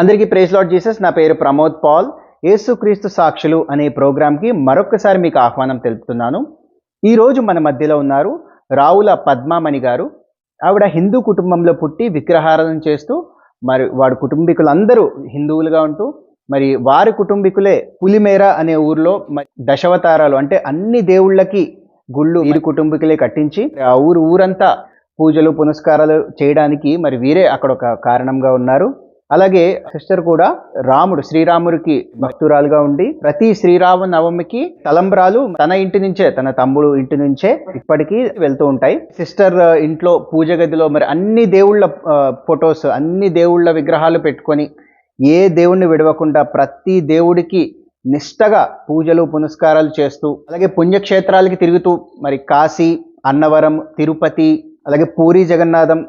అందరికీ praise lord Jesus. నా పేరు ప్రమోద్ పాల్. యేసుక్రీస్తు సాక్షులు అనే ప్రోగ్రాంకి మరొకసారి మీకు ఆహ్వానం తెలుపుతున్నాను. ఈరోజు మన మధ్యలో ఉన్నారు రావుల పద్మామణి గారు. ఆవిడ హిందూ కుటుంబంలో పుట్టి విగ్రహారాధన చేస్తూ మరి వాడి కుటుంబీకులందరూ హిందువులుగా ఉంటూ మరి వారి కుటుంబీకులే పులిమేర అనే ఊర్లో దశావతారాలు అంటే అన్ని దేవుళ్ళకి గుళ్ళు వీరి కుటుంబీకులే కట్టించి ఆ ఊరంతా పూజలు పునస్కారాలు చేయడానికి మరి వీరే అక్కడ ఒక కారణంగా ఉన్నారు. అలాగే సిస్టర్ కూడా శ్రీరాముడికి భక్తురాలుగా ఉండి ప్రతి శ్రీరామ నవమికి తలంబ్రాలు తన ఇంటి నుంచే, తన తమ్ముడు ఇంటి నుంచే ఇప్పటికీ వెళ్తూ ఉంటాయి. సిస్టర్ ఇంట్లో పూజ గదిలో మరి అన్ని దేవుళ్ళ ఫొటోస్, అన్ని దేవుళ్ళ విగ్రహాలు పెట్టుకొని ఏ దేవుణ్ణి విడవకుండా ప్రతి దేవుడికి నిష్టగా పూజలు పునస్కారాలు చేస్తూ, అలాగే పుణ్యక్షేత్రాలకి తిరుగుతూ మరి కాశీ, అన్నవరం, తిరుపతి, అలాగే పూరి జగన్నాథం,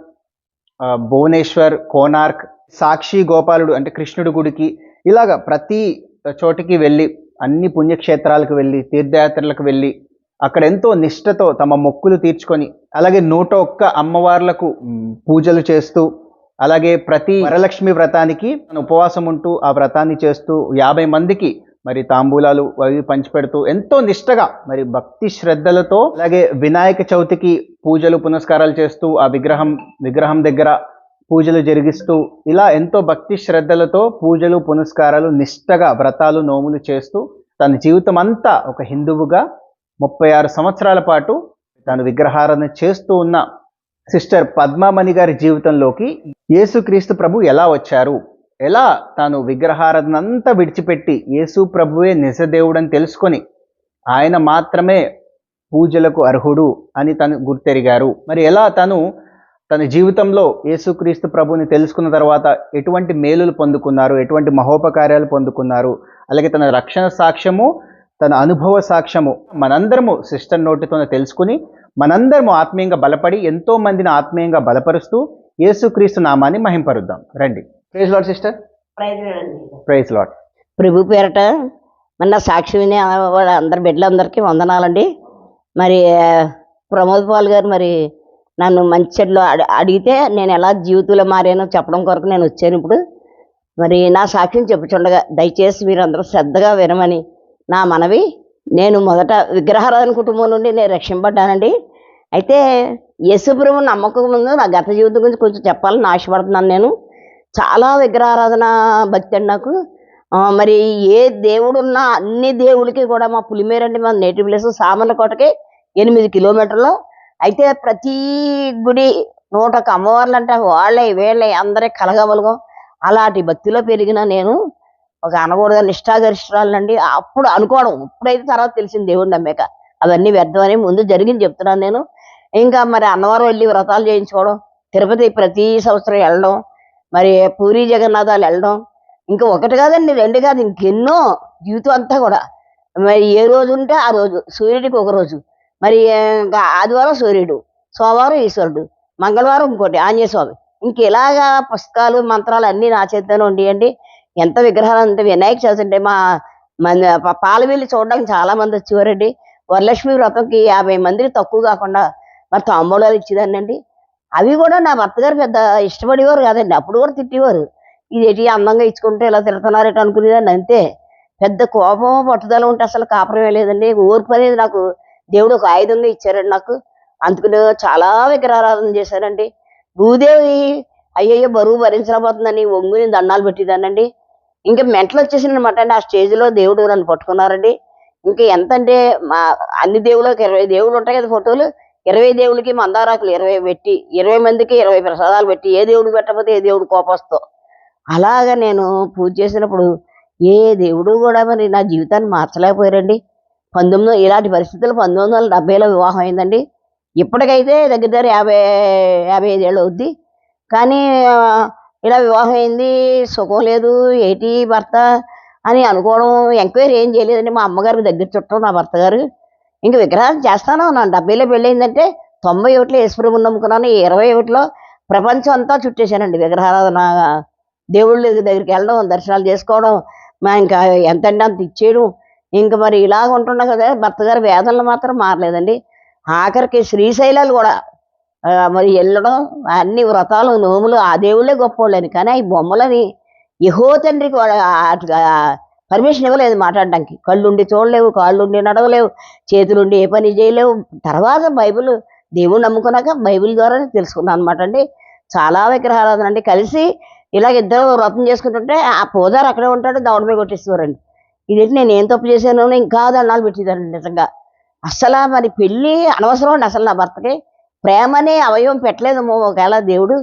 భువనేశ్వర్, కోనార్క్, సాక్షి గోపాలుడు అంటే కృష్ణుడి గుడికి, ఇలాగ ప్రతి చోటికి వెళ్ళి అన్ని పుణ్యక్షేత్రాలకు వెళ్ళి తీర్థయాత్రలకు వెళ్ళి అక్కడ ఎంతో నిష్టతో తమ మొక్కులు తీర్చుకొని, అలాగే 101 అమ్మవార్లకు పూజలు చేస్తూ, అలాగే ప్రతి వరలక్ష్మి వ్రతానికి ఉపవాసం ఉంటూ ఆ వ్రతాన్ని చేస్తూ 50 మందికి మరి తాంబూలాలు అవి పంచిపెడుతూ ఎంతో నిష్టగా మరి భక్తి శ్రద్ధలతో, అలాగే వినాయక చవితికి పూజలు పునస్కారాలు చేస్తూ ఆ విగ్రహం దగ్గర పూజలు జరిగిస్తూ ఇలా ఎంతో భక్తి శ్రద్ధలతో పూజలు పునస్కారాలు నిష్టగా వ్రతాలు నోములు చేస్తూ తన జీవితం అంతా ఒక హిందువుగా 36 సంవత్సరాల పాటు తాను విగ్రహారాధన చేస్తూ ఉన్న సిస్టర్ పద్మామణి గారి జీవితంలోకి యేసుక్రీస్తు ప్రభు ఎలా వచ్చారు, ఎలా తాను విగ్రహారాధన అంతా విడిచిపెట్టి యేసు ప్రభువే నిజదేవుడని తెలుసుకొని ఆయన మాత్రమే పూజలకు అర్హుడు అని తను గుర్తెరిగారు. మరి ఎలా తన జీవితంలో యేసుక్రీస్తు ప్రభుని తెలుసుకున్న తర్వాత ఎటువంటి మేలులు పొందుకున్నారు, ఎటువంటి మహోపకార్యాలు పొందుకున్నారు, అలాగే తన రక్షణ సాక్ష్యము, తన అనుభవ సాక్ష్యము మనందరము సిస్టర్ నోటితోనే తెలుసుకుని మనందరము ఆత్మీయంగా బలపడి ఎంతో మందిని ఆత్మీయంగా బలపరుస్తూ యేసుక్రీస్తు నామాన్ని మహింపరుద్దాం. రండి. Praise Lord sister. Praise Lord. ప్రభు పేరట మన సాక్షి వినే అందరి బిడ్డలందరికీ వందనాలండి. మరి ప్రమోద్ పాల్ గారు మరి నన్ను మంచి చెడ్లో అడిగితే నేను ఎలా జీవితంలో మారానో చెప్పడం కొరకు నేను వచ్చాను. ఇప్పుడు మరి నా సాక్ష్యం చెప్పుచుండగా దయచేసి మీరు అందరూ శ్రద్ధగా వినమని నా మనవి. నేను మొదట విగ్రహారాధన కుటుంబం నుండి నేను రక్షింపడ్డానండి. అయితే యేసుప్రభు నమ్మకం ముందు నా గత జీవితం గురించి కొంచెం చెప్పాలని ఆశపడుతున్నాను. నేను చాలా విగ్రహారాధన భక్తి అండి నాకు. మరి ఏ దేవుడు ఉన్నా అన్ని దేవుడికి కూడా మా పులిమేరండి, మా నేటివ్ ప్లేస్ సామర్లకోటకి 8 కిలోమీటర్లు. అయితే ప్రతి గుడి 101 అమ్మవార్లు అంటే వీళ్ళే అందరే కలగవలగం. అలాంటి భక్తిలో పెరిగిన నేను ఒక అనకూడదు నిష్ఠాగరిష్ఠురాలండి. అప్పుడు అనుకోవడం, ఇప్పుడైతే తర్వాత తెలిసింది దేవుడు నమ్మాక అవన్నీ వ్యర్థమని ముందు జరిగింది చెప్తున్నాను నేను. ఇంకా మరి అన్నవరం వెళ్ళి వ్రతాలు చేయించుకోవడం, తిరుపతి ప్రతి సంవత్సరం వెళ్ళడం, మరి పూరి జగన్నాథాలు వెళ్ళడం, ఇంకా ఒకటి కాదండి 2 కాదు, ఇంకెన్నో జీవితం అంతా కూడా. మరి ఏ రోజు ఉంటే ఆ రోజు, సూర్యుడికి ఒక రోజు, మరి ఇంకా ఆదివారం సూర్యుడు, సోమవారం ఈశ్వరుడు, మంగళవారం ఇంకోటి ఆంజనేయ స్వామి, ఇంక ఇలాగా పుస్తకాలు మంత్రాలు అన్నీ నా చేతిలోనే ఉండేయండి. ఎంత విగ్రహాలు అంటే వినాయక చవితి అంటే మా పాలవెల్లి చూడడానికి చాలా మంది వచ్చేవారండి. వరలక్ష్మి వ్రతంకి 50 మందికి తక్కువ కాకుండా మరి తాంబూలాలు ఇచ్చేదాన్ని అండి. అవి కూడా నా భర్త గారు పెద్ద ఇష్టపడేవారు కాదండి. అప్పుడు కూడా తిట్టేవారు, ఇదేంటి అందంగా ఇచ్చుకుంటే ఇలా తిడుతున్నారేట అనుకునేదాన్ని. అంతే, పెద్ద కోపం పట్టుదల ఉంటే అసలు కాపురమే లేదండి. ఓర్పు అనేది నాకు దేవుడు ఒక ఆయుధంగా ఇచ్చారండి నాకు. అందుకని చాలా విగ్రహారాధన చేశానండి. భూదేవి అయ్యయ్యో బరువు భరించలేకపోతుందని ఒంగుని దండాలు పెట్టేదానండి. ఇంకా మెంటలు వచ్చేసింది అనమాట అండి. ఆ స్టేజ్లో దేవుడు నన్ను పట్టుకున్నారండి. ఇంకా ఎంతంటే మా అన్ని దేవుళ్ళకి 20 దేవుళ్ళు ఉంటాయి కదా ఫోటోలు, 20 దేవుళ్ళకి మందారాకులు 20 పెట్టి 20 మందికి 20 ప్రసాదాలు పెట్టి ఏ దేవుడు పెట్టకపోతే ఏ దేవుడు కోపస్తో అలాగా నేను పూజ చేసినప్పుడు ఏ దేవుడు కూడా మరి నా జీవితాన్ని మార్చలేకపోయారండి. ఇలాంటి పరిస్థితులు 1970లో వివాహం అయిందండి. ఇప్పటికైతే దగ్గర దగ్గర 55 ఏళ్ళు అవుద్ది. కానీ ఇలా వివాహం అయింది, సుఖం లేదు, ఏటి భర్త అని అనుకోవడం, ఎంక్వైరీ ఏం చేయలేదండి. మా అమ్మగారికి దగ్గర చుట్టం నా భర్త గారు. ఇంక విగ్రహాలు చేస్తాను. నా 70లో పెళ్ళి అయిందంటే 91లో యేసుప్రభుని నమ్ముకున్నాను. 21లో ప్రపంచం అంతా చుట్టేశానండి విగ్రహారాధన. దేవుళ్ళ దగ్గరికి వెళ్ళడం, దర్శనాలు చేసుకోవడం, ఇంకా ఎంతంటే అంత ఇచ్చేయడం. ఇంక మరి ఇలాగ ఉంటున్నా కదా, భర్త గారి వేదనలు మాత్రం మారలేదండి. ఆఖరికి శ్రీశైలాలు కూడా మరి వెళ్ళడం, అన్ని వ్రతాలు నోములు ఆ దేవుళ్ళే గొప్పవాళ్ళని, కానీ అవి బొమ్మలని యెహోవా తండ్రికి పర్మిషన్ ఇవ్వలేదు మాట్లాడడానికి. కళ్ళుండి చూడలేవు, కాళ్ళుండి నడవలేవు, చేతులుండి ఏ పని చేయలేవు. తర్వాత బైబిల్ దేవుణ్ణి నమ్ముకున్నాక బైబిల్ ద్వారానే తెలుసుకున్నాను అనమాట అండి. చాలా విగ్రహారాధన అండి. కలిసి ఇలాగ ఇద్దరు వ్రతం చేసుకుంటుంటే ఆ పూజారి అక్కడే ఉంటాడు, దవడ మీద కొట్టేసేవారండి. ఇదేంటి నేను ఏం తప్పు చేశాను ఇంకా దండాలు పెట్టేదానండి నిజంగా. అస్సలా మరి పెళ్ళి అనవసరం అండి అసలు నా భర్తకి. ప్రేమనే అవయవం పెట్టలేదేమో ఒకవేళ దేవుడు.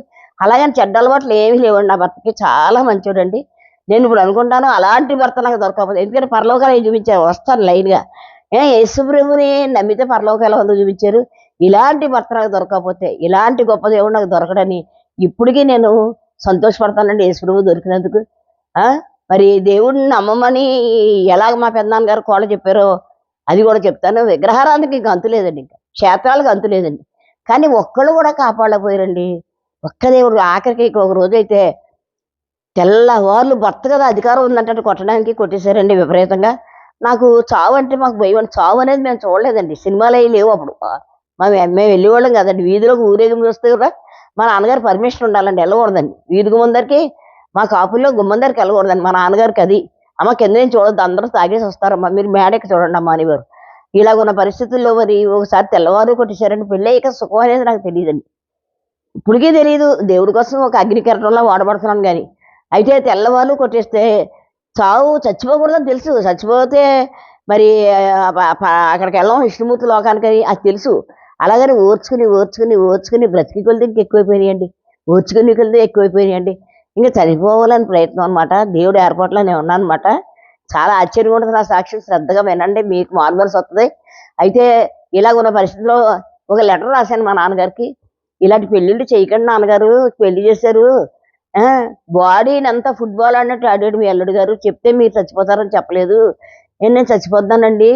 అలాగని చెడ్డ అలవాట్లు ఏమీ లేవండి నా భర్తకి. చాలా మంచోడండి. నేను ఇప్పుడు అనుకుంటాను అలాంటి భర్త నాకు దొరకకపోతే, ఎందుకంటే పరలోకాలు చూపించారు వస్తాను లైన్గా. యేసుప్రభుని నమ్మితే పరలోకాలు వంద చూపించారు. ఇలాంటి భర్త నాకు దొరకకపోతే, ఇలాంటి గొప్ప దేవుడు నాకు దొరకడని ఇప్పటికీ నేను సంతోషపడతానండి యేసుప్రభు దొరికినందుకు. ఆ, మరి దేవుడిని నమ్మమని ఎలాగ మా పెద్దనాన్నగారు కోళ్ళ చెప్పారో అది కూడా చెప్తాను. విగ్రహారాధనకి ఇంక అంతు లేదండి, ఇంకా క్షేత్రాలకు అంతు లేదండి. కానీ ఒక్కళ్ళు కూడా కాపాడలేకపోయారండి. ఒక్క దేవుడు ఆఖరికి ఒక రోజు అయితే తెల్లవార్లు భర్త కదా అధికారం ఉందంటే కొట్టడానికి కొట్టేశారండి విపరీతంగా. నాకు చావు అంటే మాకు భయం అండి. చావు అనేది మేము చూడలేదండి, సినిమాలు అవి లేవు అప్పుడు. మేము వెళ్ళేవాళ్ళం కదండి, వీధిలోకి ఊరేగింపు వస్తే కూడా మా నాన్నగారు పర్మిషన్ ఉండాలండి, వెళ్ళకూడదండి. వీధి గుమ్మందరికి మా కాపుల్లో గుమ్మందరికి వెళ్ళకూడదండి. మా నాన్నగారికి అది, అమ్మ కింద నుంచి చూడొద్దు, అందరూ తాగేసి వస్తారమ్మా, మీరు మేడకి చూడండి అమ్మా అనేవారు. ఇలాగ ఉన్న పరిస్థితుల్లో మరి ఒకసారి తెల్లవారు కొట్టేశారండి. పెళ్ళి అయ్యాక సుఖం అనేది నాకు తెలియదండి, ఇప్పటికీ తెలియదు. దేవుడి కోసం ఒక అగ్నికరణంలో వాడబడుతున్నాను కానీ. అయితే తెల్లవాళ్ళు కొట్టేస్తే చావు చచ్చిపోకూడదని తెలుసు. చచ్చిపోతే మరి అక్కడికి వెళ్ళాం విష్ణుమూర్తి లోకానికి అది తెలుసు. అలాగని ఓర్చుకుని ఓర్చుకుని ఓర్చుకుని బ్రతికి కొలితే ఇంక ఎక్కువైపోయినాయండి. ఓర్చుకుని కొలితే ఎక్కువైపోయినాయండి. ఇంకా చనిపోవాలని ప్రయత్నం అనమాట. దేవుడు ఏర్పాట్లో నేను ఉన్నాను అనమాట. చాలా ఆశ్చర్యంగా ఉంటుంది నా సాక్షి, శ్రద్ధగా వినండి, మీకు మార్మల్స్ వస్తుంది. అయితే ఇలాగ ఉన్న పరిస్థితిలో ఒక లెటర్ రాశాను మా నాన్నగారికి. ఇలాంటి పెళ్ళిళ్ళు చేయకండి నాన్నగారు, పెళ్లి చేశారు, బాడీని అంతా ఫుట్బాల్ అన్నట్టు ఆడాడు మీ అల్లుడు గారు, చెప్తే మీరు చచ్చిపోతారని చెప్పలేదు. నేను చచ్చిపోతానండి,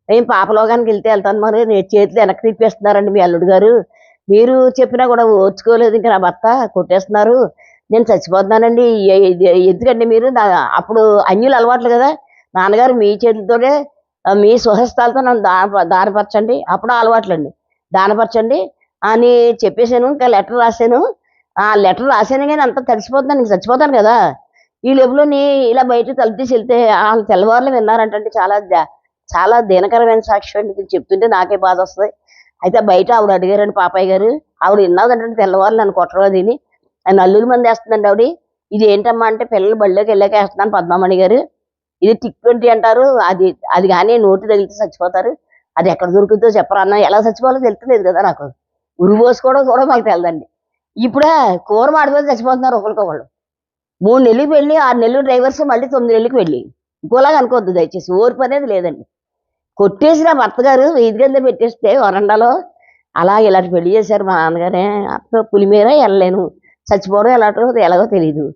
ఏం పాపలోకానికి వెళ్తే వెళ్తాను, మరి చేతులు వెనక్కి తిప్పేస్తున్నారండి మీ అల్లుడు గారు, మీరు చెప్పినా కూడా ఓర్చుకోలేదు, ఇంకా నా భర్త కొట్టేస్తున్నారు, నేను చచ్చిపోతున్నానండి. ఎందుకండి మీరు అప్పుడు అన్యులు అలవాట్లు కదా, నాన్నగారు మీ చేతులతోనే మీ స్వహస్తాలతో నన్ను దానపరచండి, అప్పుడు అలవాట్లండి, దానపరచండి అని చెప్పేశాను. ఇంకా లెటర్ రాశాను. ఆ లెటర్ రాశాను కానీ అంతా తడిసిపోతున్నాను, ఇంక చచ్చిపోతాను కదా. ఈ లెబులోని ఇలా బయట తలుపు తీసి వెళ్తే వాళ్ళు తెల్లవారులు విన్నారంటే చాలా చాలా దీనకరమైన సాక్ష్యం అండి. ఇది చెప్తుంటే నాకే బాధ వస్తుంది. అయితే బయట ఆవిడ అడిగారండి పాపయ్య గారు, ఆవిడ విన్నదంటే తెల్లవారులు నన్ను కొట్టడం దీని నల్లుల మంది వేస్తుందండి ఆవిడ. ఇది ఏంటమ్మా అంటే పిల్లలు బళ్ళోకి వెళ్ళాక వేస్తున్నాను పద్మామణి గారు, ఇది టిక్20 అంటారు, అది అది కానీ నోటి తగిలితే చచ్చిపోతారు, అది ఎక్కడ దొరుకుతుందో చెప్పరా అన్న. ఎలా చచ్చిపోవాలో తెలుస్తలేదు కదా నాకు, ఉరి పోసుకోవడం కూడా మాకు తెలదండి. ఇప్పుడే కూర మాడిపోతే చచ్చిపోతున్నారు ఒకరికొకళ్ళు. 3 నెలలకు వెళ్ళి 6 నెలలు డ్రైవర్స్, మళ్ళీ 9 నెలలకు వెళ్ళి. ఇంకోలాగా అనుకోవద్దు దయచేసి, ఓర్పు అనేది లేదండి. కొట్టేసి నా భర్త గారు వీధి కింద పెట్టేస్తే వరండాలో అలా ఇలాంటి పెళ్లి చేశారు మా నాన్నగారే. అప్పుడు పులిమేర వెళ్ళలేను, చచ్చిపోవడం ఎలాగో తెలియదు.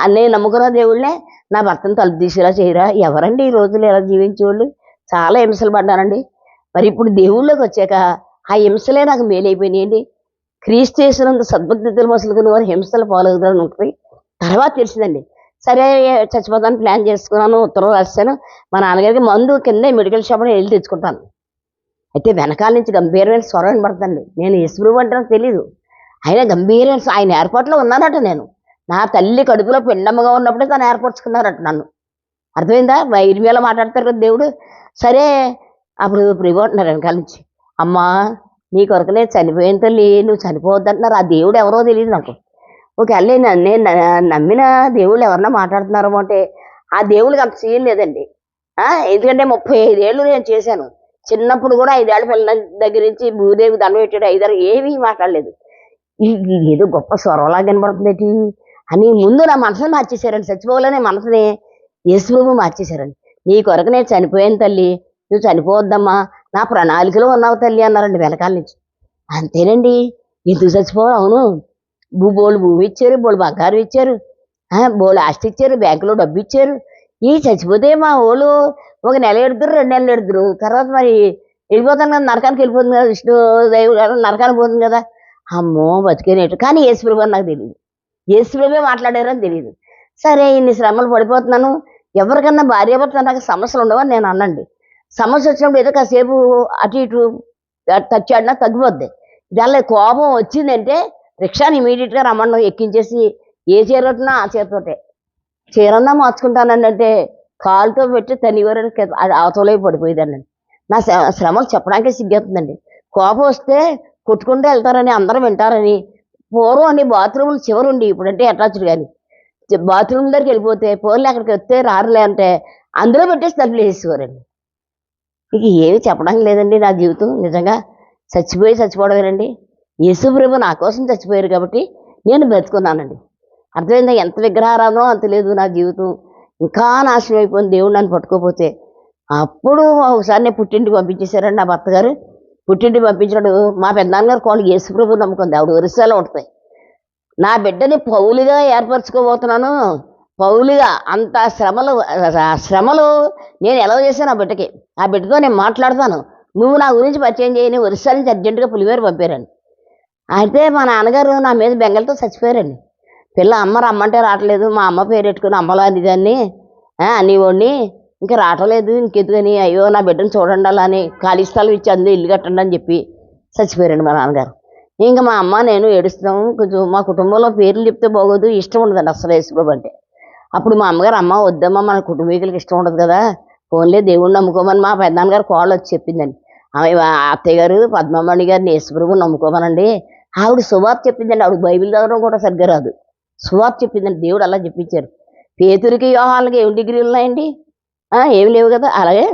అన్నయ్య నమ్ముకున్న దేవుళ్ళే నా భర్తను తలుపు తీసేలా చేయరా. ఎవరండి ఈ రోజులు ఎలా జీవించేవాళ్ళు. చాలా హింసలు పడ్డానండి. మరి ఇప్పుడు దేవుళ్ళకి వచ్చాక ఆ హింసలే నాకు మేలైపోయినాయండి. క్రీస్తు చేసినంత సద్భక్తులు మసులుకున్న వారు హింసలు పాలవుతారని ఉంటుంది. తర్వాత తెలిసిందండి. సరే చచ్చిపోతాను ప్లాన్ చేసుకున్నాను, ఉత్తరం రాశాను. మా నాన్నగారికి మందు కింద మెడికల్ షాప్లో వెళ్ళి తెచ్చుకుంటాను. అయితే వెనకాల నుంచి గంభీరమైన స్వరం వినపడుతుంది. నేను యేసుప్రభు అంటే నాకు తెలీదు, ఆయన గంభీరమైన ఆయన ఏర్పాట్లో ఉన్నానట. నేను నా తల్లి కడుపులో పిండమ్మగా ఉన్నప్పుడే తను ఏర్పరచుకున్నారట నన్ను. అర్థమైందా? వైరు మీద మాట్లాడతారు కదా దేవుడు. సరే అప్పుడు ప్రివ్యూ అంటున్నారు వెనకాల నుంచి, అమ్మా నీ కొరకు నేను చనిపోయిన తల్లి, నువ్వు చనిపోవద్దంటున్నారు. ఆ దేవుడు ఎవరో తెలియదు నాకు. ఒకవేళ నేను నమ్మిన దేవుళ్ళు ఎవరన్నా మాట్లాడుతున్నారో అంటే ఆ దేవుడికి అంత సీన్ లేదండి. ఎందుకంటే 35 ఏళ్ళు నేను చేశాను. చిన్నప్పుడు కూడా 5 ఏళ్ళ పిల్లల దగ్గర నుంచి భూదేవి దండం పెట్టాడు, 5 ఏళ్ళు ఏమీ మాట్లాడలేదు. ఇది ఏదో గొప్ప స్వరంలాగా కనబడుతుంది అని ముందు నా మనసుని మార్చేశారండి. చచ్చిపోవాలనే మనసుని యేసుప్రభు మార్చేశారండి. నీ కొరకు నేను చనిపోయాను తల్లి, నువ్వు చనిపోవద్దమ్మా, నా ప్రణాళికలో ఉన్నావు తల్లి అన్నారండి వెనకాల నుంచి. అంతేనండి, ఎందుకు చచ్చిపోవాలి. అవును, బోళ్ళు భూమి ఇచ్చారు, బోళ్ళు బంగారం ఇచ్చారు, బోళ్ళు ఆస్తి ఇచ్చారు, బ్యాంకులో డబ్బు ఇచ్చారు. ఈ చచ్చిపోతే మా వాళ్ళు ఒక నెల ఎడుతురు, 2 నెలలు ఎడుతురు, తర్వాత మరి వెళ్ళిపోతాను కదా, నరకానికి వెళ్ళిపోతుంది కదా, విష్ణు దైవ నరకానికి పోతుంది కదా. అమ్మో బతికేనేటు. కానీ యేసుప్రభు అని నాకు తెలియదు, యేసుప్రభే మాట్లాడారని తెలియదు. సరే ఇన్ని శ్రమలు పడిపోతున్నాను, ఎవరికన్నా భార్యాభర్త నాకు సమస్యలు ఉండవని నేను అన్నండి. సమస్య వచ్చినప్పుడు ఏదో కాసేపు అటు ఇటు తచ్చాడినా తగ్గిపోద్ది. దానిలో కోపం వచ్చిందంటే రిక్షాని ఇమీడియట్గా రమ్మడం, ఎక్కించేసి ఏ చీరొట్టినా ఆ చీరతోటే చీరన్నా మార్చుకుంటానండి అంటే కాలుతో పెట్టి తనివరని అది అవతలే పడిపోయేదానండి. నా శ్రమలు చెప్పడానికే సిగ్గేస్తుందండి. కోపం వస్తే కొట్టుకుంటూ వెళ్తారని అందరూ వింటారని పూర్వం అండి బాత్రూములు చివరుండి, ఇప్పుడంటే అటాచ్డ్ కానీ బాత్రూమ్ దగ్గరికి వెళ్ళిపోతే ఫోన్లు అక్కడికి వస్తే రారులే అంటే అందులో పెట్టేసి తలుపులు వేసేవారండి. ఇక ఏమి చెప్పడానికి లేదండి. నా జీవితం నిజంగా చచ్చిపోవడమేనండి. యేసుప్రభు నా కోసం చచ్చిపోయారు కాబట్టి నేను బ్రతుకున్నానండి. అర్థమైందా? ఎంత విగ్రహారాధనో అంత లేదు నా జీవితం. ఇంకా నాశనం అయిపోయింది దేవుడు నన్ను పట్టుకోపోతే. అప్పుడు ఒకసారి నేను పుట్టింటికి పంపించేశారండి నా భర్త గారు. పుట్టింటికి పంపించినప్పుడు మా పెద్దనాన్నగారు కోళ్ళు యేసుప్రభు నమ్ముకుంది, ఆవిడ ఒరిస్సాలో ఉంటుంది. నా బిడ్డని పౌలుగా ఏర్పరచుకోబోతున్నాను. పౌలుగా అంత శ్రమలు నేను ఎలా చేశాను ఆ బిడ్డకి. ఆ బిడ్డతో నేను మాట్లాడతాను, నువ్వు నా గురించి పరిచయం చేయని ఒరిస్సా నుంచి అర్జెంటుగా పులివేరు పంపారండి. అయితే మా నాన్నగారు నా మీద బెంగలతో చచ్చిపోయారండి. పిల్ల అమ్మ రమ్మంటే రావట్లేదు, మా అమ్మ పేరు పెట్టుకుని అమ్మలాంటి దాన్ని అనేవాడిని, ఇంకా రావట్లేదు ఇంకెందుకని, అయ్యో నా బిడ్డను చూడండి అలా అని ఖాళీ స్థలం ఇచ్చి అందులో ఇల్లు కట్టండి అని చెప్పి చచ్చిపోయారండి మా నాన్నగారు. ఇంకా మా అమ్మ నేను ఏడుస్తున్నాము. కొంచెం మా కుటుంబంలో పేర్లు చెప్తే బాగోదు, ఇష్టం ఉండదండి అసలు యేసుప్రభు అంటే. అప్పుడు మా అమ్మగారు, అమ్మ వద్దమ్మా మన కుటుంబీకులకి ఇష్టం ఉండదు కదా, ఫోన్లే దేవుణ్ణి నమ్ముకోమని మా పెద్దనాన్నగారు కోళ్ళు వచ్చి చెప్పిందండి. అత్తయ్య గారు పద్మమణి గారిని యేసుప్రభుని నమ్ముకోమనండి. ఆవిడ సువార్త చెప్పిందండి. ఆవిడ బైబిల్ చదవడం కూడా సరిగ్గా రాదు, సువార్త చెప్పిందండి. దేవుడు అలా చెప్పించారు. పేతురికి యోహాన్లకి ఏం డిగ్రీలు ఉన్నాయండి? ఏమి లేవు కదా. అలాగే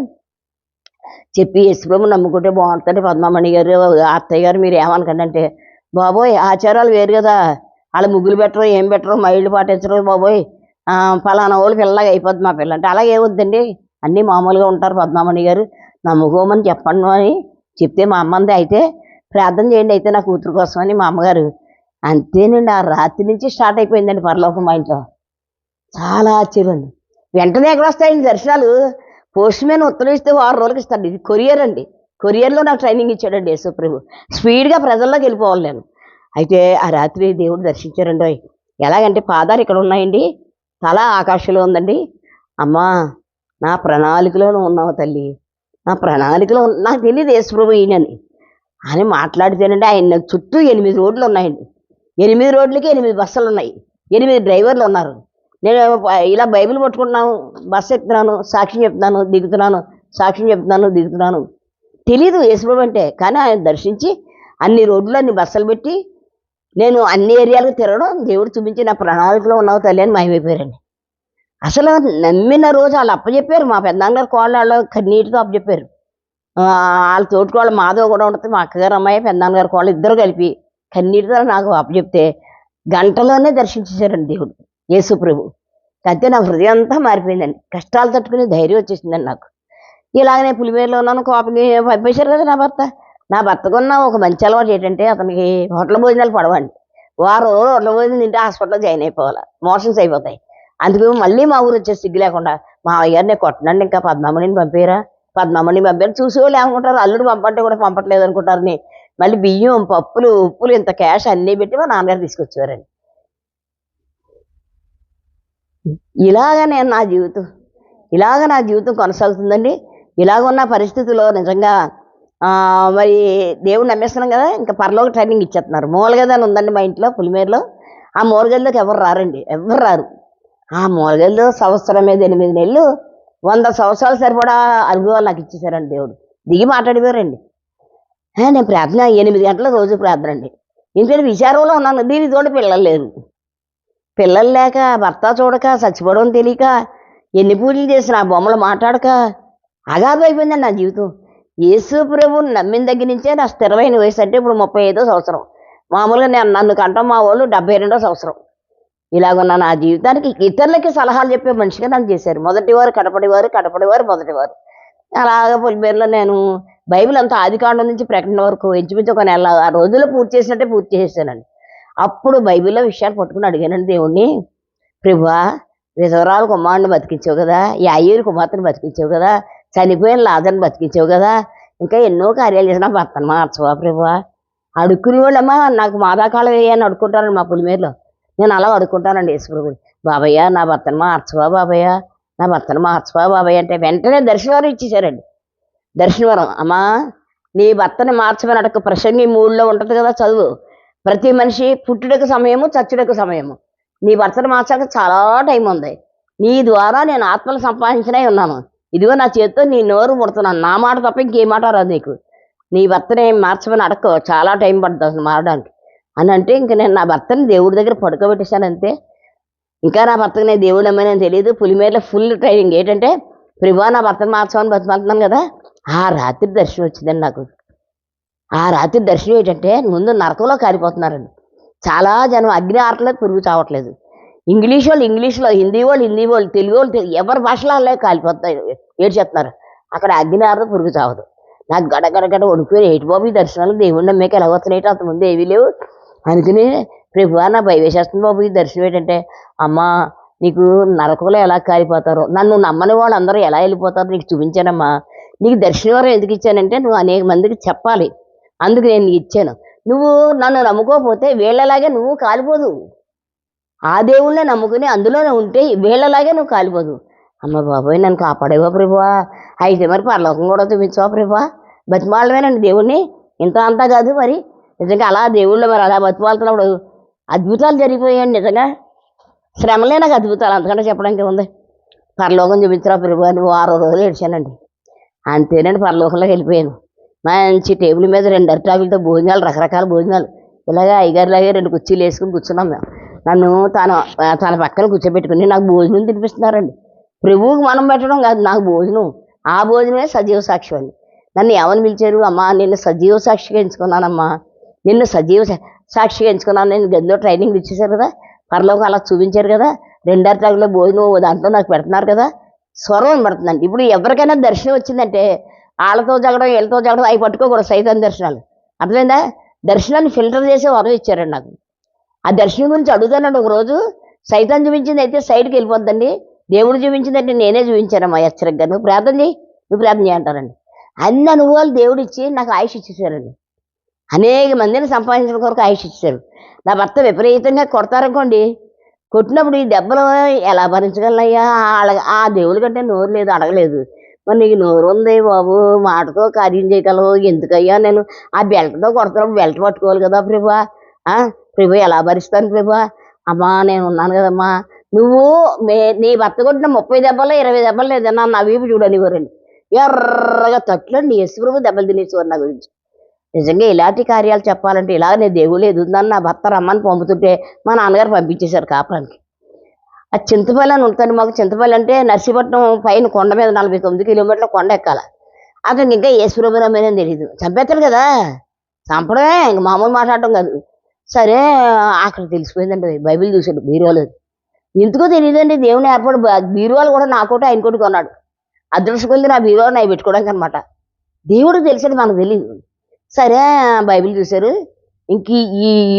చెప్పి యేసుప్రభుని నమ్ముకుంటే బాగుంటుంది. పద్మమణి గారు అత్తయ్య గారు మీరు ఏమనకండి అంటే, బాబోయ్ ఆచారాలు వేరు కదా, వాళ్ళ ముగ్గులు పెట్టరు ఏం పెట్టరు, మైళ్ళు పాటించరు బాబోయ్, ఫలానా వాళ్ళు పిల్లలాగా అయిపోద్ది మా పిల్ల అంటే. అలాగే వద్దండి, అన్నీ మామూలుగా ఉంటారు పద్మమణి గారు, నమ్ముకోమని చెప్పండి అని చెప్తే మా అమ్మంది అయితే ప్రార్థన చేయండి అయితే నా కూతురు కోసం అని. మా అమ్మగారు అంతేనండి. ఆ రాత్రి నుంచి స్టార్ట్ అయిపోయిందండి పరలోకం మా ఇంట్లో. చాలా ఆశ్చర్యం. వెంటనే ఎక్కడ వస్తాయండి దర్శనాలు? పోస్ట్ మ్యాన్ ఉత్తరం ఇస్తే 6 రోజులకి ఇస్తాడు. ఇది కొరియర్ అండి. కొరియర్లో నాకు ట్రైనింగ్ ఇచ్చాడండి యేసుప్రభు. స్పీడ్గా ప్రజల్లోకి వెళ్ళిపోవాలి నేను. అయితే ఆ రాత్రి దేవుడు దర్శించారండి. ఎలాగంటే పాదాలు ఇక్కడ ఉన్నాయండి, తల ఆకాశంలో ఉందండి. అమ్మా నా ప్రణాళికలోనే ఉన్నావు తల్లి, నా ప్రణాళికలో నాకు తెలియదు యేసుప్రభు ఈయనని అని మాట్లాడితేనండి ఆయన చుట్టూ 8 రోడ్లు ఉన్నాయండి. 8 రోడ్లకి 8 బస్సులు ఉన్నాయి, 8 డ్రైవర్లు ఉన్నారు. నేను ఇలా బైబిల్ పట్టుకుంటున్నాను, బస్సు ఎక్కుతున్నాను, సాక్ష్యం చెప్తున్నాను దిగుతున్నాను, సాక్ష్యం చెప్తున్నాను దిగుతున్నాను. తెలీదు యేసుప్రభు అంటే. కానీ ఆయన దర్శించి అన్ని రోడ్లు అన్ని బస్సులు పెట్టి నేను అన్ని ఏరియాలకు తిరగడం, దేవుడు చూపించి నా ప్రణాళికలో ఉన్నావు తల్లి అని మాయమైపోయారండి. అసలు నమ్మిన రోజు వాళ్ళు అప్పచెప్పారు. మా పెద్దనాన్నగారు కోళ్ళు కన్నీటితో అప్పచెప్పారు. వాళ్ళ తోటికోళ్ళ మాధవ్ కూడా ఉంటుంది, మా అక్కగారు అమ్మాయి పెద్దనాన్నగారు కోళ్ళు ఇద్దరు కలిపి కన్నీటితో నాకు అప్పచెప్తే గంటలోనే దర్శించేశారండి దేవుడు యేసుప్రభు. అయితే నా హృదయం అంతా మారిపోయిందండి. కష్టాలు తట్టుకునే ధైర్యం వచ్చేసిందండి నాకు. ఇలాగనే పులిమేరలో ఉన్నాను, కోపంగా పంపేశారు కదా నా భర్తకున్న ఒక మంచి అలవాటు ఏంటంటే అతనికి హోటల్ భోజనాలు పడవండి. వారం రోజులు హోటల్ భోజనం తింటే హాస్పిటల్లో జాయిన్ అయిపోవాలి, మోషన్స్ అయిపోతాయి. అందుకు మళ్ళీ మా ఊరు వచ్చే సిగ్గు లేకుండా మా అయ్యారు నేను కొట్టనండి, ఇంకా పద్మమణిని పంపారా, పద్మమణిని పంపారు. చూసేవాళ్ళు ఏమనుకుంటారు, అల్లుడు పంపంటే కూడా పంపట్లేదు అనుకుంటారని మళ్ళీ బియ్యం పప్పులు ఉప్పులు ఇంత క్యాష్ అన్నీ పెట్టి మా నాన్నగారు తీసుకొచ్చేవారండి. ఇలాగ నా జీవితం కొనసాగుతుందండి. ఇలాగ ఉన్న పరిస్థితుల్లో నిజంగా మరి దేవుడు నమ్మేస్తున్నాం కదా, ఇంకా పరలోక ట్రైనింగ్ ఇచ్చేస్తున్నారు. మూలగది అని ఉందండి మా ఇంట్లో పులిమేరలో. ఆ మూలగదిలోకి ఎవరు రారండి, ఎవరు రారు. ఆ మూలగదిలో సంవత్సరం మీద 8 నెలలు 100 సంవత్సరాలు సరిపడా అనుభవాలు నాకు ఇచ్చేసారండి దేవుడు. దిగి మాట్లాడిపోయారండి. నేను ప్రార్థన 8 గంటల రోజు ప్రార్థన అండి. ఎందుకంటే విచారంలో ఉన్నాను. దీని తోడు పిల్లలు లేరు, పిల్లలు లేక భర్త చూడక చచ్చిపోవడం తెలియక ఎన్ని పూజలు చేసిన ఆ బొమ్మలు మాట్లాడక అగాధం అయిపోయిందండి నా జీవితం. యేసు ప్రభువుని నమ్మిన దగ్గర నుంచే నా స్థిరమైన వయసు అంటే ఇప్పుడు 35వ సంవత్సరం. మామూలుగా నన్ను కంటాం మా వాళ్ళు 72వ సంవత్సరం. ఇలాగున్న నా జీవితానికి ఇతరులకి సలహాలు చెప్పే మనిషిగా నన్ను చేశారు. మొదటివారు కడపడివారు, కడపడివారు మొదటివారు. అలాగా పొలిమేరలో నేను బైబిల్ అంతా ఆదికాండం నుంచి ప్రకటన వరకు ఇంచుమించు ఒక నెల ఆ రోజుల్లో పూర్తి చేసినట్టే పూర్తి చేసేసానండి. అప్పుడు బైబిల్లో విషయాలు పట్టుకుని అడిగానండి దేవుణ్ణి, ప్రభువా విధవరాలు కుమారుని బతికించావు కదా, యాయేలు కుమార్తెను బతికించావు కదా, చనిపోయిన లాజరుని బతికించావు కదా, ఇంకా ఎన్నో కార్యాలు చేసినా భర్తను మార్చవా ప్రభువా. అడుక్కునే వాళ్ళమ్మా నాకు మాదాకాలం వేయని అడుక్కుంటారండి మా పులిమేరలో. నేను అలా అడుక్కుంటానండి యేసుప్రభుని, బాబయ్య నా భర్తను మార్చవా బాబయ్య, నా భర్తను మార్చవా బాబయ్య అంటే వెంటనే దర్శనవరం ఇచ్చేసారండి. దర్శనవరం, అమ్మా నీ భర్తని మార్చమని అడగ ప్రసంగి 3లో ఉంటుంది కదా చదువు. ప్రతి మనిషి పుట్టుటకు సమయము చచ్చుటకు సమయము. నీ భర్తను మార్చాక చాలా టైం ఉంది. నీ ద్వారా నేను ఆత్మలు సంపాదించినై ఉన్నాను. ఇదిగో నా చేతితో నీ నోరు ముడుతున్నాను. నా మాట తప్ప ఇంకే మాట రాదు నీకు. నీ భర్తని మార్చమని అడక్కో, చాలా టైం పడుతుంది అసలు మారడానికి అని అంటే, ఇంక నేను నా భర్తని దేవుడి దగ్గర పడుకోబెట్టేశాను అంతే. ఇంకా నా భర్తకు నేను దేవుడు అమ్మని తెలియదు. పులిమేరలో ఫుల్ ట్రైనింగ్ ఏంటంటే, ప్రభా నా భర్తను మార్చమని బతిమాలుతున్నాను కదా. ఆ రాత్రి దర్శనం వచ్చిందండి నాకు. ఆ రాత్రి దర్శనం ఏంటంటే, ముందు నరకంలో కారిపోతున్నారండి చాలా జనం. అగ్ని ఆరట్లేదు, పురుగు చావట్లేదు. ఇంగ్లీష్ వాళ్ళు ఇంగ్లీష్లో, హిందీ వాళ్ళు, తెలుగు వాళ్ళు ఎవరి భాషలో వాళ్ళే కాలిపోతాయి, ఏడ్చేస్తున్నారు. అక్కడ అగ్ని ఆరదు, పురుగు చావదు. నాకు గడగడగడ వణికిపోయి, ఏటి బాబు ఈ దర్శనాలు దేవుడిని నమ్మేకి ఎలా వస్తున్నాయి, అంతకుముందు ఏవీ లేవు అనుకుని, ప్రభు నా భయం వేసేస్తుంది బాబు ఈ దర్శనం ఏంటంటే, అమ్మా నీకు నరకంలో ఎలా కాలిపోతారో, నన్ను నమ్మని వాళ్ళు అందరూ ఎలా వెళ్ళిపోతారో నీకు చూపించానమ్మా. నీకు దర్శనం వరం ఎందుకు ఇచ్చానంటే, నువ్వు అనేక మందికి చెప్పాలి, అందుకు నేను నీకు ఇచ్చాను. నువ్వు నన్ను నమ్ముకోకపోతే వీళ్ళలాగే నువ్వు కాలిపోదు. ఆ దేవుళ్ళనే నమ్ముకుని అందులోనే ఉంటే వీళ్ళలాగే నువ్వు కాలిపోదు. అమ్మ బాబోయ్ నన్ను కాపాడేవా ప్రభువా, అయితే మరి పరలోకం కూడా చూపించవా ప్రభువా. బతిమాలమేనండి దేవుణ్ణి, ఇంత అంతా కాదు మరి. నిజంగా అలా దేవుళ్ళు మరి అలా బతిమాలుతున్నప్పుడు అద్భుతాలు జరిగిపోయాయండి. నిజంగా శ్రమలే నాకు అద్భుతాలు, అంతకంటే చెప్పడానికి ఉంది. పరలోకం చూపించరా ప్రభువా అని 6 రోజులు ఏడ్చానండి. అంతేనండి, పరలోకంలోకి వెళ్ళిపోయాను. మంచి టేబుల్ మీద 2 అరిటాకులతో భోజనాలు, రకరకాల భోజనాలు. ఇలాగే అయ్యగారిలాగే 2 కుర్చీలు వేసుకుని కూర్చున్నాం మేము. నన్ను తన పక్కన కూర్చోబెట్టుకుని నాకు భోజనం తినిపిస్తున్నారండి. ప్రభువుకి మనం పెట్టడం కాదు, నాకు భోజనం. ఆ భోజనమే సజీవ సాక్ష్యం అండి. నన్ను ఏమని పిలిచారు, అమ్మా నిన్ను సజీవ సాక్షిగా ఎంచుకున్నానమ్మా, నిన్ను సజీవ సాక్షిగా ఎంచుకున్నాను. నేను గదిలో ట్రైనింగ్ ఇచ్చేసారు కదా, పరలోకం అలా చూపించారు కదా, 2 అరిటాకుల భోజనం దాంట్లో నాకు పెడుతున్నారు కదా, స్వరం పడుతుందండి. ఇప్పుడు ఎవరికైనా దర్శనం వచ్చిందంటే వాళ్ళతో జగడం వీళ్ళతో జగడం అవి పట్టుకోకూడదు, సైతాన్ దర్శనాలు. అర్థమైందా? దర్శనాన్ని ఫిల్టర్ చేసే వరం ఇచ్చారండి నాకు. ఆ దర్శనం గురించి అడుగుతానండి. ఒకరోజు సైతాన్ చూపించింది అయితే సైడ్కి వెళ్ళిపోద్దండి, దేవుడు చూపించిందంటే నేనే చూపించానమ్మా హెచ్చరికగా, నువ్వు ప్రార్థన చేయి అంటారండి. అన్ని అనుభవాలు దేవుడు ఇచ్చి నాకు ఆయుష్ ఇచ్చేసారండి. అనేక మందిని సంపాదించడం కొరకు ఆయుష్ ఇచ్చారు. నా భర్త విపరీతంగా కొడతారనుకోండి, కొట్టినప్పుడు ఈ దెబ్బలు ఎలా భరించగలనయ్యా, ఆ దేవుడి కంటే నోరు లేదు, అడగలేదు. మరి నీకు నోరు ఉంది బాబు, మాటతో కార్యం చేయగలవు, ఎందుకయ్యా నేను ఆ బెల్ట్తో కొడుతున్నప్పుడు బెల్ట్ పట్టుకోవాలి కదా ప్రభా, ప్రభు ఎలా భరిస్తాను ప్రభా. అమ్మా నేను ఉన్నాను కదమ్మా, నువ్వు నీ భర్త కొట్టిన 30 దెబ్బలు 20 దెబ్బలు లేదన్నా నా వీపు చూడనివ్వరండి. ఎర్రగా తట్లండి యేసు ప్రభు దెబ్బలు తినేసేవారు నా గురించి. నిజంగా ఇలాంటి కార్యాలు చెప్పాలంటే ఇలా నేను దేవుడు ఎదుగుతున్నాను. నా భర్త రమ్మని పంపుతుంటే మా నాన్నగారు పంపించేశారు కాపురానికి. ఆ చింతపల్లి అని ఉంటుంది మాకు. చింతపల్లి అంటే నర్సీపట్నం పైన కొండ మీద 49 కిలోమీటర్ల కొండ ఎక్కాల. అతనికి ఇంకా యేసు ప్రభు రమ్మని తెలియదు. చంపేస్తారు కదా, చంపడమే ఇంక మామూలు మాట్లాడటం కాదు. సరే అక్కడ తెలిసిపోయిందండి, బైబిల్ చూశాడు బీరువాలో. ఎందుకో తెలియదండి, దేవుని ఏర్పాటు. బీరువాలు కూడా నాకోటి ఆయన కోటి కొన్నాడు. అదృష్టం కొద్ది నా బీరువాలు నాకు పెట్టుకోవడానికి అనమాట. దేవుడు తెలిసాడు, మనకు తెలియదు. సరే బైబిల్ చూశారు. ఇంక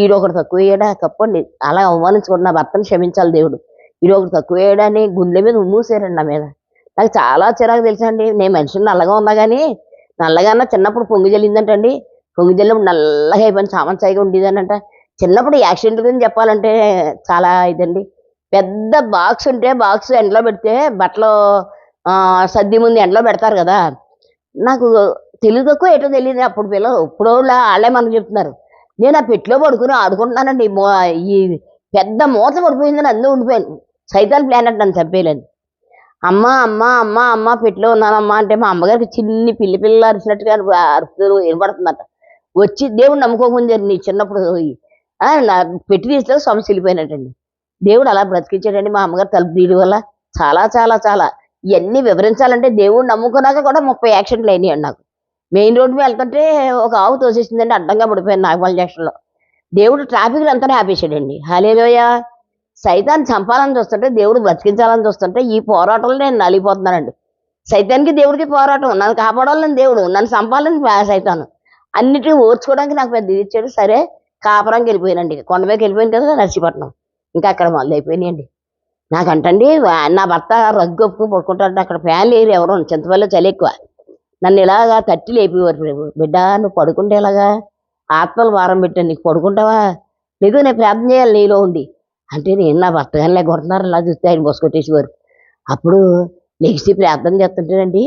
ఈడొకటి తక్కువ వేయడా తప్పండి, అలా అవమానించుకోండి, నా భర్తను క్షమించాలి దేవుడు. ఈడొకటి తక్కువ వేయడాన్ని గుండె మీద ఉమ్మూసారండి నా మీద. నాకు చాలా చిరాకు తెలుసండి. నేను మనిషిని నల్లగా ఉన్నా కానీ, నల్లగా అన్న చిన్నప్పుడు పొంగి జల్లిందంటండి. పొంగి జల్లినప్పుడు నల్లగా అయిపోయింది, చామంచాయిగా ఉండేదానంట. చిన్నప్పుడు యాక్సిడెంట్ గురించి చెప్పాలంటే చాలా ఇదండి. పెద్ద బాక్స్ ఉంటే బాక్స్ ఎండలో పెడితే బట్టలు సర్ది ముందు ఎండలో పెడతారు కదా, నాకు తెలుగు తక్కువ ఏటో తెలియదు అప్పుడు. పిల్లలు ఇప్పుడు వాళ్ళే మనకు చెప్తున్నారు. నేను ఆ పెట్టిలో పడుకుని ఆడుకుంటున్నానండి. ఈ పెద్ద మూత పడిపోయిందని అందరూ ఉండిపోయాను. సైతాన్ ప్లానెట్ నన్ను చంపేయాలని. అమ్మ అమ్మ అమ్మ అమ్మ పెట్టిలో ఉన్నానమ్మా అంటే మా అమ్మగారికి చిన్ని పిల్ల అరిచినట్టుగా అరుపుతూ వినపడుతుందట. వచ్చి దేవుడు నమ్ముకోకుండా నీ చిన్నప్పుడు నా పెట్టి తీసిన సమస్య వెళ్ళిపోయినట్టండి. దేవుడు అలా బ్రతికించాడండి. మా అమ్మగారు తలుపు తీయడం వల్ల చాలా చాలా చాలా ఇవన్నీ వివరించాలంటే దేవుడు నమ్ముకున్నాక కూడా 30 యాక్సిడెంట్లు అయినాయండి నాకు. మెయిన్ రోడ్డు మీద వెళ్తుంటే ఒక ఆవు తోసేసిందండి, అడ్డంగా పడిపోయాను నాగపల్లి జంక్షన్లో. దేవుడు ట్రాఫిక్లు అంతా ఆపేసాడండి. హల్లెలూయా. సైతాన్ని చంపాలని చూస్తుంటే దేవుడు బ్రతికించాలని చూస్తుంటే ఈ పోరాటంలో నేను నలిగిపోతున్నానండి. సైతానికి దేవుడికి పోరాటం. నన్ను కాపాడాలని దేవుడు, నన్ను చంపాలని సైతాను. అన్నిటిని ఓర్చుకోవడానికి నాకు పెద్ద ఇది ఇచ్చాడు. సరే కాపురానికి వెళ్ళిపోయానండి. కొండపైకి వెళ్ళిపోయింది కదా నర్సీపట్నం, ఇంకా అక్కడ మొదలైపోయినాయండి. నాకంటండి నా భర్త రగ్గు ఒప్పుకుని పడుకుంటాడంటే అక్కడ ఫ్యాన్ లేరు ఎవరు, చింతపల్లిలో చలి ఎక్కువ. నన్ను ఇలాగా తట్టి లేపేవారు. బిడ్డ నువ్వు పడుకుంటే ఇలాగా ఆత్మలు భారం పెట్టాను, నీకు పడుకుంటావా? లేదు నేను ప్రార్థన చేయాలి నీలో ఉండి అంటే. నేను నా భర్త కానీ లేకొడుతున్నారు ఇలా చూస్తే ఆయన బొసుకొట్టేసేవారు. అప్పుడు లెగిసి ప్రార్థన చేస్తుంటేనండి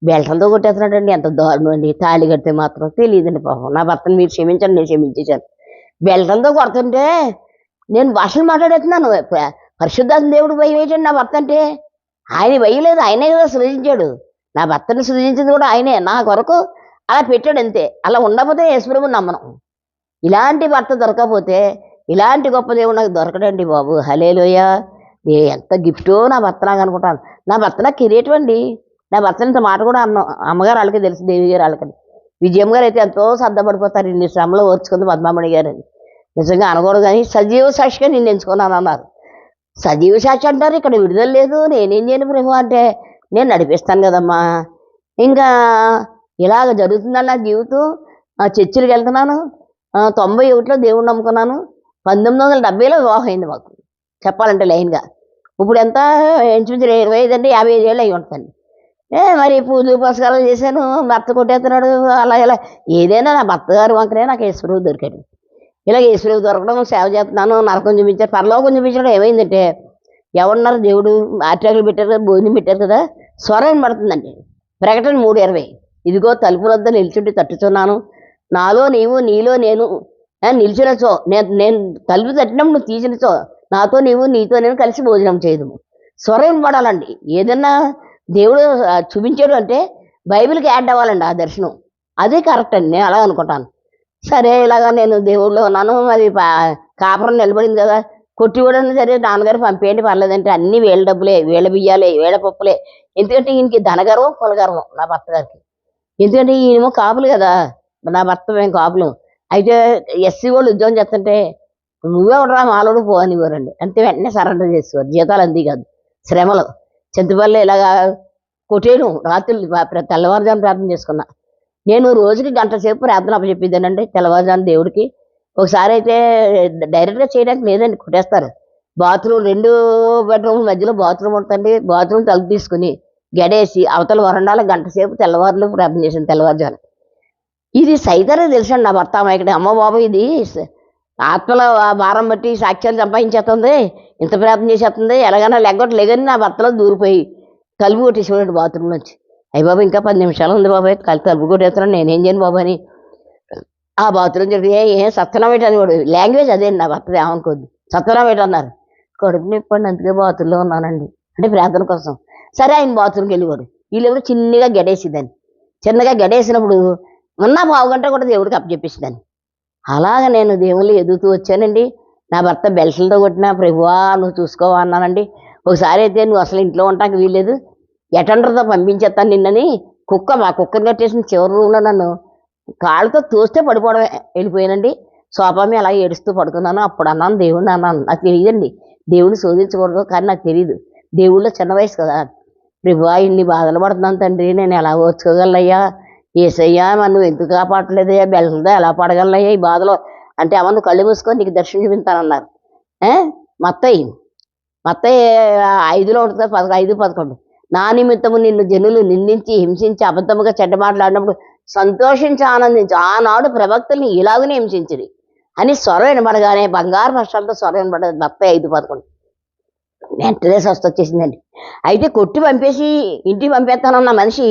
బెల్టలతో కొట్టేస్తున్నాడండి. ఎంత దారుణం అండి. తాళి కడితే మాత్రం తెలియదండి పాపం. నా భర్తను మీరు క్షమించండి, నేను క్షమించేశాను. బెల్టలతో కొడుతుంటే నేను భాషలు మాట్లాడేస్తున్నాను. పరిశుద్ధాత్మ దేవుడు భయం ఏంటండి నా భర్త అంటే? ఆయన భయం లేదు, ఆయనే కదా సృజించాడు. నా భర్తను సృజించింది కూడా ఆయనే, నా కొరకు అలా పెట్టాడు అంతే. అలా ఉండకపోతే యేసుప్రభుని నమ్మను. ఇలాంటి భర్త దొరకకపోతే ఇలాంటి గొప్ప దేవుడు నాకు దొరకడండి బాబు. హల్లెలూయా. ఎంత గిఫ్టో నా భర్త నాకు అనుకుంటాను. నా భర్త నాకు కిరీటం అండి. నా భర్త ఇంత మాట కూడా అన్నాం. అమ్మగారు వాళ్ళకి తెలుసు, దేవి గారు వాళ్ళకని. విజయమ్మ గారు అయితే ఎంతో సర్దపడిపోతారు, ఇన్ని శ్రమలో ఓర్చుకుంది పద్మామణి గారు అని. నిజంగా అనకూడదు కానీ సజీవ సాక్షిగా నిన్ను ఎంచుకున్నాను అన్నారు. సజీవ సాక్షి అంటారు, ఇక్కడ విడుదల లేదు, నేనేం చేయను ప్రభు అంటే, నేను నడిపిస్తాను కదమ్మా. ఇంకా ఇలాగ జరుగుతుందని నా జీవితం. చర్చిలకు వెళ్తున్నాను. 91లో దేవుణ్ణి నమ్ముకున్నాను. 1970లో వివాహం అయింది మాకు, చెప్పాలంటే లైన్గా. ఇప్పుడు ఎంత ఇంచుమించు 25 అంటే 55 ఏళ్ళు అయి ఉంటుంది. మరి పూజలు పురస్కారాలు చేశాను. భర్త కొట్టేస్తున్నాడు అలా ఇలా. ఏదైనా నా భర్త గారు వంకనే నాకు యేసుప్రభు దొరికాడు. ఇలాగ యేసుప్రభు దొరకడం, సేవ చేస్తున్నాను. నరకం చూపించారు, పరలోకం చూపించడం. ఏమైందంటే ఎవరున్నారు దేవుడు ఆర్టాకులు పెట్టారు కదా, భోజనం పెట్టారు కదా, స్వరం పడుతుందండి. ప్రకటన 3:20, ఇదిగో తలుపు వద్ద నిల్చుండి తట్టుతున్నాను, నాలో నీవు నీలో నేను నిలిచినచో, నేను తలుపు తట్టినప్పుడు నువ్వు తీసినచో, నాతో నీవు నీతో నేను కలిసి భోజనం చేయదు. స్వరం పడాలండి. ఏదన్నా దేవుడు చూపించాడు అంటే బైబిల్కి యాడ్ అవ్వాలండి ఆ దర్శనం. అదే కరెక్ట్ అండి, నేను అలా అనుకుంటాను. సరే ఇలాగా నేను దేవుళ్ళో ఉన్నాను. మరి కాపురం నిలబడింది కదా, కొట్టి కూడా సరే నాన్నగారు పంపేయండి పర్లేదంటే, అన్ని వేళ డబ్బులే, వేళ బియ్యాలే, వేళ పప్పులే. ఎందుకంటే ఈయనకి ధనగర్వం కులగర్వం నా భర్త గారికి. ఎందుకంటే ఈయనేమో కాపులు కదా, నా భర్త మేము కాపులు. అయితే ఎస్సీ వాళ్ళు ఉద్యోగం చేస్తుంటే నువ్వే ఉండరా మాలోడు పో అనేవారండి. అంతే వెంటనే సరెండర్ చేసేవారు. జీతాలు అంది కాదు, శ్రమలు. చింతపల్లి ఇలాగా కొట్టేయడం, రాత్రులు తెల్లవారుజాము ప్రార్థన చేసుకున్నా. నేను రోజుకి గంట సేపు ప్రార్థన అప్పచెప్పిద్దానండి తెల్లవారుజాము దేవుడికి. ఒకసారి అయితే డైరెక్ట్గా చేయడానికి లేదండి, కొట్టేస్తారు. బాత్రూమ్ 2 బెడ్రూమ్ మధ్యలో బాత్రూమ్ ఉంటుంది. బాత్రూమ్ తలుపు తీసుకుని గడేసి అవతల వరండాలో గంట సేపు తెల్లవారులు ప్రార్థన చేశాను తెల్లవారుజాము. ఇది సైతానే తెలుసండి నా భర్త ఇక్కడ. అమ్మ బాబు ఇది ఆత్మల భారం బట్టి సాక్ష్యాలు సంపాదించేస్తుంది, ఇంత ప్రార్థన చేసేస్తుంది, ఎలాగైనా లేగని నా భర్తలో దూరిపోయి తలుపు కొట్టేసేవాడు బాత్రూమ్ నుంచి. అయ్యి బాబు ఇంకా 10 నిమిషాలు ఉంది బాబాయ్, తలుపు కొట్టేస్తున్నాను, నేనేం చేయను బాబు అని ఆ బాత్రూమ్ చెప్పి ఏం సత్యనామేట అనేవాడు. లాంగ్వేజ్ అదే నా భర్తది, ఏమనుకోద్దు. సత్యనామేట అన్నారు. కడుపు నిప్పండి అందుకే బాత్రూంలో ఉన్నానండి అంటే ప్రార్థన కోసం. సరే ఆయన బాత్రూమ్కి వెళ్ళేవాడు. వీళ్ళెవరు చిన్నగా గడేసిద్దని. చిన్నగా గడేసినప్పుడు ఉన్న పావుగంట కూడా దేవుడికి అప్పచెప్పేసిందని. అలాగ నేను దేవుళ్ళు ఎదుగుతూ వచ్చానండి. నా భర్త బెల్ట్లతో కొట్టినా ప్రభువా నువ్వు చూసుకోవా అన్నానండి. ఒకసారి అయితే నువ్వు అసలు ఇంట్లో ఉంటానికి వీల్లేదు, ఎటెండర్తో పంపించేస్తాను నిన్నని మా కుక్కను కట్టేసిన చివరి రూమ్లో నన్ను కాళ్ళతో తోస్తే పడిపోవడమే. వెళ్ళిపోయానండి. సోఫా మీద అలా ఏడుస్తూ పడుకున్నాను. అప్పుడు అన్నాను దేవుడిని అన్నాను, నాకు తెలియదండి దేవుడిని శోధించకూడదు, కానీ నాకు తెలియదు. దేవుళ్ళో చిన్న వయసు కదా, ప్రభువా ఇన్ని బాధలు పడుతున్నాను తండ్రి, నేను ఎలా ఓర్చుకోగలయ్యా, ఏసయ్యా మరి నువ్వు ఎందుకు కాపాడలేదయ్యా, బెల్లంతో ఎలా పడగలయ్యా ఈ బాధలో అంటే, అమ్మ నువ్వు కళ్ళు మూసుకొని నీకు దర్శనం చూపిస్తానన్నారు. మత్తయి 5లో ఉంటుంది, 5:11. నా నిమిత్తము నిన్ను జనులు నిందించి హింసించి అబద్ధముగా చెడ్డ మాట్లాడినప్పుడు సంతోషించి ఆనందించి, ఆనాడు ప్రవక్తల్ని ఇలాగనే హింసించిరి అని స్వరం వినబడగానే బంగారు వర్షాలతో స్వరం వినబడదు. 5:11 వెంటనే స్వస్థ వచ్చేసిందండి. అయితే కొట్టి పంపేసి ఇంటికి పంపేస్తానన్న మనిషి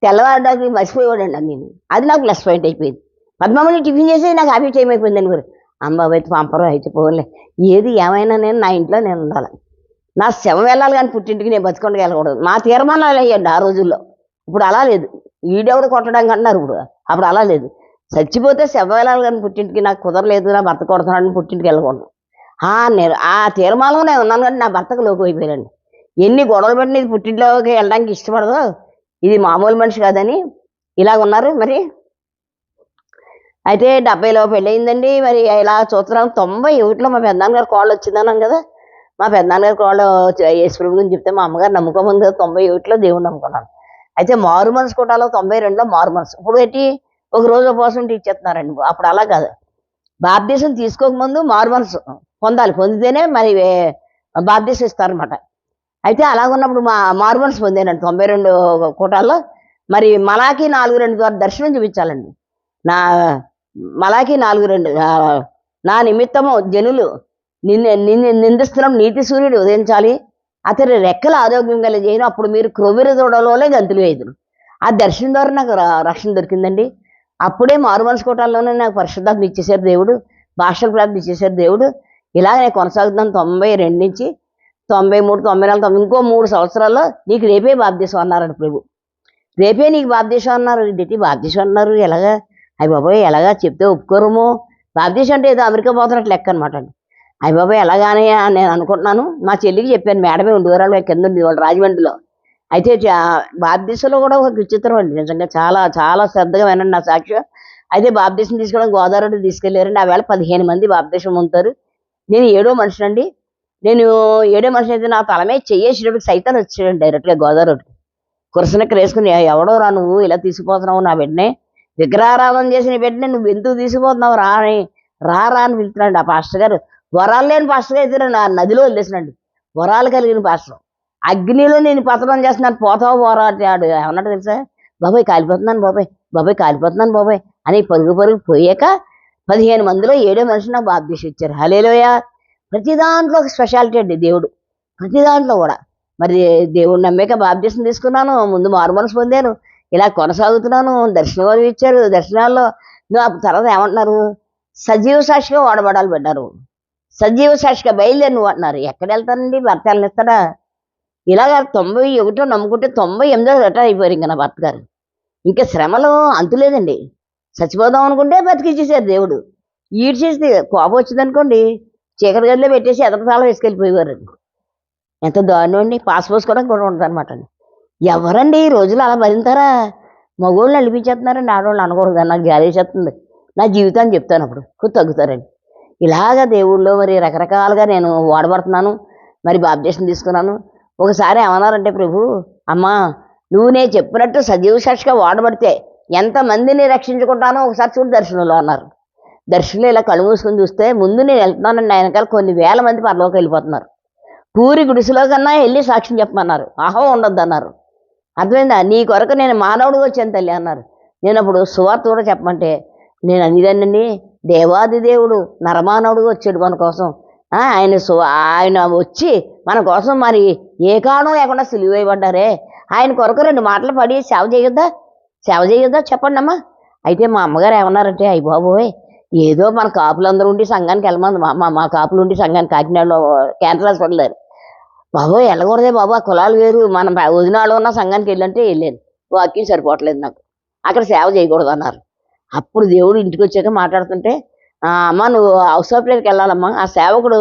తెల్లవారడానికి మర్చిపోయేవాడండి నేను. అది నాకు ప్లస్ పాయింట్ అయిపోయింది. పద్మమణి టిఫిన్ చేసి నాకు హ్యాపీ టైం అయిపోయిందండి. మరి అమ్మాయి అయితే పంపరు, అయితే పోలే, ఏది ఏమైనా నేను నా ఇంట్లో నేను ఉండాలి. నా శవం వెళ్ళాలి కానీ పుట్టింటికి నేను బతుకుండగా వెళ్ళకూడదు. మా తీర్మానాలు అయ్యండి ఆ రోజుల్లో. ఇప్పుడు అలా లేదు. ఈడెవడు కొట్టడానికి అంటున్నారు ఇప్పుడు, అప్పుడు అలా లేదు. చచ్చిపోతే శవం వెళ్ళాలి కానీ పుట్టింటికి నాకు కుదరలేదు, నా భర్త కొడుతున్నాడని పుట్టింటికి వెళ్ళకూడదు. ఆ తీర్మానంలో నేను ఉన్నాను కానీ నా భర్తకు లోకి అయిపోయానండి. ఎన్ని గొడవలు పెట్టిన ఇది పుట్టింట్లోకి వెళ్ళడానికి ఇష్టపడదు, ఇది మామూలు మనిషి కాదని ఇలాగ ఉన్నారు. మరి అయితే 70లో పెళ్ళయిందండి. మరి ఇలా చూస్తున్నాం. 91లో మా పెద్దనాన్నగారు కోళ్ళు వచ్చిందన్నాం కదా, మా పెద్దనాన్నగారు కోళ్ళు యేసుప్రభు గురించి చెప్తే మా అమ్మగారు నమ్ముకోమంది కదా. 91లో దేవుడు నమ్ముకున్నాను. అయితే మారు మనసు కోటాలో 92లో మారు మనసు. ఇప్పుడు పెట్టి ఒక రోజు ఉపవాసం ఇచ్చేస్తున్నారండి. అప్పుడు అలా కాదు, బాప్తీసం తీసుకోకముందు మారు మనసు పొందాలి, పొందితేనే మరి బాప్తీసం ఇస్తారనమాట. అయితే అలాగున్నప్పుడు మారు మనసు పొందానండి 92 కోటాల్లో. మరి మలాకి 4:2 ద్వారా దర్శనం చూపించాలండి. మలాకి 4:2 నా నిమిత్తము జనులు నిందిస్తున్నాం, నీతి సూర్యుడు ఉదయించాలి, అతని రెక్కల ఆరోగ్యం కలిగేయను, అప్పుడు మీరు క్రొవ్విర దూడలోనే గంతులు వేదురు. ఆ దర్శనం ద్వారా నాకు రక్షణ దొరికిందండి. అప్పుడే మారు మనసు కోటాల్లోనే నాకు పరిశుద్ధాత్మ ఇచ్చేసారు దేవుడు, భాషలు ప్రార్థన ఇచ్చేసారు దేవుడు. ఇలా నేను కొనసాగుతున్నాను 92 నుంచి. 93, 94, ఇంకో 3 సంవత్సరాల్లో నీకు రేపే బాప్తీసం అన్నారండి ప్రభు. రేపే నీకు బాప్తీసం అన్నారు. ఇదేంటి బాప్తీసం అన్నారు, ఎలాగా? అయ్య బాబోయ్, ఎలాగా చెప్తే ఒప్పుకోరేమో. బాప్తీసం అంటే ఏదో అమెరికా పోతున్నట్లు లెక్క అనమాట అండి. అయ్య బాబోయ్, ఎలాగానే అని నేను అనుకుంటున్నాను. మా చెల్లికి చెప్పాను, మేడమే ఉండేవాళ్ళు కింద ఉంది వాళ్ళు రాజమండ్రిలో. అయితే బాప్తీసంలో కూడా ఒక విచిత్రం అండి, నిజంగా చాలా చాలా శ్రద్ధగా వినండి నా సాక్ష్యం. అయితే బాప్తీసం తీసుకోవడం గోదావరి తీసుకెళ్లారండి. ఆ వేళ 15 మంది బాప్తీసం ఉంటారు. నేను 7వ మనిషినండి. నేను 7వ మనిషి అయితే నా తల మీద చెయ్యేసేటప్పుడు సైతాన్ వచ్చాడండి డైరెక్ట్గా గోదావరి కురసనెక్కర వేసుకుని, ఎవడో రా నువ్వు ఇలా తీసుకుపోతున్నావు నా బిడ్డనే, విగ్రహారాధన చేసిన బిడ్డని నువ్వు ఎందుకు తీసుకుపోతున్నావు రా అని అని పిలుతున్నాడు ఆ పాస్టర్ గారు. వరాలు లేని పాస్టర్ గారు అయితే నా నదిలో వదిలేసినాడు. వరాలు కలిగిన పాస్టర్, అగ్నిలో నేను పతనం చేస్తున్నాను, పోతావు పోరా అంటాడు. ఏమన్నట్టు తెలుసా? బాబాయ్ కాలిపోతున్నాను బాబాయ్, బాబాయ్ కాలిపోతున్నాను బాబాయ్ అని పరుగు పరుగు పోయాక 15 మందిలో 7వ మనిషి నాకు బాప్తీసం ఇచ్చారు. హల్లెలూయా. ప్రతి దాంట్లో ఒక స్పెషాలిటీ అండి దేవుడు, ప్రతి దాంట్లో కూడా. మరి దేవుడు నమ్మేక బాప్తీసం తీసుకున్నాను, ముందు మారుమనసు పొందాను, ఇలా కొనసాగుతున్నాను. దర్శనం ఇచ్చారు. దర్శనాల్లో తర్వాత ఏమంటున్నారు, సజీవ సాక్షిగా వాడబడాలి పెట్టారు. సజీవ సాక్షిగా బయలుదేరి నువ్వు అంటున్నారు. ఎక్కడ వెళ్తానండి, భర్త వెళ్ళనిస్తాడా? ఇలాగ 91 నమ్ముకుంటే 98 రిటైర్ అయిపోయారు ఇంకా నా భర్త గారు. ఇంకా శ్రమలు అంతులేదండి. చచ్చిపోదాం అనుకుంటే బతికిచ్చేసారు దేవుడు. ఈడ్చేసి కోపం వచ్చిందనుకోండి, చీకటి గదిలో పెట్టేసి ఎదరతాళం వేసుకెళ్ళిపోయేవారు. ఎంత దారుణం అండి. పాస్ పోసుకోవడం కూడా ఉంటుంది అనమాట అండి. ఎవరండి ఈ రోజులు అలా భరింతారా? మగోళ్ళు నడిపించేస్తున్నారండి, ఆడవాళ్ళు అనకూడదు. నాకు జాలేసేస్తుంది నా జీవితాన్ని చెప్తాను. అప్పుడు తగ్గుతారండి. ఇలాగ దేవుళ్ళు మరి రకరకాలుగా నేను వాడబడుతున్నాను. మరి బాప్తీసం తీసుకున్నాను. ఒకసారి ఏమన్నారంటే ప్రభు, అమ్మా నువ్వు నేను చెప్పినట్టు సజీవ సాక్షిగా వాడబడితే ఎంతమందిని రక్షించుకుంటానో ఒకసారి చూడు దర్శనంలో అన్నారు. దర్శనంలో ఇలా కళ్ళు మూసుకొని చూస్తే ముందు నేను వెళ్తున్నానండి, వెనకాల కొన్ని వేల మంది పరలోకి వెళ్ళిపోతున్నారు. పూరి గుడిసెలో కన్నా వెళ్ళి సాక్ష్యం చెప్పమన్నారు. అహం ఉండొద్దు అన్నారు. అర్థమైందా? నీ కొరకు నేను మానవుడిగా వచ్చాను తల్లి అన్నారు. నేను అప్పుడు సువార్త కూడా చెప్పమంటే నేను అనేదానండి, దేవాది దేవుడు నరమానవుడిగా వచ్చాడు మన కోసం. ఆయన వచ్చి మన కోసం మరి ఏ కారణం లేకుండా సిలువ వేయబడ్డారే. ఆయన కొరకు 2 మాటలు పడి సేవ చేయొద్దా చెప్పండి అమ్మా. అయితే మా అమ్మగారు ఏమన్నారంటే, అయ్య బాబోయ్, ఏదో మన కాపులందరూ ఉండి సంఘానికి వెళ్ళమంది. మా కాపులు ఉండి సంఘానికి కాకినాడలో క్యాన్సర్ హాస్పిటల్. బాబోయ్ వెళ్ళకూడదే బాబు, ఆ కులాలు వేరు, మనం వదినాళ్ళు ఉన్న సంఘానికి వెళ్ళంటే వెళ్ళాను. వాక్యం సరిపోవట్లేదు నాకు, అక్కడ సేవ చేయకూడదు అన్నారు. అప్పుడు దేవుడు ఇంటికి వచ్చాక మాట్లాడుతుంటే, అమ్మ నువ్వు హౌస్ ఆఫ్ ప్లేయర్కి వెళ్ళాలమ్మా, ఆ సేవకుడు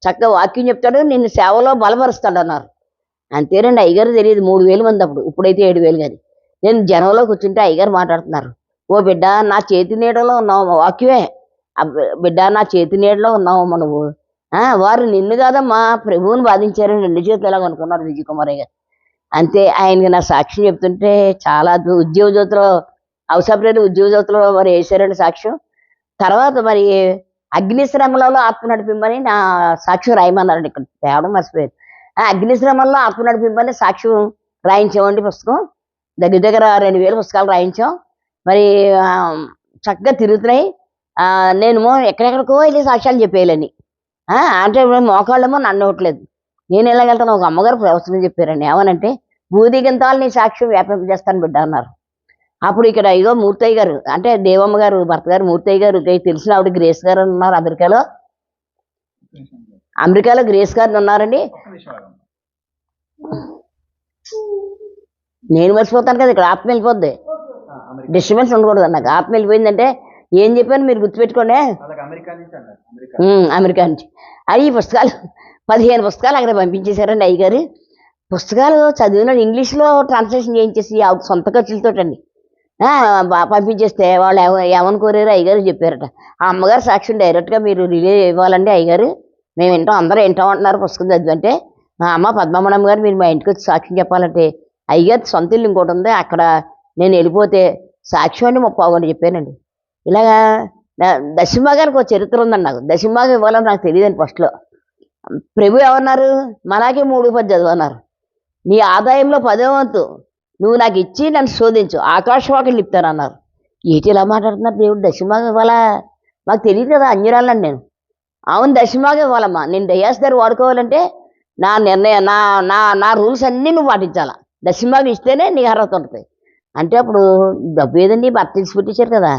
చక్కగా వాక్యం చెప్తాడు, నిన్ను సేవలో బలపరుస్తాడు అన్నారు. అంతేనండి. అయ్యగారు తెలియదు 3,000 మంది అప్పుడు, ఇప్పుడైతే 7,000 కానీ. నేను జనంలో కూర్చుంటే అయ్యగారు మాట్లాడుతున్నారు. ఓ బిడ్డ, నా చేతి నీడలో ఉన్నావు, వాక్యమే. బిడ్డ నా చేతి నీడలో ఉన్నావమ్మా నువ్వు. వారు నిన్ను కాదమ్మా ప్రభువుని బాధించారు, 2 చేతులు ఎలాగ అనుకున్నారు విజయ్ కుమారయ్య గారు. అంతే. ఆయనకి నా సాక్ష్యం చెప్తుంటే చాలా ఉద్యోగ జ్యోతిలో, హౌస్ ఆఫ్ ప్లేయర్ ఉద్యోగ జ్యోతిలో మరి వేసారండి సాక్ష్యం. తర్వాత మరి అగ్నిశ్రమలలో ఆత్మ నడిపింపని నా సాక్ష్యం రాయమన్నారండి. ఇక్కడ తేవడం మర్చిపోయారు. అగ్నిశ్రమంలో ఆత్మ నడిపింపని సాక్ష్యం రాయించామండి. పుస్తకం దగ్గర 2,000 పుస్తకాలు రాయించాం. మరి చక్కగా తిరుగుతున్నాయి. నేనేమో ఎక్కడెక్కడికో వెళ్ళి సాక్ష్యాలు చెప్పేయాలని. అంటే మోకాళ్ళేమో నన్ను ఇవ్వట్లేదు. నేను ఎలాగెళ్తాను? ఒక అమ్మగారు ప్రవచనం చెప్పారండి. ఏమనంటే, భూదిగంతాలు నీ సాక్ష్యం వ్యాపింపజేస్తాను బిడ్డ అన్నారు. అప్పుడు ఇక్కడ ఇదో మూర్తయ్య గారు, అంటే దేవమ్మ గారు భర్త గారు మూర్తయ్య గారు, తెలిసిన ఆవిడ గ్రేస్ గారు ఉన్నారు అమెరికాలో గ్రేస్ గారు ఉన్నారండి. నేను మర్చిపోతాను కదా, ఇక్కడ ఆత్మ వెళ్ళిపోద్ది, డిస్టర్బెన్స్ ఉండకూడదు. నాకు ఆత్మ వెళ్ళిపోయిందంటే ఏం చెప్పాను మీరు గుర్తుపెట్టుకోండి. అమెరికా నుంచి ఈ పుస్తకాలు 15 పుస్తకాలు అక్కడ పంపించేశారండి అయ్యగారు. పుస్తకాలు చదివిన ఇంగ్లీష్లో ట్రాన్స్లేషన్ చేయించేసి సొంత ఖర్చులతోటండి పంపించేస్తే వాళ్ళు ఏమనుకోరారు అయ్యగారు చెప్పారట. ఆ అమ్మగారు సాక్ష్యం డైరెక్ట్గా మీరు రిలే ఇవ్వాలండి అయ్యగారు, మేము వింటాం, అందరూ వింటాం అంటున్నారు పుస్తకం చదివంటే. అమ్మ పద్మమ్మనమ్మ గారు మీరు మా ఇంటికి వచ్చి సాక్ష్యం చెప్పాలంటే, అయ్యగారు సొంత ఇల్లు ఇంకోటి ఉంది, అక్కడ నేను వెళ్ళిపోతే సాక్ష్యం అండి 30 గంటలు చెప్పానండి. ఇలాగా దశంభాగానికి ఒక చరిత్ర ఉందండి. నాకు దశంభాగం ఇవ్వాలని నాకు తెలియదండి ఫస్ట్లో. ప్రభు ఏమన్నారు, మలాకి 3:10 చదవన్నారు. నీ ఆదాయంలో 10వ వంతు నువ్వు నాకు ఇచ్చి నన్ను శోధించు, ఆకాశవాకులు ఇస్తానన్నారు. ఏంటి ఇలా మాట్లాడుతున్నారు? దేవుడు దశంభాగం ఇవ్వాలా? మాకు తెలియదు కదా, అన్యురాలండి నేను. అవును దశంభాగం ఇవ్వాలమ్మా, నేను డయాస్ దగ్గర వాడుకోవాలంటే నా నిర్ణయం, నా నా నా రూల్స్ అన్నీ నువ్వు పాటించాలా, దశంభాగం ఇస్తేనే నీ అర్హత ఉంటుంది. అంటే అప్పుడు డబ్బు ఏదండి, భర్త తీసి పెట్టించారు కదా,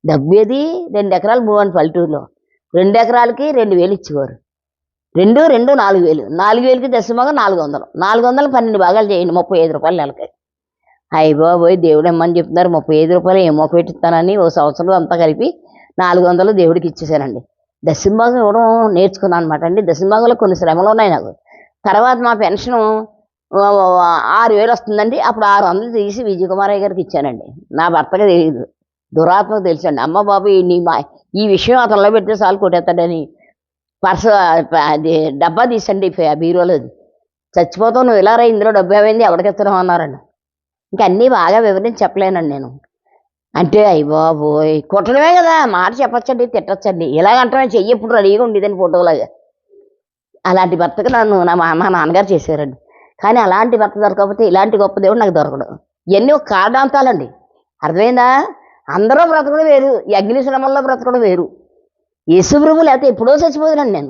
డబ్బు ఏది? 2 ఎకరాలు భూమి పల్లెటూరులో, 2 ఎకరాలకి 2,000 ఇచ్చేవారు. రెండు రెండు 4,000, 4,000కి దశమగా 400, 400 12 భాగాలు చేయండి, 35 రూపాయలు నెలకి. అయ్య బాబోయ్, దేవుడు ఇమ్మని చెప్తున్నారు, 35 రూపాయలు ఏమో పెట్టిస్తానని ఓ సంవత్సరం అంతా కలిపి 400 దేవుడికి ఇచ్చేసానండి. దశమభాగం ఇవ్వడం నేర్చుకున్నాను అనమాట అండి. దశమభాగంలో కొన్ని శ్రమలు ఉన్నాయి నాకు. తర్వాత మా పెన్షను 6,000 వస్తుందండి. అప్పుడు 600 తీసి విజయకుమారయ్య గారికి ఇచ్చానండి. నా భర్తగా తెలియదు, దురాత్మకు తెలుసండి. అమ్మ బాబు ఈ విషయం అతనిలో పెడితే చాలు కొట్టేస్తాడని పర్సు అది డబ్బా తీసండి బీరోలోది. చచ్చిపోతావు నువ్వు, ఇలా రా, ఇందులో డబ్బు ఏమైంది, ఎవరికిస్తున్నావు అన్నారండి. ఇంకా అన్నీ బాగా వివరించి చెప్పలేనండి నేను. అంటే అయ్య బాబోయ్, కుట్టడమే కదా, మాట చెప్పచ్చండి, తిట్టచ్చండి, ఇలాగంటే చెయ్యి ఎప్పుడు రెడీగా ఉండేదని ఫోటోలాగా. అలాంటి భర్తకు నన్ను మా నాన్నగారు చేశారండి. కానీ అలాంటి భర్త దొరకకపోతే ఇలాంటి గొప్ప దేవుడు నాకు దొరకడు. ఇవన్నీ ఒక కారణాంతాలండి, అర్థమైందా? అందరూ బ్రతకడం వేరు, ఈ అగ్ని శ్రమంలో బ్రతకడం వేరు. యేసుప్రభు లేకపోతే ఎప్పుడో చచ్చిపోతున్నాను నేను.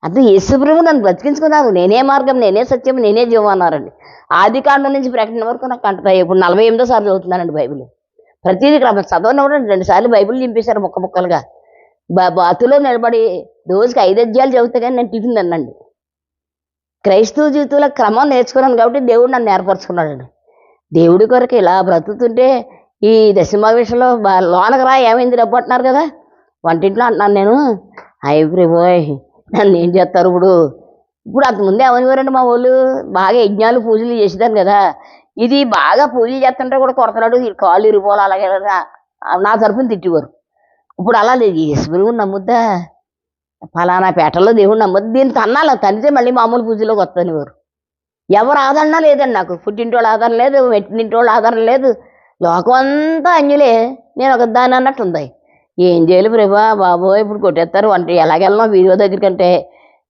అంటే యేసుప్రభు నన్ను బ్రతికించుకున్నాను. నేనే మార్గం, నేనే సత్యం, నేనే జీవం అన్నారండి. ఆది కాండం నుంచి ప్రకటన వరకు నాకు కంటుతాయి. ఇప్పుడు 48వ సార్లు చదువుతున్నానండి బైబిల్. ప్రతిదీ చదవని కూడా 2 సార్లు బైబిల్ నింపేశారు ముక్కలుగా. బాతులో నిలబడి రోజుకి 5 అధ్యాయాలు చదివితే కానీ నేను టిఫిన్ తిన్నాండి. క్రైస్తవ జీవితంలో క్రమం నేర్చుకున్నాను కాబట్టి దేవుడు నన్ను ఏర్పరచుకున్నాడండి. దేవుడి కొరకు ఇలా బ్రతుకుతుంటే ఈ దశమ విషయంలో లోనకు రా, ఏమైంది డబ్బు అంటున్నారు కదా, వంటింట్లో అంటున్నాను నేను. అయిపోయి నన్ను ఏం చేస్తారు ఇప్పుడు అంతకుముందే అవనివారండి మా వాళ్ళు. బాగా యజ్ఞాలు పూజలు చేసేదాన్ని కదా, ఇది బాగా పూజలు చేస్తుంటే కూడా కొడతాడు, కాళ్ళు ఇరిపోవాలి, అలాగే నా తరపున తిట్టేవారు. ఇప్పుడు అలా లేదు, యేసుప్రభువుని నమ్ముద్దా, ఫలానా పేటల్లో దేవుడు నమ్మద్దు, దీన్ని తన్నాలి, తనితే మళ్ళీ మామూలు పూజలోకి వస్తానివారు. ఎవరు ఆదరణ లేదండి నాకు, పుట్టింటోళ్ళు ఆదరణ లేదు, మెట్టింటోళ్ళు ఆదరణ లేదు, లోకం అంతా అన్యులే, నేను ఒక దాన్ని అన్నట్టు ఉంది. ఏం చేయాలి ప్రభా బాబోయ్, ఇప్పుడు కొట్టేస్తారు అంటే ఎలాగెళ్ళినా వీడియో దగ్గరికి. అంటే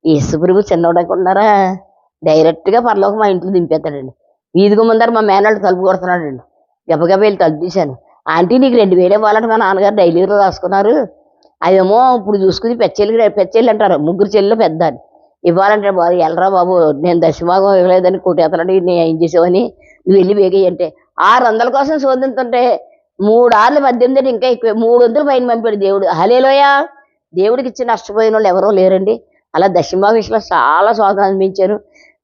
యేసుప్రభు చిన్నోడకున్నారా, డైరెక్ట్గా పరలోకి మా ఇంట్లో దింపేస్తాడండి. వీధికి ముందర మా మేనల్ని తలుపు కొడుతున్నాడండి. గబగబా వెళ్ళి తలుపు తీశాను. ఆంటీ నీకు 2,000 ఇవ్వాలంటే మా నాన్నగారు డైలీలో రాసుకున్నారు, అదేమో ఇప్పుడు చూసుకుని పెచ్చెళ్ళు అంటారు, 3 చెల్లెలు పెద్ద అని ఇవ్వాలంటే బాబు వెళ్ళరా బాబు, నేను దశభాగం ఇవ్వలేదని కొట్టేస్తాడు, నేను ఏం చేసావని నువ్వు వెళ్ళి వేగేయి అంటే 600 కోసం శోధించుంటే 3 ఆర్లు 18 ఇంకా ఎక్కువ 300 పైన పంపాడు దేవుడు. హల్లెలూయా. దేవుడికి ఇచ్చి నష్టపోయిన వాళ్ళు ఎవరో లేరండి. అలా దశమభాగం విషయంలో చాలా శోధన అనిపించాను.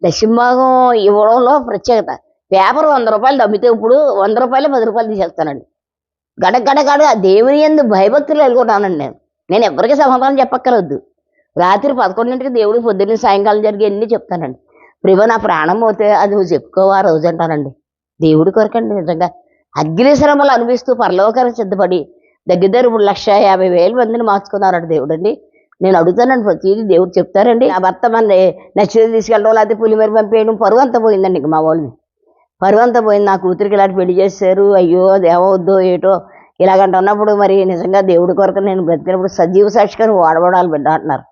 దశమభాగం ఇవ్వడంలో ప్రత్యేకత. పేపర్ 100 రూపాయలు అమ్మితే ఇప్పుడు 100 రూపాయలు 10 రూపాయలు తీసేస్తానండి. గడగడ దేవుని యందు భయభక్తులు వెళ్ళుకుంటానండి. నేను ఎవరికి సమాధానం చెప్పక్కర్లేదు. రాత్రి 11ంటికి దేవుడికి పొద్దున్న సాయంకాలం జరిగి అన్నీ చెప్తానండి. ప్రభు నా ప్రాణం పోతే అది నువ్వు చెప్పుకోవా రోజు అంటానండి. దేవుడి కొరకండి నిజంగా. అగ్ని శ్రమలు అనిపిస్తూ పరలోకానికి సిద్ధపడి దగ్గర 1,50,000 మందిని మార్చుకున్నారండి దేవుడు అండి. నేను అడుగుతానండి ప్రతిదీ దేవుడు చెప్తారండి. నా భర్త మన నచ్చింది తీసుకెళ్ళడం, లేకపోతే పులిమేర పంపేయడం, పరువు అంతా పోయిందండి. ఇంక మా వాళ్ళని పరువు అంతా పోయింది. నా కూతురికి ఇలాంటి పెళ్లి చేశారు, అయ్యో దేవద్దో ఏటో ఇలాగంట అన్నప్పుడు మరి నిజంగా దేవుడి కొరకు నేను బ్రతికినప్పుడు సజీవ సాక్షిగా నువ్వు వాడబడాలి బిడ్డ అంటున్నారు.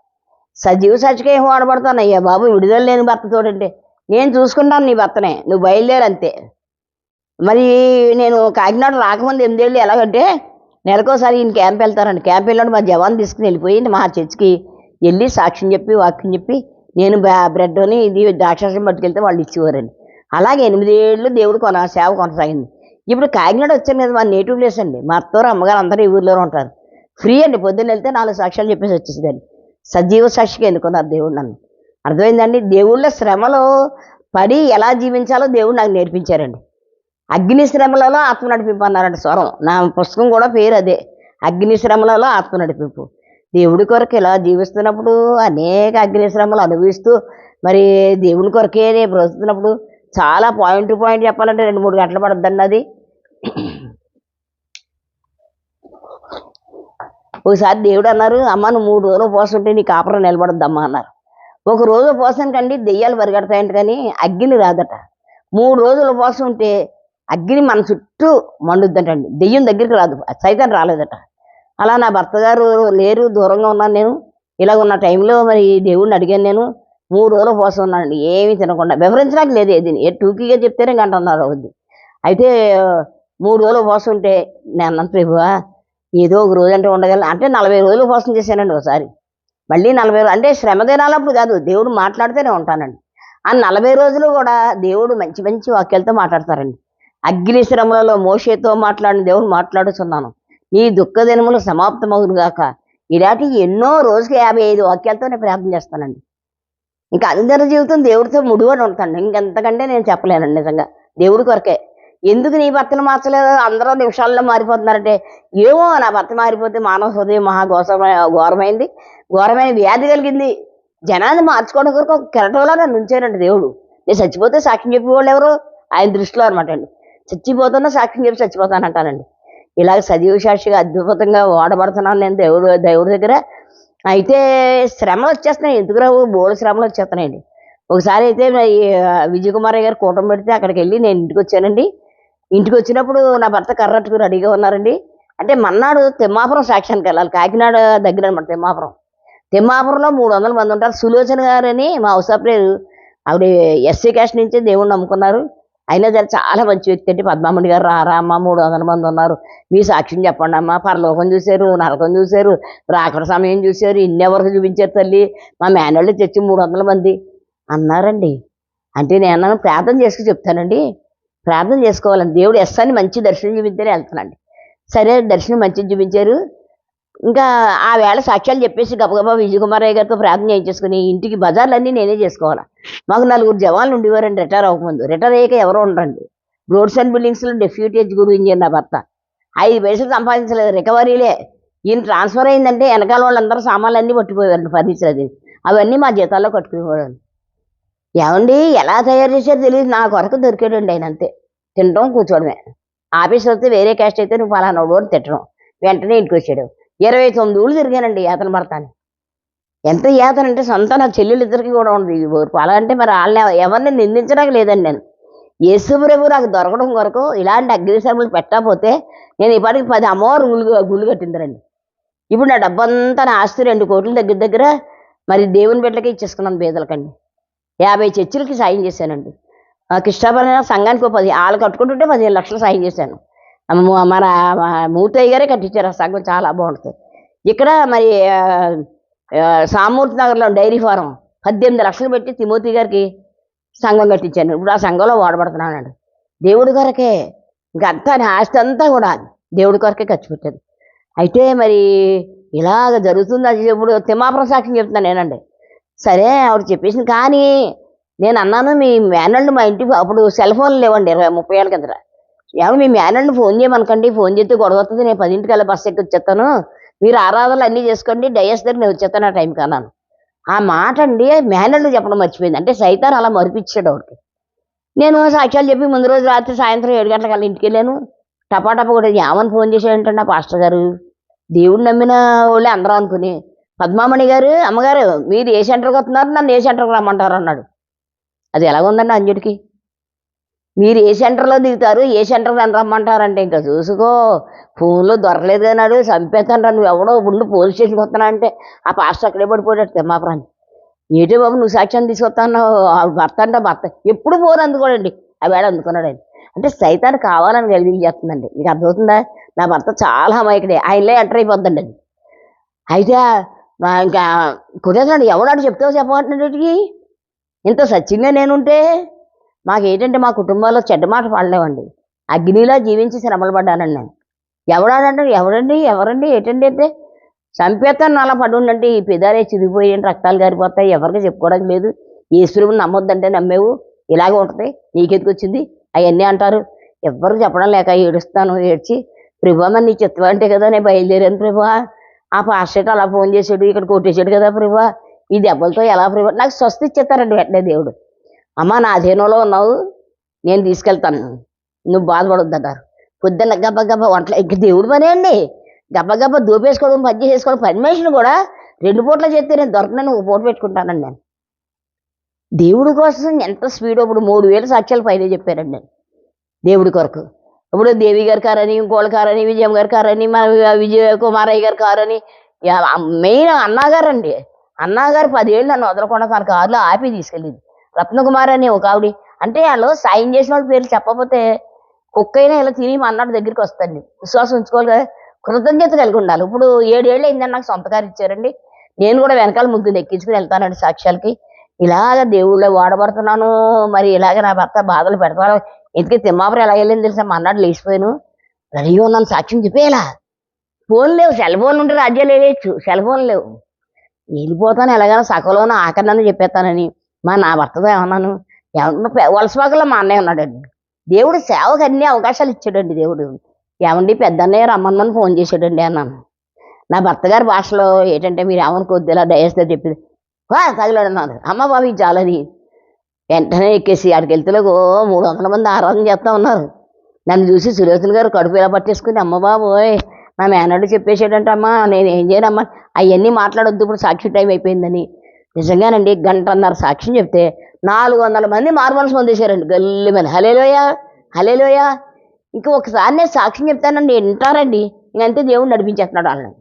సజీవ సాక్షిగా ఏం వాడబడతాను అయ్యా బాబు, విడుదల లేని భర్తతోడంటే నేను చూసుకుంటాను నీ భర్తనే, నువ్వు బయలుదేరు అంతే. మరి నేను కాకినాడ రాకముందు 8 ఏళ్ళు ఎలాగంటే నెలకోసారి ఈయన క్యాంప్ వెళ్తారండి. క్యాంప్ వెళ్ళినప్పుడు మా జవాన్ తీసుకుని వెళ్ళిపోయి మా చర్చికి వెళ్ళి సాక్ష్యం చెప్పి వాక్యం చెప్పి నేను బ్రెడ్ని ఇది ద్రాక్షారం పట్టుకెళ్తే వాళ్ళు ఇచ్చేవారండి. అలాగే 8 ఏళ్ళు దేవుడు సేవ కొనసాగింది. ఇప్పుడు కాకినాడ వచ్చాను కదా, మా నేటివ్ ప్లేస్ అండి. మా అత్తవారు అమ్మగారు అందరూ ఈ ఊర్లోనే ఉంటారు. ఫ్రీ అండి, పొద్దున్న వెళ్తే 4 సాక్ష్యాలు చెప్పేసి వచ్చేసేదాన్ని. సజీవ సాక్షిగా ఎన్నుకున్నారు దేవుడు నన్ను. అర్థమైందండి. దేవుళ్ళ శ్రమలో పడి ఎలా జీవించాలో దేవుడు నాకు నేర్పించారండి. అగ్ని శ్రమలలో ఆత్మ నడిపింపు అన్నారంట స్వరం. నా పుస్తకం కూడా పేరు అదే, అగ్ని శ్రమలలో ఆత్మ నడిపింపు. దేవుడి కొరకు ఇలా జీవిస్తున్నప్పుడు అనేక అగ్ని శ్రమలు అనుభవిస్తూ మరి దేవుడి కొరకే బ్రతుకుతున్నప్పుడు చాలా పాయింట్ టు పాయింట్ చెప్పాలంటే 2-3 గంటలు పడుతుందండి అది. ఒకసారి దేవుడు అన్నారు, అమ్మ నువ్వు 3 రోజులు ఉపవాసం ఉంటే నీ కాపురం నిలబడద్దమ్మా అన్నారు. ఒక రోజు ఉపవాసం కండి దెయ్యాలు పరిగెడతాయంట కానీ అగ్ని రాదట. 3 రోజులు ఉపవాసం ఉంటే అగ్ని మన చుట్టూ మండుద్దంటండి, దెయ్యం దగ్గరికి రాదు, సైతం రాలేదట. అలా నా భర్త గారు లేరు, దూరంగా ఉన్నాను నేను. ఇలాగ ఉన్న టైంలో మరి దేవుడిని అడిగాను నేను. 3 రోజులు ఉపవాసం ఉన్నానండి, ఏమీ తినకుండా. వివరించడానికి లేదు ఏది, టూకీగా చెప్తేనే గంట అన్నారు అవుద్ది. అయితే 3 రోజులు ఉపవాసం ఉంటే నేను అన్నాను, ప్రభువా ఏదో ఒక రోజు అంటే ఉండగలను అంటే 40 రోజులు ఉపవాసం చేశానండి ఒకసారి. మళ్ళీ 40 రోజులు అంటే శ్రమ దినాలప్పుడు కాదు, దేవుడు మాట్లాడితేనే ఉంటానండి. ఆ 40 రోజులు కూడా దేవుడు మంచి మంచి వాక్యాలతో మాట్లాడతారండి. అగ్ని శ్రమలలో మోషేతో మాట్లాడిన దేవుడు మాట్లాడుతున్నాను, నీ దుఃఖ దినములు సమాప్తమవును గాక. ఇలాంటి ఎన్నో రోజుకి 55 వాక్యాలతో నేను ప్రార్థన చేస్తానండి. ఇంకా అందరి జీవితం దేవుడితో ముడిపడి ఉంటాను. ఇంకెంతకంటే నేను చెప్పలేనండి నిజంగా. దేవుడి కొరకే. ఎందుకు నీ భర్తను మార్చలేదు, అందరూ నిమిషాల్లో మారిపోతున్నారంటే, ఏమో నా భర్త మారిపోతే మానవ హృదయం ఘోరమైంది, ఘోరమైన వ్యాధి కలిగింది. జనాన్ని మార్చుకోవడం కొరకు ఒక కెరటంలో నన్ను ఉంచారండి దేవుడు. నేను చచ్చిపోతే సాక్ష్యం చెప్పేవాళ్ళు ఎవరు? ఆయన దృష్టిలో అనమాట అండి. చచ్చిపోతున్నా సాక్ష్యం చెప్పి చచ్చిపోతానంటానండి. ఇలాగ సజీవ సాక్షిగా అద్భుతంగా వాడబడుతున్నాను నేను దేవుడి దగ్గర. అయితే శ్రమలు వచ్చేస్తున్నాయి, ఎందుకు రావు, బోల్డ్ శ్రమలు వచ్చేస్తున్నాయండి. ఒకసారి అయితే విజయ్ కుమార్ గారు కూటమి పెడితే అక్కడికి వెళ్ళి నేను ఇంటికి వచ్చానండి. ఇంటికి వచ్చినప్పుడు నా భర్త కర్రట్టుకు రెడీగా ఉన్నారండి. అంటే మన్నాడు తిమ్మాపురం సాక్ష్యానికి వెళ్ళాలి, కాకినాడ దగ్గర అనమాట తిమ్మాపురం. తిమ్మాపురంలో 300 మంది ఉంటారు. సులోచన గారని మా హౌసాప్లేరు, ఆవిడ ఎస్సీ క్యాస్ట్ నుంచి దేవుణ్ణి నమ్ముకున్నారు. అయినా సరే చాలా మంచి వ్యక్తి అండి. పద్మామణి గారు, రారా అమ్మ 300 మంది ఉన్నారు, మీ సాక్ష్యం చెప్పండి అమ్మ. పరలోకం చూశారు, నరకం చూశారు, రాకడ సమయం చూశారు, ఇన్నెవరికి చూపించారు తల్లి, మా మేనళ్ళు తెచ్చి 300 మంది అన్నారండి. అంటే నేను అన్నాను, ప్రార్థన చేసుకు చెప్తానండి, ప్రార్థన చేసుకోవాలండి, దేవుడు ఎస్ అని మంచి దర్శనం చూపించారు వెళ్తానండి. సరే దర్శనం మంచిగా చూపించారు. ఇంకా ఆ వేళ సాక్ష్యాలు చెప్పేసి గబగబా విజయ్ కుమార్ గారితో ప్రార్థన చేయించేసుకుని ఇంటికి బజార్లన్నీ నేనే చేసుకోవాలి. మాకు 4 జవాన్లు ఉండేవారండి రిటైర్ అవ్వకముందు. రిటైర్ అయ్యాక ఎవరో ఉండరండి. రోడ్స్ అండ్ బిల్డింగ్స్లో డెప్యూటీ ఎగ్జిక్యూటివ్ ఇంజనీర్ నా భర్త. 5 పైసలు సంపాదించలేదు, రికవరీలే. ఈయన ట్రాన్స్ఫర్ అయిందంటే వెనకాల వాళ్ళందరూ సామాన్లన్నీ పట్టిపోయేవారండి, ఫర్నిచర్ అది, అవన్నీ మా జీతాల్లో కట్టుకునేవాడు. ఏమండి ఎలా తయారు చేశారో తెలియదు, నా కొరకు దొరికాడండి ఆయన. అంతే, తినడం కూర్చోవడమే. ఆఫీస్ వస్తే వేరే క్యాస్ట్ అయితే నువ్వు ఫలానా అని తిట్టడం, వెంటనే ఇంటికి వచ్చాడు. 29 ఊళ్ళు తిరిగానండి యాతన పడతాను. ఎంత యాతన అంటే సొంత నా చెల్లెలు ఇద్దరికి కూడా ఉంది ఈ ఊరు. అలా అంటే మరి వాళ్ళని ఎవరిని నిందించడానికి లేదండి. నేను యేసు ప్రభు నాకు దొరకడం కొరకు ఇలాంటి అగ్నిశర్మలు పెట్టకపోతే నేను ఇప్పటికి 10 అమ్మవారు గుళ్ళు కట్టిందరండి. ఇప్పుడు నా డబ్బంతా, నా ఆస్తి 2 కోట్ల దగ్గర మరి దేవుని బిడ్డలకి ఇచ్చేసుకున్నాను బీదలకండి. 50 చర్చిలకి సాయం చేశానండి. కృష్ణాపరమైన సంఘానికి 10 వాళ్ళు కట్టుకుంటుంటే 15 లక్షలు సాయం చేశాను. మన మూర్తయ్య గారే కట్టించారు ఆ సంఘం, చాలా బాగుంటుంది. ఇక్కడ మరి సామూర్తి నగర్లో డైరీ ఫారం 18 లక్షలు పెట్టి తిమోతి గారికి సంఘం కట్టించాను. ఇప్పుడు ఆ సంఘంలో వాడబడుతున్నానండి దేవుడి కొరకే. ఇంకంతా ఆస్తి అంతా కూడా దేవుడి కొరకే ఖర్చు పెట్టాను. అయితే మరి ఇలాగ జరుగుతుంది. అది ఇప్పుడు తిమ్మాపురం సాక్ష్యం చెప్తున్నాను నేనండి. సరే ఆవిడ చెప్పేసింది. కానీ నేను అన్నాను, మీ మేనల్ని మా ఇంటికి, అప్పుడు సెల్ ఫోన్లు లేవండి 20-30 ఏళ్ళ కిందట. ఏమో మీ మేనల్ని ఫోన్ చేయమనకండి, ఫోన్ చేస్తే గొడవ వస్తుంది, నేను 10ంటికల్లా బస్సు ఎక్కి వచ్చేస్తాను, మీరు ఆరాధనలు అన్నీ చేసుకోండి, డయస్ దగ్గర నేను వచ్చేస్తాను ఆ టైంకి అన్నాను. ఆ మాట అండి మేనల్ని చెప్పడం మర్చిపోయింది. అంటే సైతాన్ అలా మరిపించాడు ఆవిడకి. నేను సాక్ష్యాలు చెప్పి ముందు రోజు రాత్రి సాయంత్రం 7 గంటలకల్లా ఇంటికి వెళ్ళాను. టపాటప కూడా ఏమని ఫోన్ చేశాడంటే, పాస్టర్ గారు, దేవుడు నమ్మిన వాళ్ళే అందరం అనుకుని, పద్మామణి గారు, అమ్మగారు మీరు ఏ సెంటర్కి వస్తున్నారు, నన్ను ఏ సెంటర్కి రమ్మంటారు అన్నాడు. అది ఎలాగుందండి అంజుడికి? మీరు ఏ సెంటర్లో దిగుతారు, ఏ సెంటర్కి నన్ను రమ్మంటారంటే ఇంకా చూసుకో, ఫోన్లో దొరకలేదు అన్నాడు, చంపేస్తాను నువ్వు ఎవడో ఉండు పోలీస్ స్టేషన్కి వస్తున్నా అంటే ఆ పాస్టర్ అక్కడే పడిపోయాడు తిమ్మాపురాన్ని. ఏటే బాబు నువ్వు సాక్ష్యం తీసుకొస్తాను, భర్త అంటే భర్త ఎప్పుడు ఫోన్ అందుకోడండి, ఆ వేళ అందుకున్నాడు ఆయన. అంటే సైతాన్ని కావాలని కలిగించేస్తుందండి. మీకు అర్థమవుతుందా? నా భర్త చాలా అమాయకుడే, ఆయనలే ఎంటర్ అయిపోద్దండి అది. అయితే ఇంకా కుదేసండి, ఎవడాడు చెప్తావు చెప్పమంటున్నాడికి. ఇంత సత్యంగా నేనుంటే మాకేంటంటే మా కుటుంబాల్లో చెడ్డ మాట పడలేవండి. అగ్నిలా జీవించి శ్రమలు పడ్డానండి నేను. ఎవడండి ఎవరండి ఏంటండి అంటే చంపేస్తాను అలా పడుండంటే ఈ పెదాలే చిరిగిపోయి రక్తాలు గారిపోతాయి, ఎవరికి చెప్పుకోవడానికి లేదు. ఈశ్వరుని నమ్మొద్దంటే నమ్మేవు, ఇలాగే ఉంటుంది, నీకెందుకు వచ్చింది అవన్నీ అంటారు. ఎవరికి చెప్పడం లేక ఏడుస్తాను. ఏడ్చి ప్రభా మరి నీ చెత్త అంటే కదా నేను బయలుదేరాను ప్రభా, ఆ పాస్టర్ అలా ఫోన్ చేశాడు, ఇక్కడ కొట్టేశాడు కదా ప్రభా, ఈ దెబ్బలతో ఎలా ప్రభా, నాకు స్వస్తి ఇచ్చేస్తారండి వెంటనే దేవుడు. అమ్మ నా అధీనంలో ఉన్నావు, నేను తీసుకెళ్తాను, నువ్వు బాధపడొద్దు అన్నారు. పొద్దున్న గబ్బ వంటలు ఇంక దేవుడు పనే అండి. గబ్బ దూపేసుకోవడం, పని చేసుకోవడం, పని మనిషిని కూడా 2 పూట్ల చేస్తే నేను దొరకనని 1 పూట పెట్టుకుంటానండి నేను. దేవుడి కోసం ఎంత స్పీడ్. ఇప్పుడు 3000 సాక్ష్యాలు పైన చెప్పారండి నేను దేవుడి కొరకు. ఇప్పుడు దేవి గారి కారని, ఇంకోళ్ళ కారని, విజయం గారి కారని, మన విజయ కుమారయ్య గారి కారని, మెయిన్ అన్నగారండి. అన్నగారు 10 ఏళ్ళు నన్ను వదలకుండా తన కారులో ఆపి తీసుకెళ్ళింది. రత్నకుమార్ అని ఒక ఆవిడ. అంటే వాళ్ళు సాయం చేసిన వాళ్ళ పేర్లు చెప్పకపోతే కుక్కైనా ఇలా తిని మా అన్నాడు దగ్గరికి వస్తాండి. విశ్వాసం ఉంచుకోవాలి కదా, కృతజ్ఞత కలిగి ఉండాలి. ఇప్పుడు 7 ఏళ్ళు అయిందని నాకు సొంత కారు ఇచ్చారండి. నేను కూడా వెనకాల ముగ్గురు ఎక్కించుకుని వెళ్తానండి సాక్ష్యాలకి. ఇలాగ దేవుళ్ళో వాడబడుతున్నాను. మరి ఇలాగ నా భర్త బాధలు పెడతాను. ఎందుకే తిమ్మాపురం ఎలా వెళ్ళింది తెలుసా, మా అన్నాడు లేచిపోయాను, రెడీగా ఉన్నాను సాక్ష్యం చెప్పేలా. ఫోన్ లేవు, సెల్ ఫోన్ ఉంటే రాజ్యాలు వేయచ్చు, సెల్ ఫోన్ లేవు. వెళ్ళిపోతాను ఎలాగైనా సకలోన ఆఖరినని చెప్పేస్తానని నా భర్తతో ఏమన్నాను, ఏమన్నా వలసవాకలో మా అన్నయ్య ఉన్నాడండి. దేవుడు సేవకు అన్ని అవకాశాలు ఇచ్చాడండి దేవుడు. ఏమండి పెద్దన్నయ్య రమ్మని ఫోన్ చేశాడండి అన్నాను. నా భర్త గారి భాషలో ఏంటంటే, మీరు ఏమనుకోవద్దు ఇలా డయస్తో చెప్పింది తగిలాడన్నారు. అమ్మ బాబు ఇది చాలని వెంటనే ఎక్కేసి ఆడికి వెళ్తేలోకి 300 మంది ఆరాధన చేస్తూ ఉన్నారు. నన్ను చూసి సులోచన గారు కడుపు ఇలా పట్టేసుకుని, అమ్మ బాబోయ్ నా మేనడు చెప్పేసాడంటే, అమ్మా నేను ఏం చేయనమ్మా, అవన్నీ మాట్లాడొద్దు ఇప్పుడు సాక్షి టైం అయిపోయిందని. నిజంగానండి 1.5 గంట సాక్ష్యం చెప్తే 400 మంది మారుమనసు పొందేశారండి. గల్లి మంది హల్లెలూయా హల్లెలూయా. ఇంక ఒకసారి నేను సాక్ష్యం చెప్తానండి వింటారండి, ఇంకంతే దేవుడు నడిపించేస్తున్నాడు వాళ్ళని.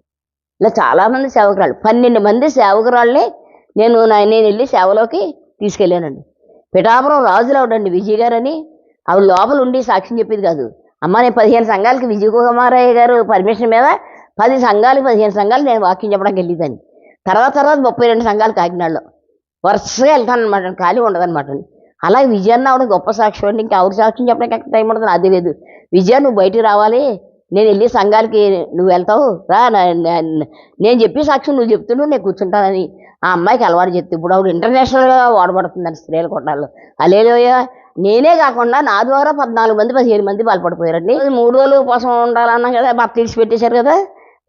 ఇలా చాలామంది సేవకురాళ్ళు 12 మంది సేవకురాళ్ళని నేను వెళ్ళి సేవలోకి తీసుకెళ్ళానండి. పిఠాపురం రాజులు ఆవిడండి విజయ్ గారు అని, ఆవిడ లోపల ఉండి సాక్ష్యం చెప్పేది కాదు. అమ్మ నేను 15 సంఘాలకి విజయ్ కుమారయ్య గారు పర్మిషన్ మీద 15 సంఘాలు నేను వాక్యం చెప్పడానికి వెళ్ళేదాన్ని. తర్వాత 32 సంఘాలు కాకినాడలో వరుసగా వెళ్తాను అనమాట, ఖాళీ ఉండదన్నమాట. అలాగే విజయాన్ని ఆవిడ గొప్ప సాక్ష్యం అండి. ఇంకా ఆవిడ సాక్ష్యం చెప్పడానికి టైం ఉండదు, అది లేదు. విజయ నువ్వు బయటికి రావాలి, నేను వెళ్ళి సంఘాలకి నువ్వు వెళ్తావు రా, నేను చెప్పి సాక్ష్యం నువ్వు చెప్తున్నావు, నేను కూర్చుంటానని ఆ అమ్మాయికి అలవాటు చెప్తే ఇప్పుడు ఆవిడ ఇంటర్నేషనల్గా వాడబడుతుందని స్త్రీల కొట్టాల్లో. హల్లెలూయా. నేనే కాకుండా నా ద్వారా 14 మంది 15 మంది బాధపడిపోయారండి. 3 రోజులు ఉపవాసం ఉండాలన్నా కదా, భర్త తీసి పెట్టేశారు కదా.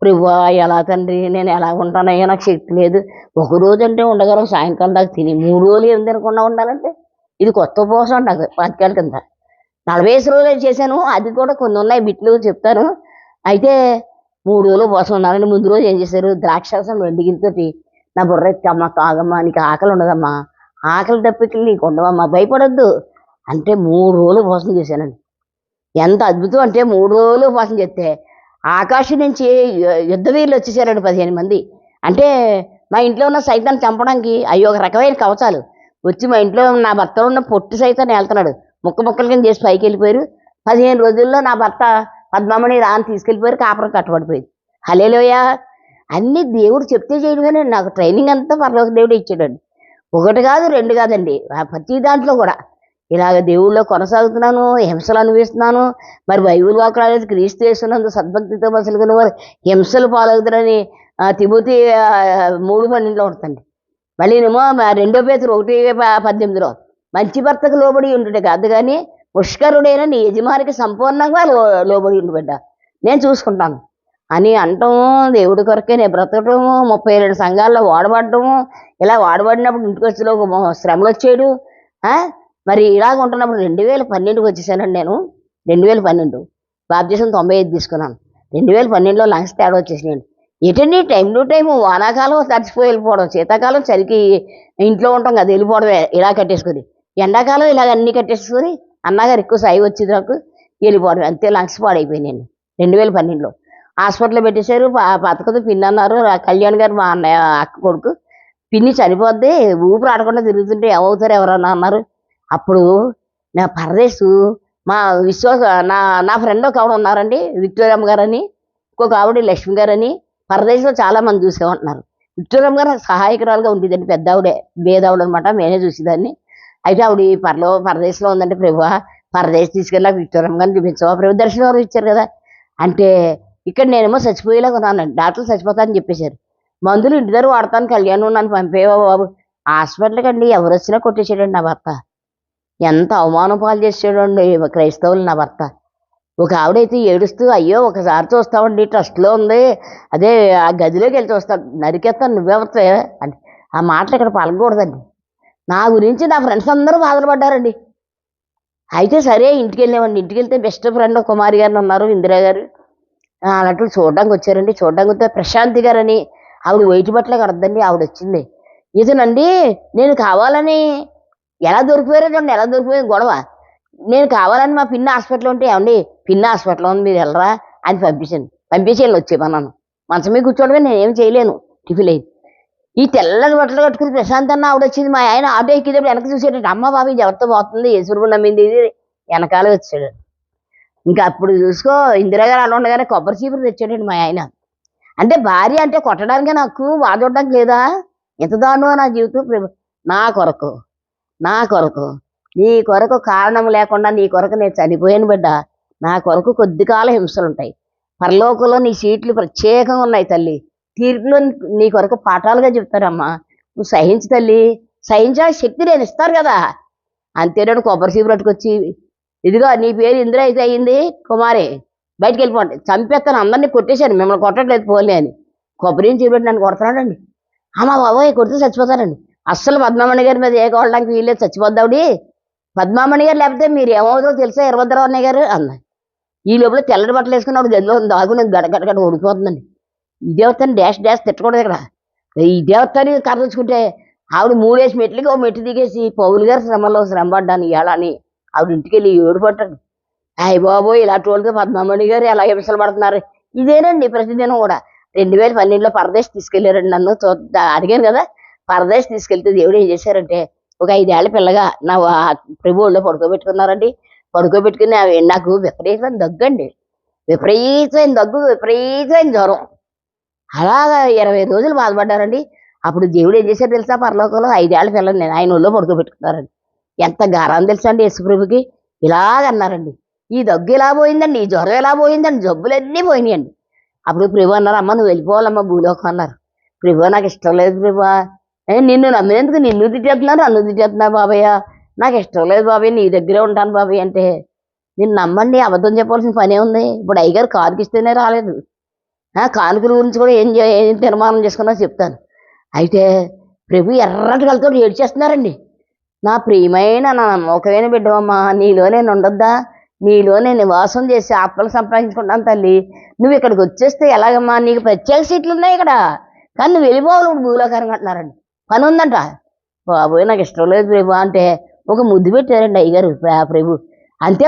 ప్రభువా ఎలా తండ్రి నేను ఎలా ఉంటానయ్యా, నాకు శక్తి లేదు. ఒక రోజు అంటే ఉండగలం, సాయంకాలం దాకా తిని 3 రోజులు ఏం తినకుండా ఉండాలంటే ఇది కొత్త ఉపవాసం నాకు 5 ఏళ్ళ కింద 45 రోజులు చేశాను. అది కూడా కొన్ని ఉన్నాయి బిట్లు చెప్తాను. అయితే 3 రోజులు ఉపవాసం ఉన్నానండి. ముందు రోజు ఏం చేశారు, ద్రాక్షారసం 2 గిన్నెతోటి నా బుర్ర ఎక్కమ్మా తాగమ్మా, నీకు ఆకలి ఉండదమ్మా, ఆకలి తప్పికలు నీకు ఉండవమ్మా, భయపడొద్దు అంటే 3 రోజులు ఉపవాసం చేశానండి. ఎంత అద్భుతం అంటే 3 రోజులు ఉపవాసం చేస్తే ఆకాశం నుంచి యుద్ధవీరులు వచ్చేసారండి 15 మంది. అంటే మా ఇంట్లో ఉన్న సైతాన్ని చంపడానికి అవి ఒక రకమైన కవచాలు వచ్చి మా ఇంట్లో నా భర్త ఉన్న పొట్టి సైతాన్ని వెళ్తున్నాడు. ముక్కల కింద చేసి పైకి వెళ్ళిపోయారు. 15 రోజుల్లో నా భర్త పద్మమణి రాని తీసుకెళ్ళిపోయారు, కాపురం కట్టబడిపోయింది. హల్లెలూయా. అన్నీ దేవుడు చెప్తే చేయడమే. నాకు ట్రైనింగ్ అంతా పరలోక దేవుడే ఇచ్చాడండి. 1 కాదు 2 కాదండి, ప్రతి దాంట్లో కూడా ఇలాగ దేవుళ్ళో కొనసాగుతున్నాను, హింసలు అనుభవిస్తున్నాను. మరి బైబిల్ వాక్యాలు క్రీస్తు యేసునందు సద్భక్తితో మసలుకున్న వారు హింసలు పాలవుతారని తిమోతి 3:12 ఉంటుందండి. మళ్ళీ ఏమో 2 పేతురు 1:18 మంచి భర్తకు లోబడి ఉంటుండే కాదు కానీ పుష్కరుడైన నీ యజమానికి సంపూర్ణంగా లోబడి ఉండు బిడ్డ, నేను చూసుకుంటాను అని అంటాము. దేవుడి కొరకే నేను బ్రతకటము, 32 సంఘాల్లో వాడబడటము. ఇలా వాడబడినప్పుడు ఇంటికి వచ్చేలో శ్రమలు వచ్చేడు. మరి ఇలాగ ఉంటున్నప్పుడు 2012కి వచ్చేసానండి నేను. 2012 బాప్తీసం 95 తీసుకున్నాను. 2012లో లంగ్స్ తేడా వచ్చేసినాయండి. ఏంటండి టైం టు టైము, వానాకాలం తడిచిపోయి వెళ్ళిపోవడం, శీతాకాలం చలికి ఇంట్లో ఉంటాం కదా వెళ్ళిపోవడమే ఇలా కట్టేసుకొని, ఎండాకాలం ఇలాగ అన్నీ కట్టేసుకొని అన్నగారు ఎక్కువ సాయి వచ్చింది నాకు వెళ్ళిపోవడం, అంతే లంగ్స్ పాడైపోయినాయండి. 2012లో హాస్పిటల్లో పెట్టేశారు. బతకదు పిన్ని అన్నారు. కళ్యాణ్ గారు మా అన్నయ్య అక్క కొడుకు, పిన్ని చనిపోద్ది ఊపిరి ఆడకుండా తిరుగుతుంటే ఏమవుతారు ఎవరన్నా అన్నారు. అప్పుడు నా పరదేశు మా నా ఫ్రెండ్ ఒక ఆవిడ ఉన్నారండి విక్టోరియమ్మ గారని, ఇంకొక ఆవిడ లక్ష్మి గారని. పరదేశంలో చాలా మంది చూసేమంటున్నారు. విక్టోరియమ్మ గారు సహాయకురాలుగా ఉండేదండి, పెద్ద ఆవిడే భేదావుడు అనమాట, నేనే చూసేదాన్ని. అయితే ఆవిడ పరదేశంలో ఉందంటే, ప్రభు పరదేశం తీసుకెళ్ళి విక్టోరియమ్మ గారిని చూపించావా ప్రభు, దర్శనం వారు ఇచ్చారు కదా అంటే, ఇక్కడ నేనేమో చచ్చిపోయేలాగా ఉన్నానండి, డాక్టర్లు చచ్చిపోతానని చెప్పేశారు. మందులు ఇంటి దగ్గర వాడతాను, కళ్యాణం నన్ను పంపేవా బాబు. హాస్పిటల్కి అండి ఎవరు వచ్చినా కొట్టేసాడండి నా భర్త. ఎంత అవమానం పాలు చేసాడండి క్రైస్తవులు నా భర్త. ఒక ఆవిడైతే ఏడుస్తూ, అయ్యో ఒకసారి చూస్తామండి ట్రస్ట్లో ఉంది, అదే ఆ గదిలోకి వెళ్ళి చూస్తాను, నరికేస్తాను నువ్వెవరితే అంటే ఆ మాటలు ఇక్కడ పలకూడదండి. నా గురించి నా ఫ్రెండ్స్ అందరూ బాధలు పడ్డారండి. అయితే సరే ఇంటికి వెళ్ళామండి. ఇంటికి వెళ్తే బెస్ట్ ఫ్రెండ్ కుమారి గారిని ఉన్నారు, ఇందిరా గారు అలాంటి చూడడానికి వచ్చారండి. చూడడానికి వస్తే ప్రశాంతి గారని ఆవిడ వెయిట్ బట్టలే కడద్దండి, ఆవిడ వచ్చింది. ఇదేనండి నేను కావాలని ఎలా దొరికిపోయారు గొడవ. నేను కావాలని మా పిన్న హాస్పిటల్లో ఉంటే, ఏమండి పిన్న హాస్పిటల్లో ఉంది మీరు వెళ్ళరా అని పంపించి వెళ్ళి వచ్చేమన్నాను. మంచం మీద కూర్చోవడమే, నేనేం చేయలేను, టిఫిన్ అయింది. ఈ తెల్లని బట్టలు కట్టుకుని ప్రశాంత్ అన్న ఆవిడ వచ్చింది. మా ఆయన ఆటో ఎక్కినప్పుడు వెనక చూసేటట్టు, అమ్మ బాబు ఇది ఎవరితో పోతుంది, యేసుప్రభువు నమ్మింది ఇది వెనకాలే వచ్చాడు. ఇంకా అప్పుడు చూసుకో ఇందిరా గారు అలా ఉండగానే కొబ్బరి చీపురు తెచ్చాడండి మా ఆయన. అంటే భార్య అంటే కొట్టడానికే నాకు వాదొడ్డానికి లేదా, ఎంత దారుణమో నా జీవితం. నా కొరకు నీ కొరకు కారణం లేకుండా నీ కొరకు నేను చనిపోయాను బిడ్డ. నా కొరకు కొద్ది కాలం హింసలు ఉంటాయి. పరలోకంలో నీ సీట్లు ప్రత్యేకంగా ఉన్నాయి తల్లి. తీర్పులో నీ కొరకు పాఠాలుగా చెప్తారమ్మా. నువ్వు సహించు తల్లి, సహించే శక్తి నేను ఇస్తారు కదా. అంతేనాడు కొబ్బరి చీపు పట్టుకొచ్చి, ఇదిగో నీ పేరు ఇందులో అయితే అయ్యింది కుమారి, బయటికి వెళ్ళిపోండి, చంపేస్తాను, అందరినీ కొట్టేశాను, మిమ్మల్ని కొట్టట్లేదు పోలే అని. కొబ్బరి చీపు పెట్టి నన్ను కొడుతున్నాడండి. అమ్మ బాబోయ్ కొడితే చచ్చిపోతారండి. అస్సలు పద్మామణి గారి మీద ఏ కోవడానికి వీళ్ళేది, చచ్చిపోద్దావిడి. పద్మామణి గారు లేకపోతే మీరు ఏమవుతుందో తెలుసా వీరభద్రరావు అన్నయ్య గారు అన్న. ఈ లోపల తెల్లటి బట్టలు వేసుకున్నప్పుడు గదిలో దాగుని గడగడగడ ఓడిపోతుందండి. ఈ దేవతని డాష్ డాష్ తిట్టకూడదు ఇక్కడ. ఈ దేవతని కర్రచుకుంటే ఆవిడ 3 మెట్లకి ఓ మెట్టు దిగేసి పౌలు గారు శ్రమలో శ్రమ పడ్డాను ఇవాళ అని ఆవిడ ఇంటికి వెళ్ళి ఏడు పట్టాడు. అయ్య బాబోయ్ ఇలాంటి వాళ్ళతో పద్మామణి గారు ఎలా హింసలు పడుతున్నారు. ఇదేనండి ప్రతిదినం కూడా. 2012లో పరదేశ్ తీసుకెళ్లారండి నన్ను. అడిగాను కదా, పరదేశ్ తీసుకెళ్తే దేవుడు ఏం చేశారంటే ఒక 5 ఏళ్ల పిల్లగా నా ప్రభు ఒళ్ళో పడుకోబెట్టుకున్నారండి. పడుకోబెట్టుకుని నాకు విపరీతమైన దగ్గండి, విపరీతమైన దగ్గు, విపరీతమైన జ్వరం. అలాగా 20 రోజులు బాధపడ్డారండి. అప్పుడు దేవుడు ఏం చేశారు తెలుసా, పరలోకంలో 5 ఏళ్ల పిల్లని నేను ఆయన ఒళ్ళో పడుకోబెట్టుకున్నారండి. ఎంత గారం తెలుసా అండి యేసుప్రభుకి. ఇలాగన్నారండి, ఈ దగ్గు ఎలా పోయిందండి, ఈ జ్వరం ఎలా పోయిందండి, జబ్బులన్నీ పోయినాయండి. అప్పుడు ప్రభు అన్నారు, అమ్మ నువ్వు వెళ్ళిపోవాలమ్మా భూలోకం అన్నారు. ప్రభు నాకు ఇష్టం లేదు ప్రభు, నిన్ను నమ్మినందుకు నిన్ను తిట్టేస్తున్నారు, నన్ను తిట్టేస్తున్నారు బాబయ్య, నాకు ఇష్టం లేదు బాబయ్య, నీ దగ్గరే ఉంటాను బాబయ్య అంటే. నేను నమ్మండి, అబద్ధం చెప్పాల్సిన పనే ఉంది. ఇప్పుడు అయ్యగారు కానుక ఇస్తేనే రాలేదు. కానుకల గురించి కూడా ఏం తీర్మానం చేసుకున్నా చెప్తాను. అయితే ప్రభు ఎర్రటి కలతో ఏడ్చేస్తున్నారండి. నా ప్రియమైన నా నమ్మకమైన బిడ్డవమ్మా, నీలో నేను ఉండొద్దా, నీలో నేను నివాసం చేసి ఆత్మలు సంపాదించుకుంటాను తల్లి, నువ్వు ఇక్కడికి వచ్చేస్తే ఎలాగమ్మా, నీకు ప్రత్యేక సీట్లు ఉన్నాయి ఇక్కడ, కానీ నువ్వు వెళ్ళిపోవాలి ఇప్పుడు భూలోకానికి అంటున్నారండి. పని ఉందంట. బాబోయ్ నాకు ఇష్టం లేదు ప్రభు అంటే ఒక ముద్దు పెట్టారండి అయ్యగారు ప్రభు. అంతే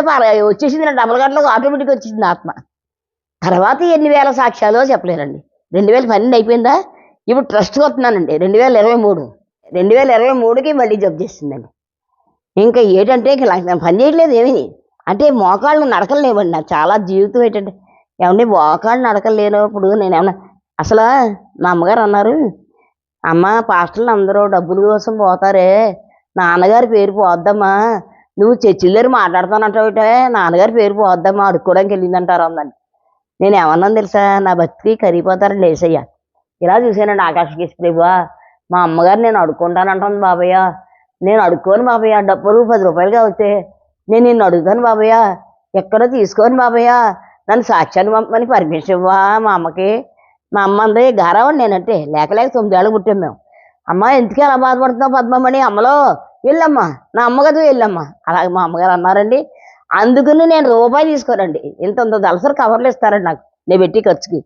వచ్చేసింది నా డబల్ గంటలకు ఆటోమేటిక్గా వచ్చేసింది ఆత్మ. తర్వాత ఎన్ని వేల సాక్ష్యాలో చెప్పలేరండి. 2012 అయిపోయిందా, ఇప్పుడు ట్రస్ట్కి వస్తున్నానండి. 2023కి మళ్ళీ జబ్ చేసిందండి. ఇంకా ఏంటంటే ఇంకా నాకు పని చేయట్లేదు ఏమీ. అంటే మోకాళ్ళు నడకలు లేవండి. నాకు చాలా జీవితం ఏంటంటే ఏమంటే మోకాళ్ళు నడకలు లేనప్పుడు నేను ఏమన్నా అసలు మా అమ్మగారు అన్నారు, అమ్మ పాస్టర్లు అందరూ డబ్బుల కోసం పోతారే, నాన్నగారి పేరు పోద్దమ్మా, నువ్వు చర్చిల దగ్గర మాట్లాడుతానంటావుటే, నాన్నగారి పేరు పోద్దమ్మా, అడుక్కోవడానికి వెళ్ళిందంటారు అందండి. నేను ఏమన్నాను తెలుసా, నా భక్తి కరిగిపోతారండి ఏసయ్య. ఇలా చూశానండి ఆకాశకేశ్ ప్రభువా, మా అమ్మగారు నేను అడుక్కుంటానంటుంది బాబయ్య, నేను అడుక్కోను బాబయ్య, డబ్బులు 10 రూపాయలుగా అవుతే నేను నిన్ను అడుగుతాను బాబయ్య, ఎక్కడో తీసుకోను బాబయ్య, నన్ను సాక్ష్యాన్ని పంపమని పర్మిషన్ ఇవ్వా మా అమ్మకి. మా అమ్మ అందే గారావండి నేనంటే, లేక 9 ఏళ్ళకి పుట్టాం మేము. అమ్మ ఎందుకే అలా బాధపడుతున్నావు పద్మమ్మని, అమ్మలో వెళ్ళమ్మా, నా అమ్మగారు వెళ్ళమ్మా, అలాగే మా అమ్మగారు అన్నారండి. అందుకని నేను రూపాయి తీసుకోనండి, ఇంత దళసరి కవర్లు ఇస్తారండి నాకు నేను పెట్టి ఖర్చుకి.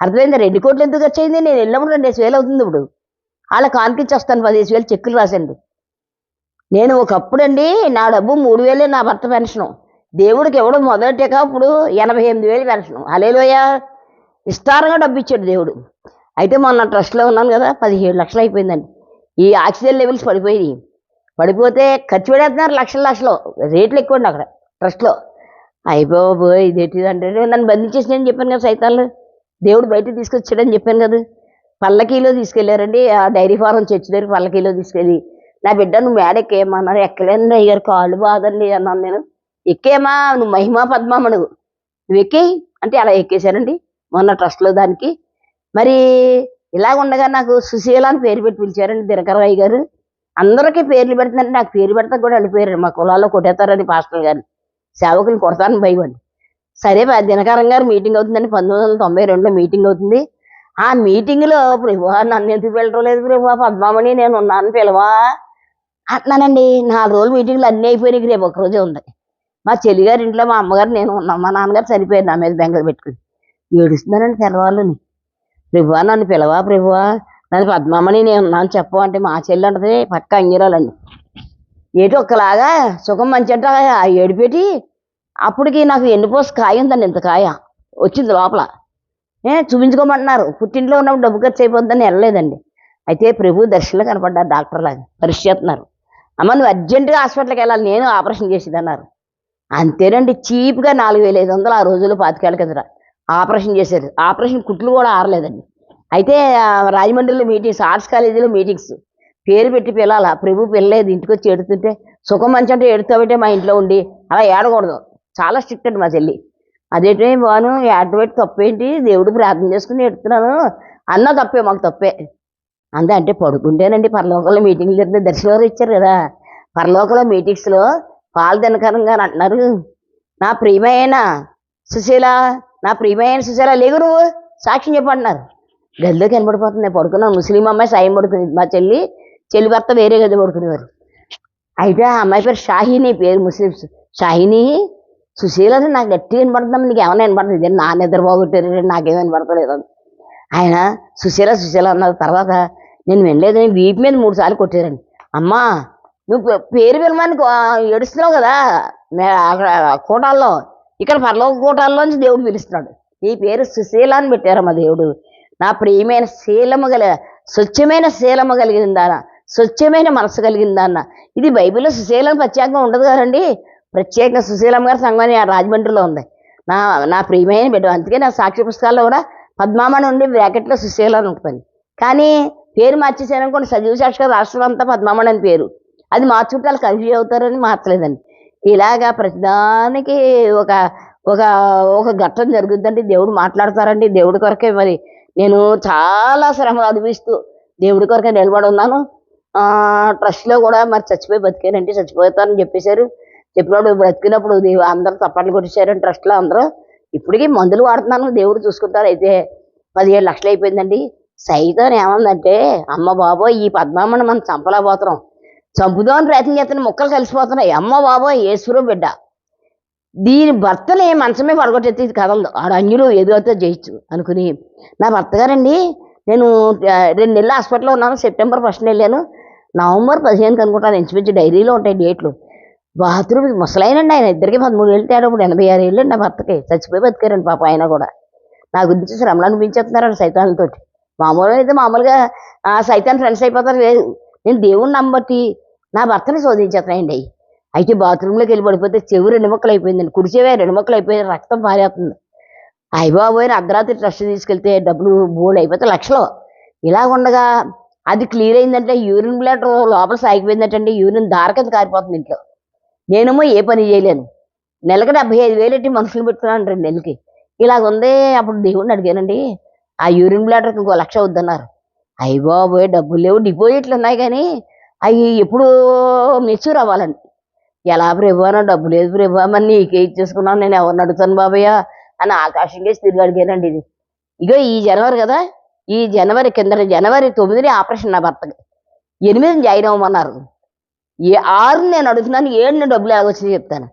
అర్థమైందా, 2 కోట్లు ఎందుకు ఖర్చు అయింది, నేను వెళ్ళినప్పుడు 2,000 అవుతుంది. ఇప్పుడు వాళ్ళ కాన్కిచ్చి వస్తాను 15,000 చెక్కులు రాసండి. నేను ఒకప్పుడండి నా డబ్బు 3,000 నా భర్త పెన్షను, దేవుడికి ఇవ్వడం మొదలెట్టాక ఇప్పుడు 88,000 పెన్షను. హల్లెలూయ, విస్తారంగా డబ్బు ఇచ్చాడు దేవుడు. అయితే మొన్న ట్రస్ట్లో ఉన్నాను కదా, 17 లక్షలు అయిపోయిందండి. ఈ ఆక్సిజన్ లెవెల్స్ పడిపోతే ఖర్చు పెడేస్తున్నారు లక్షలు, రేట్లు ఎక్కువ అండి అక్కడ ట్రస్ట్లో. అయిపోబోయ్ ఇదేంటిదంటే నన్ను బంధించేసి నేను చెప్పాను కదా, సైతాన్లు దేవుడు బయటకు తీసుకొచ్చాడని చెప్పాను కదా. పల్లకీలో తీసుకెళ్లారండి, ఆ డైరీ ఫారం చర్చి దగ్గర పల్లకీలో తీసుకెళ్ళి, నా బిడ్డ నువ్వు మేడ ఎక్కేయమ్మా అన్నారు. ఎక్కలేండి అయ్యారు, కాళ్ళు బాదండి అన్నాను నేను. ఎక్కేయమ్మా నువ్వు మహిమా పద్మమ్మ నువ్వు ఎక్కేయి అంటే అలా ఎక్కేశానండి మొన్న ట్రస్ట్లో దానికి. మరి ఇలా ఉండగా నాకు సుశీల అని పేరు పెట్టి పిలిచారండి దినకరయ్య గారు. అందరికీ పేర్లు పెడుతున్నారండి, నాకు పేరు పెడతా కూడా వెళ్ళిపోయారు, మా కులాల్లో కొట్టేస్తారని పాస్టర్ గారు, సేవకులు కొడతారని భయపడి. సరే దినకరం గారు మీటింగ్ అవుతుందండి, 1992లో మీటింగ్ అవుతుంది. ఆ మీటింగ్లో ప్రభు నన్ను ఎందుకు వెళ్ళడం లేదు ప్రభు, పద్మామణి నేను ఉన్నాను పిలవా అంటున్నానండి. 4 రోజులు మీటింగ్లు అన్నీ అయిపోయినాయి, రేపు ఒకరోజే ఉంది. మా చెల్లిగారి ఇంట్లో మా అమ్మగారు నేను ఉన్నాం, మా నాన్నగారు చనిపోయారు, నా మీద బెంగలు పెట్టుకుని ఏడుస్తున్నానండి తెల్లవాళ్ళని. ప్రభువా నన్ను పిలవా, ప్రభువా నన్ను పద్మామణి నేను ఉన్నాను చెప్పు అంటే మా చెల్లి అంటది పక్క అంగిరాలండి. ఏటి ఒక్కలాగా సుఖం మంచి అంటే ఆ ఏడిపెట్టి అప్పటికి నాకు ఎండిపోసి కాయ ఉందండి, ఇంత కాయ వచ్చింది లోపల. చూపించుకోమంటున్నారు, పుట్టింట్లో ఉన్నప్పుడు డబ్బు ఖర్చు అయిపోద్దని వెళ్ళలేదండి. అయితే ప్రభు దర్శనంలో కనపడ్డారు, డాక్టర్ లాగా పరీక్ష చేస్తున్నారు. అమ్మ నువ్వు అర్జెంటుగా హాస్పిటల్కి వెళ్ళాలి, నేను ఆపరేషన్ చేసేదన్నారు. అంతేనండి, చీప్గా 4,500 ఆ రోజుల్లో 25 ఏళ్ళ కిందట ఆపరేషన్ చేశారు. ఆపరేషన్ కుట్లు కూడా ఆరలేదండి. అయితే రాజమండ్రిలో మీటింగ్స్, ఆర్ట్స్ కాలేజీలో మీటింగ్స్, పేరు పెట్టి పిల్లాల ప్రభు పిల్లలేదు, ఇంటికి వచ్చి ఎడుతుంటే సుఖం మంచి అంటే ఎడుతాబట్టే మా ఇంట్లో ఉండి అలా ఏడకూడదు, చాలా స్ట్రిక్ట్ అండి మా చెల్లి. అదేంటే బాను ఏడబెట్టి తప్పేంటి, దేవుడు ప్రార్థన చేసుకుని ఎడుతున్నాను అన్న తప్పే, మాకు తప్పే. అంతే అంటే పడుకుంటేనండి పరలోకంలో మీటింగ్లు జరిగితే దర్శనం ఇచ్చారు కదా, పరలోకంలో మీటింగ్స్లో పాలు తినకరంగా అంటున్నారు, నా ప్రియమైన సుశీల, నా ప్రియమైన సుశీల లేగు నువ్వు సాక్ష్యం చెప్పంటున్నారు. గదిలో కనబడిపోతుంది. నేను పడుకున్నాను. ముస్లిం అమ్మాయి సాయం పడుకునేది, మా చెల్లి భర్త వేరే గది పడుకునేవారు. అయితే ఆ అమ్మాయి పేరు షాహిని, పేరు ముస్లిమ్స్ షాహిని. సుశీల అని నాకు గట్టిగా వినపడుతున్నాం, నీకు ఏమైనా వినపడుతుంది, నా నిద్ర బాగొట్టారు, నాకేం వినపడతలేదు ఆయన. సుశీల సుశీల అన్నారు. తర్వాత నేను వినలేదు, నేను వీపు మీద 3 సార్లు కొట్టారండి. అమ్మా నువ్వు పేరు పిలమని ఏడుస్తున్నావు కదా అక్కడ కోటాల్లో, ఇక్కడ పరలోక కోటాల్లోంచి దేవుడు పిలుస్తున్నాడు, నీ పేరు సుశీల అని పెట్టారమ్మా దేవుడు. నా ప్రియమైన శీలము స్వచ్ఛమైన శీలము కలిగిందాన, స్వచ్ఛమైన మనసు కలిగిందాన్న. ఇది బైబిల్లో సుశీలం ప్రత్యేకంగా ఉండదు కదండి, ప్రత్యేకంగా సుశీలమ్మ గారి సంఘం రాజమండ్రిలో ఉంది. నా నా ప్రియమైన బిడ్డ. అందుకే నా సాక్షి పుస్తకాల్లో కూడా పద్మామణి ఉండి బ్రాకెట్లో సుశీల అని ఉంటుంది. కానీ పేరు మార్చేసాను అనుకోండి, సజీవ సాక్షిగా రాష్ట్రం అంతా పద్మామణి అని పేరు, అది మార్చుకుంటే వాళ్ళు కన్ఫ్యూజ్ అవుతారని మార్చలేదండి. ఇలాగా ప్రతిదానికి ఒక ఒక ఒక ఘట్టం జరుగుద్దండి. దేవుడు మాట్లాడతారండి. దేవుడి కొరకే మరి నేను చాలా శ్రమలు అనుభవిస్తూ దేవుడి కొరకే నిలబడి ఉన్నాను. ట్రస్ట్లో కూడా మరి చచ్చిపోయి బతికానండి, చచ్చిపోతానని చెప్పేశారు. చెప్పినప్పుడు బ్రతికినప్పుడు అందరూ తప్పట్లు కొట్టేశారండి ట్రస్ట్లో అందరూ. ఇప్పటికీ మందులు వాడుతున్నాను, దేవుడు చూసుకుంటారు. అయితే 17 లక్షలు అయిపోయిందండి. సైతం ఏమందంటే, అమ్మ బాబోయ్ ఈ పద్మామని మనం చంపలేకపోతున్నాం, చంపుదామని ప్రయత్నం చేస్తున్న ముక్కలు కలిసిపోతున్నాయి, అమ్మ బాబోయ్ ఈశ్వరం బిడ్డ, దీని భర్తని మంచమే పడగొట్టేది ఇది కదలదు, ఆడ అన్యులు ఎదుగుతో చేయొచ్చు అనుకుని నా భర్త గారండి, నేను 2 నెలలు హాస్పిటల్లో ఉన్నాను. సెప్టెంబర్ 1st వెళ్ళాను, నవంబర్ 15 అనుకుంటాను, ఇంచుమించు డైరీలో ఉంటాయి డేట్లు. బాత్రూమ్ ముసలైనండి ఆయన, ఇద్దరికి 13 ఏళ్ళు తేడా, ఇప్పుడు 86 ఏళ్ళు నా భర్తకి. చచ్చిపోయి బతికారండి పాప ఆయన కూడా. నా గురించి శ్రమలు అనిపించేస్తున్నారండి సైతాన్లతో. మామూలుగా అయితే మామూలుగా సైతాన్ ఫ్రెండ్స్ అయిపోతారు, లేదు, నేను దేవుణ్ణి నమ్మబట్టి నా భర్తని శోధించేస్తున్నాయండి. అయితే బాత్రూంలోకి వెళ్ళి పడిపోతే చెవి 2 ముక్కలు అయిపోయిందండి, కుడి చెవి 2 ముక్కలు అయిపోయింది, రక్తం పారేస్తుంది. అయ్యబాబోయ్ అర్ధరాత్రి ట్రస్ట్ తీసుకెళ్తే డబ్బులు బోల్డ్ అయిపోతే లక్షలు. ఇలా ఉండగా అది క్లియర్ అయిందంటే యూరిన్ బ్లాడర్ లోపల సాగిపోయిందంటే యూరిన్ దారకత కారిపోతుంది ఇంట్లో. నేనేమో ఏ పని చేయలేను, నెలకు 75,000 ఎట్టి మనుషులు పెట్టుకున్నాను 2 నెలలకి. ఇలాగ ఉంది. అప్పుడు దేవుడిని అడిగానండి, ఆ యూరిన్ బ్లాడర్కి ఇంకో 1,00,000 అవుద్దన్నారు. అయ్యబాబోయ్ డబ్బులు లేవు, డిపాజిట్లు ఉన్నాయి కానీ అవి ఎప్పుడు మెచ్యూర్ అవ్వాలండి. ఎలా ప్రభువా డబ్బు లేదు ప్రభువా, మరి నీకే ఇచ్చేసుకున్నాను, నేను ఎవరిని అడుగుతాను బాబయ్య అని ఆకాశం కేసి తిరిగి అడిగానండి. ఇది ఇగో ఈ జనవరి కదా, ఈ జనవరి కింద జనవరి 9 ఆపరేషన్ నా భర్తకి, 8 జాయిన్ అవ్వమన్నారు. 6 నేను అడుగుతున్నాను, 7 డబ్బులు ఎలాగొచ్చింది చెప్తాను.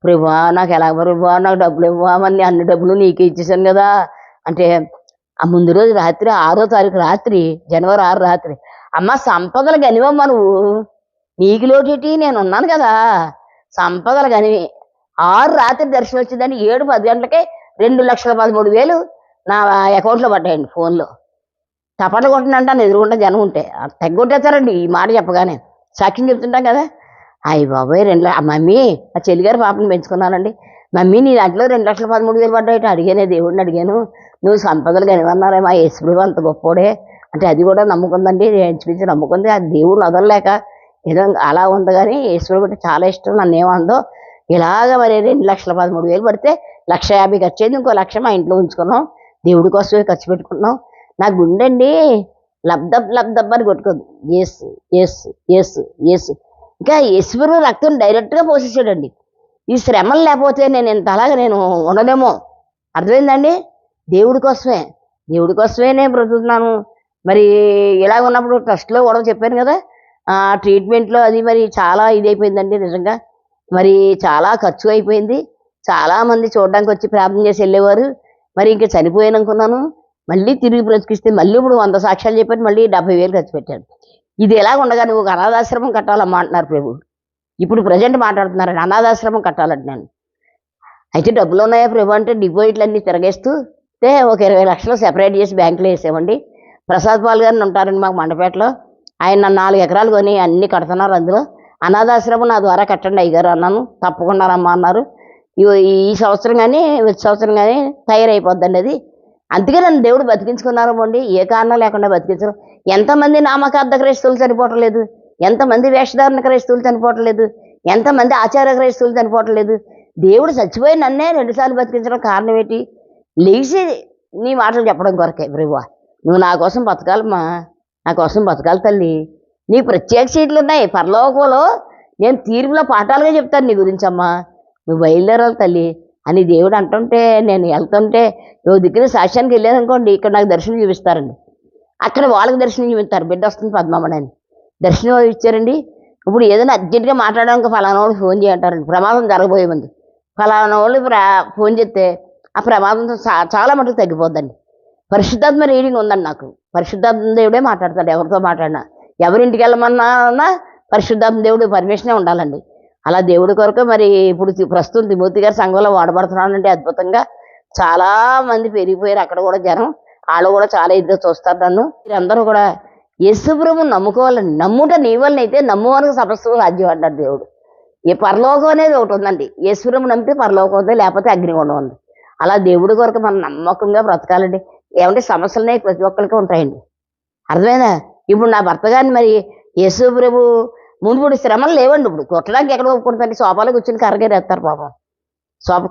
ప్రభువా నాకు ఎలా ప్రభువా నాకు డబ్బులు ఇవ్వవా, మరి అన్ని డబ్బులు నీకే ఇచ్చేసాను కదా అంటే, ఆ ముందు రోజు రాత్రి 6వ తారీఖు రాత్రి, జనవరి 6 రాత్రి, అమ్మ సంపదలు కనివమ్మా నువ్వు, నీకు లోటేటి నేను ఉన్నాను కదా, సంపదలు కనివి 6 రాత్రి దర్శనం వచ్చిందని 7-10 గంటలకే 2,13,000 నా అకౌంట్లో పడ్డాయండి ఫోన్లో. చప్పట్లు కొట్టినంటాను ఎదురుకుంటా జనం ఉంటే తెగొట్టేస్తారండి ఈ మాట చెప్పగానే, సాక్ష్యం చెప్తుంటాం కదా. అయ్యి బాబోయ్ మమ్మీ ఆ చెల్లిగారు పాపని పెంచుకున్నానండి, మమ్మీ నీ దాంట్లో 2,13,000 పడ్డాయి అడిగానే, దేవుడిని అడిగాను, నువ్వు సంపదలు కనివన్నారే మా యేసుప్రభు అంత గొప్పోడే అంటే, అది కూడా నమ్ముకుందండి, ఎంచుమించి నమ్ముకుంది. ఆ దేవుడిని వదలలేక ఏదో అలా ఉంది. కానీ యేసుప్రభు అంటే చాలా ఇష్టం, నన్ను ఏమందో. ఇలాగ మరి 2,13,000 పడితే 1,50,000 ఖర్చు అయింది, ఇంకో 1,00,000 మా ఇంట్లో ఉంచుకున్నాం, దేవుడి కోసమే ఖర్చు పెట్టుకున్నాం. నా గుండెండి లబ్దబ్ లబ్దబ్ అని కొట్టుకోదు, ఎస్ ఎస్ ఎస్ ఎస్. ఇంకా యేసుప్రభు రక్తం డైరెక్ట్గా పోసేసాడండి. ఈ శ్రమలు లేకపోతే నేను ఇంత అలాగా నేను ఉండలేమో, అర్థమైందండి. దేవుడి కోసమే నేను బ్రతుకుతున్నాను. మరి ఇలా ఉన్నప్పుడు ట్రస్ట్లో కూడా చెప్పాను కదా, ట్రీట్మెంట్లో అది మరి చాలా ఇదైపోయిందండి నిజంగా. మరి చాలా ఖర్చు అయిపోయింది. చాలామంది చూడడానికి వచ్చి ప్రార్థన చేసి వెళ్ళేవారు. మరి ఇంకా చనిపోయాను అనుకున్నాను, మళ్ళీ తిరిగి బ్రతికిస్తే మళ్ళీ ఇప్పుడు 100 సాక్ష్యాలు చెప్పాను, మళ్ళీ 70,000 ఖర్చు పెట్టాను. ఇది ఎలా ఉండగా నువ్వు ఒక అనాథాశ్రమం కట్టాలమ్మా అంటున్నారు ప్రభు. ఇప్పుడు ప్రజెంట్ మాట్లాడుతున్నారండి, అనాథాశ్రమం కట్టాలంటున్నాను. అయితే డబ్బులు ఉన్నాయా ప్రభు అంటే, డిపాజిట్లు అన్నీ తిరగేస్తూ ఒక 20 లక్షలు సెపరేట్ చేసి బ్యాంకులో వేసామండి. ప్రసాద్ పాల్ గారిని ఉంటారండి మాకు మండపేటలో, ఆయన 4 ఎకరాలు కొని అన్నీ కడుతున్నారు. అందులో అనాథాశ్రమం నా ద్వారా కట్టండి అయ్యగారు అన్నాను. తప్పకుండా రమ్మా అన్నారు. ఈ సంవత్సరం కానీ వచ్చే సంవత్సరం కానీ తయారైపోద్దండి అది. అందుకే నన్ను దేవుడు బతికించుకున్నారు అండి, ఏ కారణం లేకుండా బతికించరు. ఎంతమంది నామకార్థ క్రైస్తవులు చనిపోవటం లేదు, ఎంతమంది వేషధారణ క్రైస్తవులు చనిపోవటం లేదు, ఎంతమంది ఆచార క్రైస్తవులు చనిపోవటం లేదు. దేవుడు చచ్చిపోయి నన్నే 2 సార్లు బతికించడం కారణం ఏంటి? లేచి నీ మాటలు చెప్పడం కొరకే, ప్రభువా నువ్వు నా కోసం బతకాలమ్మా, నా కోసం బతకాలి తల్లి. నీకు ప్రత్యేక సీట్లు ఉన్నాయి పరలోకంలో. నేను తీర్పులో పాఠాలుగా చెప్తాను నీ గురించి అమ్మా. నువ్వు బయలుదేరాలి తల్లి అని దేవుడు అంటుంటే నేను వెళ్తుంటే నువ్వు దిక్కున సాక్ష్యానికి వెళ్ళాననుకోండి, ఇక్కడ నాకు దర్శనం చూపిస్తారండి. అక్కడ వాళ్ళకి దర్శనం చూపిస్తారు, బిడ్డ వస్తుంది పద్మమ్మని అని దర్శనం ఇచ్చారండి. ఇప్పుడు ఏదైనా అర్జెంటుగా మాట్లాడడానికి ఫలానా వాళ్ళు ఫోన్ చేయంటారండి, ప్రమాదం జరగబోయే ముందు. ఫలానా వాళ్ళు ఫోన్ చేస్తే ఆ ప్రమాదం చాలా మటుకు తగ్గిపోద్దండి. పరిశుద్ధాత్మ రీడింగ్ ఉందండి నాకు. పరిశుద్ధాత్మ దేవుడే మాట్లాడతాడు ఎవరితో మాట్లాడినా. ఎవరింటికి వెళ్ళమన్నా పరిశుద్ధాత్మ దేవుడు పర్మిషనే ఉండాలండి. అలా దేవుడి కొరకు మరి ఇప్పుడు ప్రస్తుతం తిమోతి గారి సంఘంలో వాడబడుతున్నానంటే అద్భుతంగా. చాలా మంది పెరిగిపోయారు అక్కడ కూడా జనం. వాళ్ళు కూడా చాలా ఇదిగా చూస్తారు నన్ను. మీరందరూ కూడా యేసుప్రభువుని నమ్ముకోవాలండి. నమ్ముట నీ వలన అయితే నమ్మువానికి సమస్తం సాధ్యం అంటాడు దేవుడు. ఏ పరలోకం అనేది ఒకటి ఉందండి. యేసుప్రభువుని నమ్మితే పరలోకం ఉంది, లేకపోతే అగ్నిగుండం ఉంది. అలా దేవుడి కొరకు మనం నమ్మకంగా బ్రతకాలండి. ఏమంటే సమస్యలనే ప్రతి ఒక్కరికి ఉంటాయండి, అర్థమైందా? ఇప్పుడు నా భర్త గారిని మరి యేసుప్రభు మునుపుడు శ్రమలు లేవండి. ఇప్పుడు కొట్టడానికి ఎక్కడ ఒప్పుకుంటారండి? సోఫాలో కూర్చొని కర్రగేరేస్తారు పాపం. సోఫ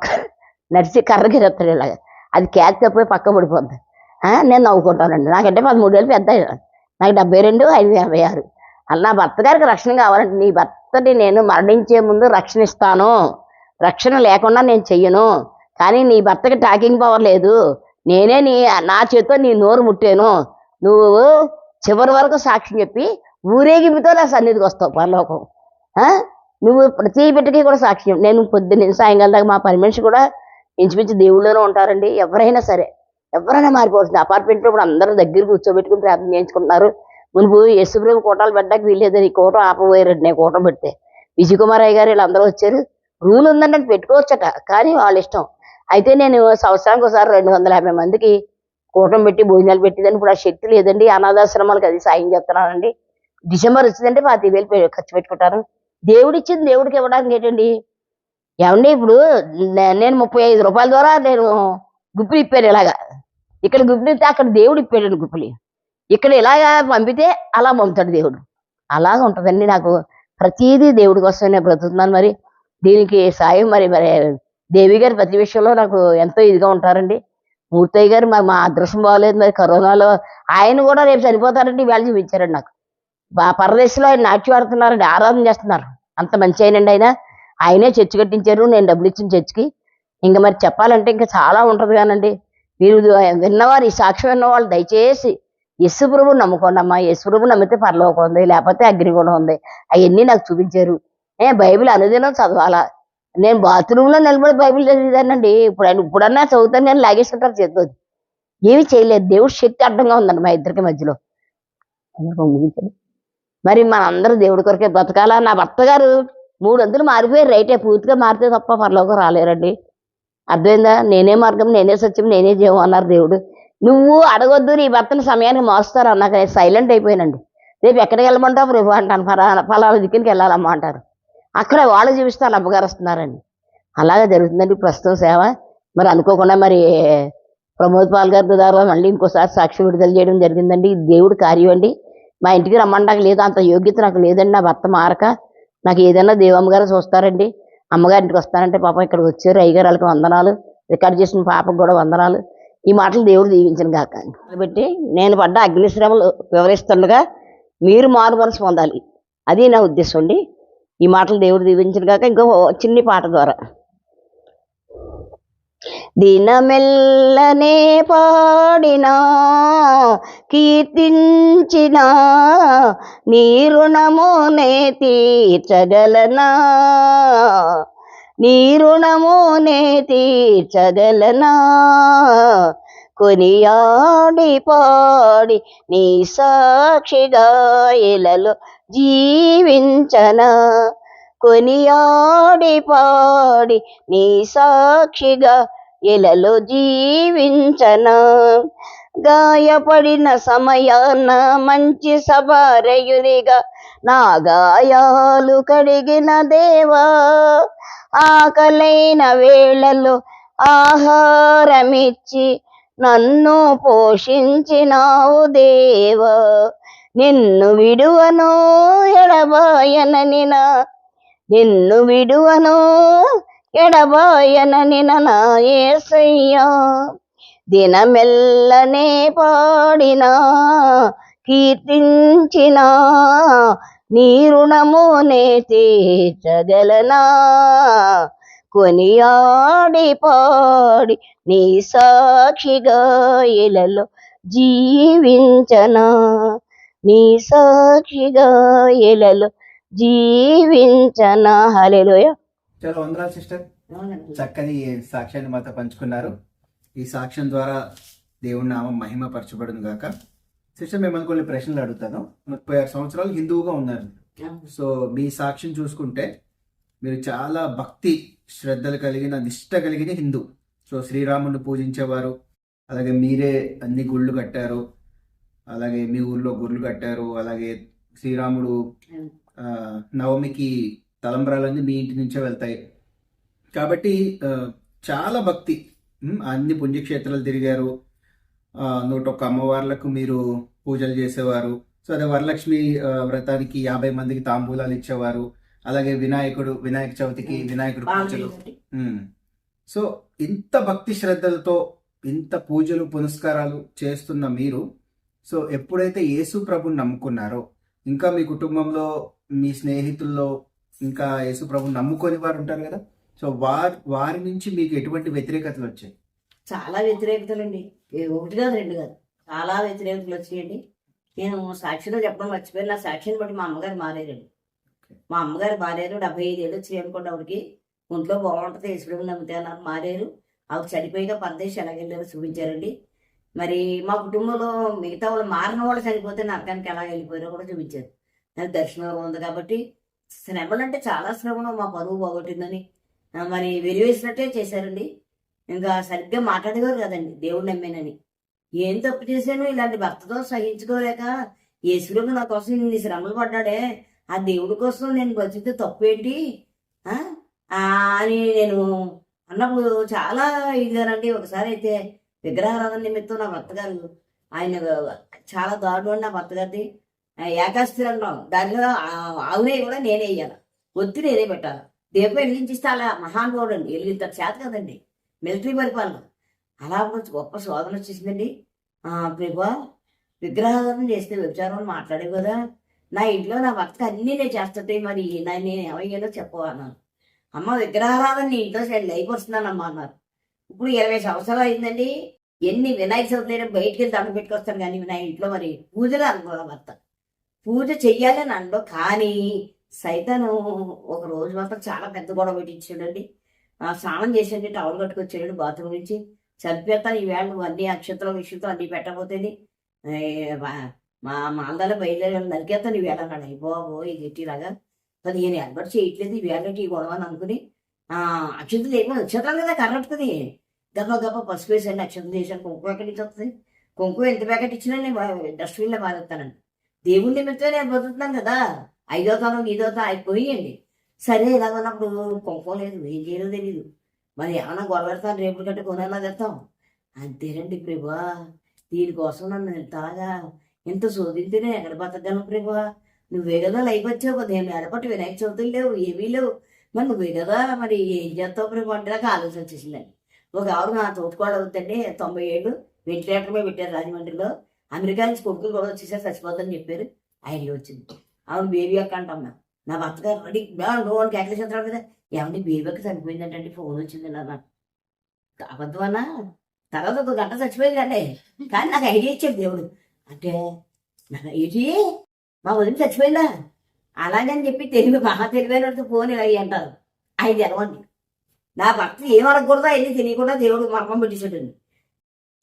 నడిచి కర్రగేరేస్తాడు ఇలాగా. అది క్యాచ్ తప్పిపోయి పక్క పడిపోద్ది. నేను నవ్వుకుంటానండి. నాకంటే 13 ఏళ్ళు పెద్ద ఆయన. నాకు 72, 86. అలా నా భర్త గారికి రక్షణ కావాలంటే నీ భర్తని నేను మరణించే ముందు రక్షణ ఇస్తాను, రక్షణ లేకుండా నేను చెయ్యను. కానీ నీ భర్తకి టాకింగ్ పవర్ లేదు, నేనే నా చేతితో నీ నోరు ముట్టాను, నువ్వు చివరి వరకు సాక్ష్యం చెప్పి ఊరేగింపుతో నా సన్నిధికి వస్తావు పరలోకం. నువ్వు ప్రతి బిడ్డకి కూడా సాక్ష్యం. నేను పొద్దున్న సాయంకాలం దాకా మా పని మనిషి కూడా ఇంచుమించు దేవుళ్ళలోనే ఉంటారండి. ఎవరైనా సరే ఎవరైనా మారిపోతుంది. అపార్ట్మెంట్లో ఇప్పుడు అందరూ దగ్గర కూర్చోబెట్టుకుని ప్రార్థన చేయించుకుంటున్నారు. మునుపు యేసుప్రభు కోటాలు పెట్టడానికి వీల్లేదని కోటం ఆపబోయారండి. నేను కోటం పెడితే విజయకుమారయ్య గారు వీళ్ళందరూ వచ్చారు. రూల్ ఉందంటే పెట్టుకోవచ్చట, కానీ వాళ్ళ ఇష్టం. అయితే నేను సంవత్సరానికి ఒకసారి 250 మందికి కూటం పెట్టి భోజనాలు పెట్టేదని. ఇప్పుడు ఆ శక్తి లేదండి. అనాథాశ్రమాలకు అది సాయం చేస్తున్నానండి. డిసెంబర్ వచ్చిందంటే 25,000 ఖర్చు పెట్టుకుంటాను. దేవుడు ఇచ్చింది దేవుడికి ఇవ్వడానికి ఏంటండి? ఏమండి ఇప్పుడు నేను 35 రూపాయల ద్వారా నేను గుప్పిలు ఇప్పాను ఇలాగా. ఇక్కడ గుప్పిలు ఇస్తే అక్కడ దేవుడు ఇప్పాడండి గుప్పిలి. ఇక్కడ ఇలాగా పంపితే అలా పంపుతాడు దేవుడు. అలాగ ఉంటుందండి. నాకు ప్రతీదీ దేవుడి కోసం నేను బ్రతుకుతున్నాను. మరి దీనికి సాయం మరి మరి దేవి గారు ప్రతి విషయంలో నాకు ఎంతో ఇదిగా ఉంటారండి. మూర్తయ్య గారు మా అదృష్టం బాగోలేదు, మరి కరోనాలో ఆయన కూడా రేపు చనిపోతారండి ఇవాళ చూపించారండి నాకు. పరదేశంలో ఆయన నాట్యం ఆడుతున్నారండి, ఆరాధన చేస్తున్నారు. అంత మంచి అయినండి ఆయన. ఆయనే చర్చి కట్టించారు, నేను డబ్బులు ఇచ్చిన చర్చికి. ఇంకా మరి చెప్పాలంటే ఇంకా చాలా ఉంటుంది కానండి. మీరు విన్నవారు, ఈ సాక్ష్యం విన్నవాళ్ళు దయచేసి యేసుప్రభువుని నమ్ముకోండి అమ్మా. యేసుప్రభువుని నమ్మితే పరలోకం ఉంది, లేకపోతే అగ్నిగుండం ఉంది. అవన్నీ నాకు చూపించారు. బైబిల్ అనుదినం చదవాలా. నేను బాత్రూంలో నిలబడి బైబిల్ చదివేదానండి. ఇప్పుడన్నా చదువుతాను కానీ లాగేసుకుంటారు చేతితో. ఏమి చేయలేదు. దేవుడి శక్తి అడ్డంగా ఉందండి మా ఇద్దరికి మధ్యలో. మరి మనందరూ దేవుడి కొరకే బ్రతకాలా. నా భర్త గారు 3 మారిపోయారు. రైటే పూర్తిగా మారితే తప్ప పరలోకం రాలేరండి, అర్థమైందా? నేనే మార్గం, నేనే సత్యం, నేనే జీవం అన్నారు దేవుడు. నువ్వు అడగొద్దు నీ భర్తని సమయానికి మోస్తారు అన్నాక నేను సైలెంట్ అయిపోయానండి. రేపు ఎక్కడికి వెళ్ళమంటావు రేపు అంటాను. ఫలానా దిక్కునికి వెళ్ళాలమ్మా అంటారు. అక్కడ వాళ్ళు చూపిస్తారు అమ్మగారు వస్తున్నారండి. అలాగే జరుగుతుందండి ప్రస్తుతం సేవ. మరి అనుకోకుండా మరి ప్రమోద్ పాల్ గారి ద్వారా మళ్ళీ ఇంకోసారి సాక్షి విడుదల చేయడం జరిగిందండి. ఇది దేవుడి కార్యం అండి. మా ఇంటికి రమ్మంటాక లేదు, అంత యోగ్యత నాకు లేదండి. నా భర్త మారక నాకు ఏదైనా దేవమ్మ గారు చూస్తారండి. అమ్మగారింటికి వస్తానంటే పాపం ఇక్కడికి వచ్చారు. అయ్యగారు వాళ్ళకి వందనాలు, రికార్డ్ చేసిన పాపకు కూడా వందనాలు. ఈ మాటలు దేవుడు దీవించిన కాక. కాబట్టి నేను పడ్డ అగ్నిశ్రమలు వివరిస్తుండగా మీరు మారు మనసు పొందాలి, అది నా ఉద్దేశం అండి. ఈ మాటలు దేవుడు దీవించిన కాక. ఇంకో చిన్ని పాట ద్వారా దినమెల్లనే పాడినా కీర్తించినా నీ రుణమునే తీర్చగలనా, నీ రుణమునే తీర్చగలనా, కొనియాడి పాడి నీ సాక్షిగా ఎలలో జీవించనా, కొనియాడి పాడి నీ సాక్షిగా ఎలలో జీవించనా, గాయపడిన సమయాన మంచి సభారయునిగా నా గాయాలు కడిగిన దేవా, ఆకలైన వేళలో ఆహారమిచ్చి నన్ను పోషించినావు దేవా, నిన్ను విడువను ఎడబాయనని నిన్ను విడువను ఎడబాయనని నా యేసయ్యా, దినమెల్లనే పాడినా కీర్తించిన నీ రుణమునే తీర్చగలనా కొనియాడి పాడి నీ సాక్షిగా ఇలలో జీవించనా నీ సాక్షిగా ఇలలో జీవించనా. హల్లెలూయా. చాలా వందనాలు సిస్టర్, చక్కని సాక్ష్యాన్ని మాతో పంచుకున్నారు. ఈ సాక్ష్యం ద్వారా దేవుని నామం మహిమ పరచబడును గాక. సిస్టర్, మిమ్మల్ని కొన్ని ప్రశ్నలు అడుగుతాను. 36 సంవత్సరాలు హిందువుగా ఉన్నారు. సో మీ సాక్ష్యం చూసుకుంటే మీరు చాలా భక్తి శ్రద్ధలు కలిగిన నిష్ట కలిగిన హిందూ. సో శ్రీరాముని పూజించేవారు, అలాగే మీరే అన్ని గుళ్ళు కట్టారు, అలాగే మీ ఊర్లో గుళ్ళు కట్టారు, అలాగే శ్రీరాముడు నవమికి తలంబ్రాలన్నీ మీ ఇంటి నుంచే వెళ్తాయి కాబట్టి చాలా భక్తి. అన్ని పుణ్యక్షేత్రాలు తిరిగారు. 101 అమ్మవార్లకు మీరు పూజలు చేసేవారు. సో అదే వరలక్ష్మి వ్రతానికి 50 మందికి తాంబూలాలు ఇచ్చేవారు. అలాగే వినాయక చవితికి వినాయకుడు పూజలు. సో ఇంత భక్తి శ్రద్ధలతో ఇంత పూజలు పునస్కారాలు చేస్తున్న మీరు, సో ఎప్పుడైతే యేసు ప్రభుని నమ్ముకున్నారో, ఇంకా మీ కుటుంబంలో మీ స్నేహితుల్లో ఇంకా యేసు ప్రభుని నమ్ముకొని వారు ఉంటారు కదా, సో వారి నుంచి మీకు ఎటువంటి వ్యతిరేకతలు వచ్చాయి? చాలా వ్యతిరేకతలండి. ఒకటి కాదు, రెండు కాదు, చాలా వ్యతిరేకతలు వచ్చాయండి. నేను సాక్షిలో చెప్పడం మర్చిపోయాను. నా సాక్షిని బట్టి మా అమ్మగారు మారారండి. మా అమ్మగారు మారారు. 75 ఏళ్ళు వచ్చి అనుకోండి. ఆవిడకి ఒంట్లో బాగుంటుంది, యేసుప్రభుని నమ్మితే అన్నారు. మారారు. ఆవిడ చనిపోయిగా పరదేశం ఎలాగెళ్ళారో చూపించారండి. మరి మా కుటుంబంలో మిగతా వాళ్ళు మారిన వాళ్ళు చనిపోతే నరకానికి ఎలా వెళ్ళిపోయారో కూడా చూపించారు. నాకు దర్శనం ఉంది కాబట్టి శ్రమలు అంటే చాలా శ్రమలు. మా పరువు పోగొట్టిందని మరి వెలివేసినట్టే చేశారండి. ఇంకా సరిగ్గా మాట్లాడేవారు కదండి దేవుడు నమ్మేనని. ఏం తప్పు చేశాను? ఇలాంటి భర్తతో సహించుకోలేక యేసుప్రభు నా కోసం ఇన్ని శ్రమలు పడ్డాడే, ఆ దేవుడి కోసం నేను బతికితే తప్పేంటి అని నేను అన్నప్పుడు చాలా ఇదిగానండి. ఒకసారి అయితే విగ్రహారాధన నిమిత్తం నా భర్త గారు, ఆయన చాలా దారుణం నా భర్త గారిది ఏకాస్తి అంటాం, దానిలో ఆవునే కూడా నేనే వేయాలి, ఒత్తి నేనే పెట్టాలి, దీపం వెలిగించిస్తే అలా మహానుభావుడు అండి. వెలిగిస్తారు చేత కదండి, మిలిటరీ పరిపాలన. అలా గొప్ప శోధన వచ్చేసిందండి. ప్రభా, విగ్రహారాధన చేస్తే వ్యభిచారం మాట్లాడే కదా, నా ఇంట్లో నా భర్త అన్నీ నేను చేస్తుంటే మరి నేను ఏమయ్యాలో చెప్పవన్నాను. అమ్మ, విగ్రహారాధన నీ ఇంట్లో లైఫ్ వస్తున్నానమ్మా అన్నారు. ఇప్పుడు 20 సంవత్సరాలు అయిందండి. ఎన్ని వినాయక చవితి బయటికి వెళ్ళి దండం పెట్టుకొస్తాను, కానీ నా ఇంట్లో మరి పూజలు అనుకోవాలి. భర్త పూజ చెయ్యాలని అనడం, కానీ సైతాను ఒక రోజు మాత్రం చాలా పెద్ద గొడవ పెట్టించాడండి. స్నానం చేసండి, టవల్ కట్టుకొచ్చాడు బాత్రూమ్ నుంచి. చంపేస్తాను ఈవేళ నువ్వు అన్ని అక్షతలు విషయంతో అన్ని పెట్టబోతుంది, మా మాల్దాలో బయలుదేరి నరికేస్తాను ఈవేళ అన్నాడు. అయిపోబో ఇది ఎట్టిలాగా 15 ఏర్పాటు చేయట్లేదు ఈవేళ ఈ గొడవ అని అనుకుని అక్షంతలు ఏమో వచ్చేతాను కదా కర్రట్టుకుని గప్ప పసుపు వేసండి, అక్షంతలు వేసాను. కుంకుమ ఎక్కడి నుంచి వస్తుంది? కుంకుమ ఎంత ప్యాకెట్ ఇచ్చినా నేను డస్ట్బిన్లో మారేస్తానండి. దేవుడి నిమిత్తం నేను బతుకుతున్నాను కదా, 5వ తాను 9వ తాను అయిపోయింది. సరే ఇలా ఉన్నప్పుడు కుంకుమ లేదు, ఏం చేయలేదో తెలీదు. మరి ఏమన్నా గొడవ పెడతాను, రేపులు కట్టి కొనేలా తెస్తాం. అంతేనండి ప్రభా, దీనికోసం నన్ను ఇంతగా ఎంత శోధించినే ఎక్కడ బతకగలను ప్రభా? నువ్వే కదా లైఫ్ వచ్చావు, 15 ఏళ్ళపాటు వినాయక చవితులు లేవు, ఏమీ లేవు, మరి నువ్వే కదా, మరి ఏం చేస్తావు ప్రభా అంటే నాకు ఆలోచన వచ్చేసిందండి. ఒక ఆవిడ నా తోటకోడ అవుతుందండి, 90 ఏళ్ళు వెంటిలేటర్ మీద పెట్టారు రాజమండ్రిలో. అమెరికా నుంచి కొడుకులు కూడా వచ్చేసారు, చచ్చిపోద్దని చెప్పారు. ఐడియా వచ్చింది. అవును బేబీ అక్క అంటాం. నా భర్త గారు రెడీ లోన్ క్యాకిల్ చేస్తాడు కదా, ఏమంటే బేబీ అక్క చనిపోయిందంటే ఫోన్ వచ్చింది నాకు. అబద్ధమన్నా తర్వాత 1 గంట చచ్చిపోయింది కండి, కానీ నాకు ఐడియా ఇచ్చాడు దేవుడు. అంటే ఏంటి మా వదిలి చచ్చిపోయిందా అలాగని చెప్పి మహా తెలివైన ఫోన్ ఇలా అంటారు. 5 ఎలవండి నా భర్త ఏం అడగకూడదు, అవన్నీ తెలియకుండా దేవుడు మర్మం పెట్టించాడండి.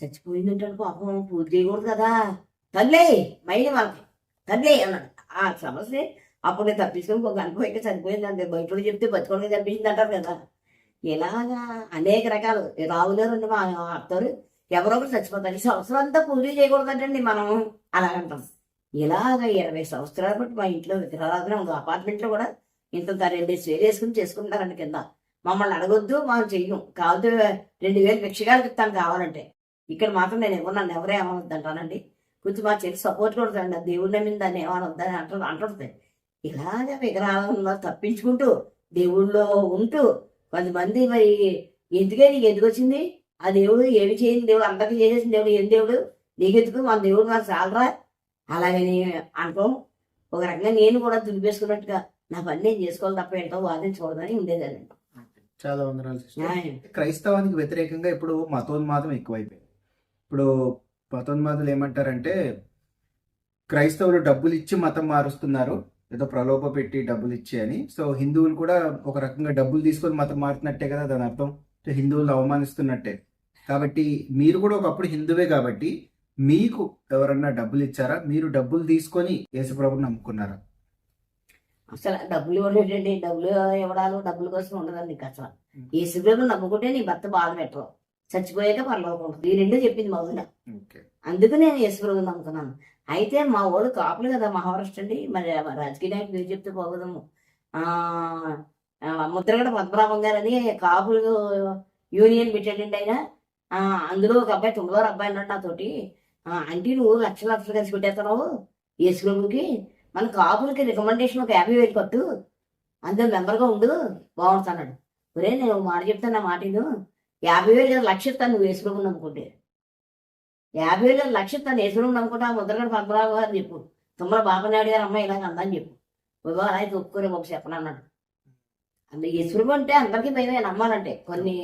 చచ్చిపోయిందంటే పాపం పూజ చేయకూడదు కదా, తల్లి మైండ్ మనకి తల్లి అన్నాడు. ఆ సమస్య అప్పుడు నేను తప్పించుకొని 1 గంట పోయిక చనిపోయింది అంటే బయట చెప్తే బతుకోవడానికి చనిపించింది అంటారు కదా. ఇలాగా అనేక రకాలు రావులేరు మా అత్తారు, ఎవరో ఒకరు చచ్చిపోతారు. ఈ సంవత్సరం అంతా పూజలు చేయకూడదంటండి మనం అలాగంటాం. ఇలాగ 20 సంవత్సరాలు బట్టి మా ఇంట్లో విగ్రహారాధన ఒక అపార్ట్మెంట్లో కూడా ఇంత 2 స్వేలు వేసుకుని చేసుకుంటారండి. కింద మమ్మల్ని అడగొద్దు, మనం చెయ్యం, కావాలంటే 2000 భిక్షగారికి ఇస్తాను కావాలంటే. ఇక్కడ మాత్రం నేను నన్ను ఎవరే ఏమనొద్దు అంటానండి. కొంచెం మా చెల్లి సపోర్ట్ కొడుతుంది, దేవుడి మీద దాన్ని ఏమనొద్దని అంటుంది. ఇలాగ విగ్రహాలలో తప్పించుకుంటూ దేవుళ్ళలో ఉంటూ కొంతమంది మరి ఎందుకే నీకు ఎందుకు వచ్చింది ఆ దేవుడు, ఏమి చేయని దేవుడు, అందరికీ చేసేసిన దేవుడు, ఏం దేవుడు నీకెందుకు, మన దేవుడు నాకు చాలరా అలాగని అనుకో ఒక రకంగా నేను కూడా దులిపేసుకున్నట్టుగా నా పని నేను చేసుకోవాలి తప్ప ఏంటో వాదించకూడదని ఉండేదాన్ని. చాలా వందనాలు సిస్టర్. ఆయ్. క్రైస్తవానికి వ్యతిరేకంగా ఇప్పుడు మతోన్మాదం ఎక్కువైపోయింది. ఇప్పుడు మతోన్మాదులు ఏమంటారంటే క్రైస్తవులు డబ్బులు ఇచ్చి మతం మారుస్తున్నారు, ఏదో ప్రలోభ పెట్టి డబ్బులు ఇచ్చి అని. సో హిందువులు కూడా ఒక రకంగా డబ్బులు తీసుకొని మతం మారుతున్నట్టే కదా దాని అర్థం. సో హిందువులు అవమానిస్తున్నట్టే. కాబట్టి మీరు కూడా ఒకప్పుడు హిందువే కాబట్టి మీకు ఎవరన్నా డబ్బులు ఇచ్చారా? మీరు డబ్బులు తీసుకొని యేసుప్రభుని నమ్ముకున్నారా? అసలు డబ్బులు ఇవ్వలేదండి. డబ్బులు ఇవ్వడాలు డబ్బుల కోసం ఉండదండి నీకు అసలు. ఈ శిబిరం నమ్ముకుంటే నీ భర్త బాధ పెట్టరు, చచ్చిపోయాక పరలోకం ఉంటుంది. ఈ రెండు చెప్పింది మా వదిన. ఓకే. అందుకు నేను యేసుప్రభుని నమ్ముకున్నాను. అయితే మా వాడు కాపులు కదా మహారాష్ట్ర అండి. మరి రాజకీయ నాయకులు మీరు చెప్తే బాగోదము. ముద్రగడ పద్మనాభం గారు అని కాపులు యూనియన్ పెట్టాడండి ఆయన. అందులో ఒక అబ్బాయి 9వ అబ్బాయి అన్నాడు నాతోటి, అంటే నువ్వు లక్షల లక్షలు కలిసి పెట్టేస్తున్నావు యేసుప్రభుకి, మన కాపులకి రికమెండేషన్ ఒక 50,000 కట్టు, అందులో మెంబర్గా ఉండు బాగుంటున్నాడు. ఒరే నేను మాట చెప్తాను, నా మాట 50,000 కదా లక్ష ఇస్తాను నువ్వు యేసుప్రభుని నమ్ముకుంటే. 50,000 కదా లక్ష ఇస్తాను యేసుప్రభుని నమ్ముకుంటా. ముద్రగడ పద్మనాభం గారు చెప్పు, తుమ్మల బాబనాయుడు గారు అమ్మాయి ఇలాగ అందని చెప్పు. బాబా అలా అయితే ఒప్పుకోరే బాబు చెప్పనన్నాడు. అందులో యేసుప్రభు అంటే అందరికీ భయమే నమ్మాలంటే. కొన్ని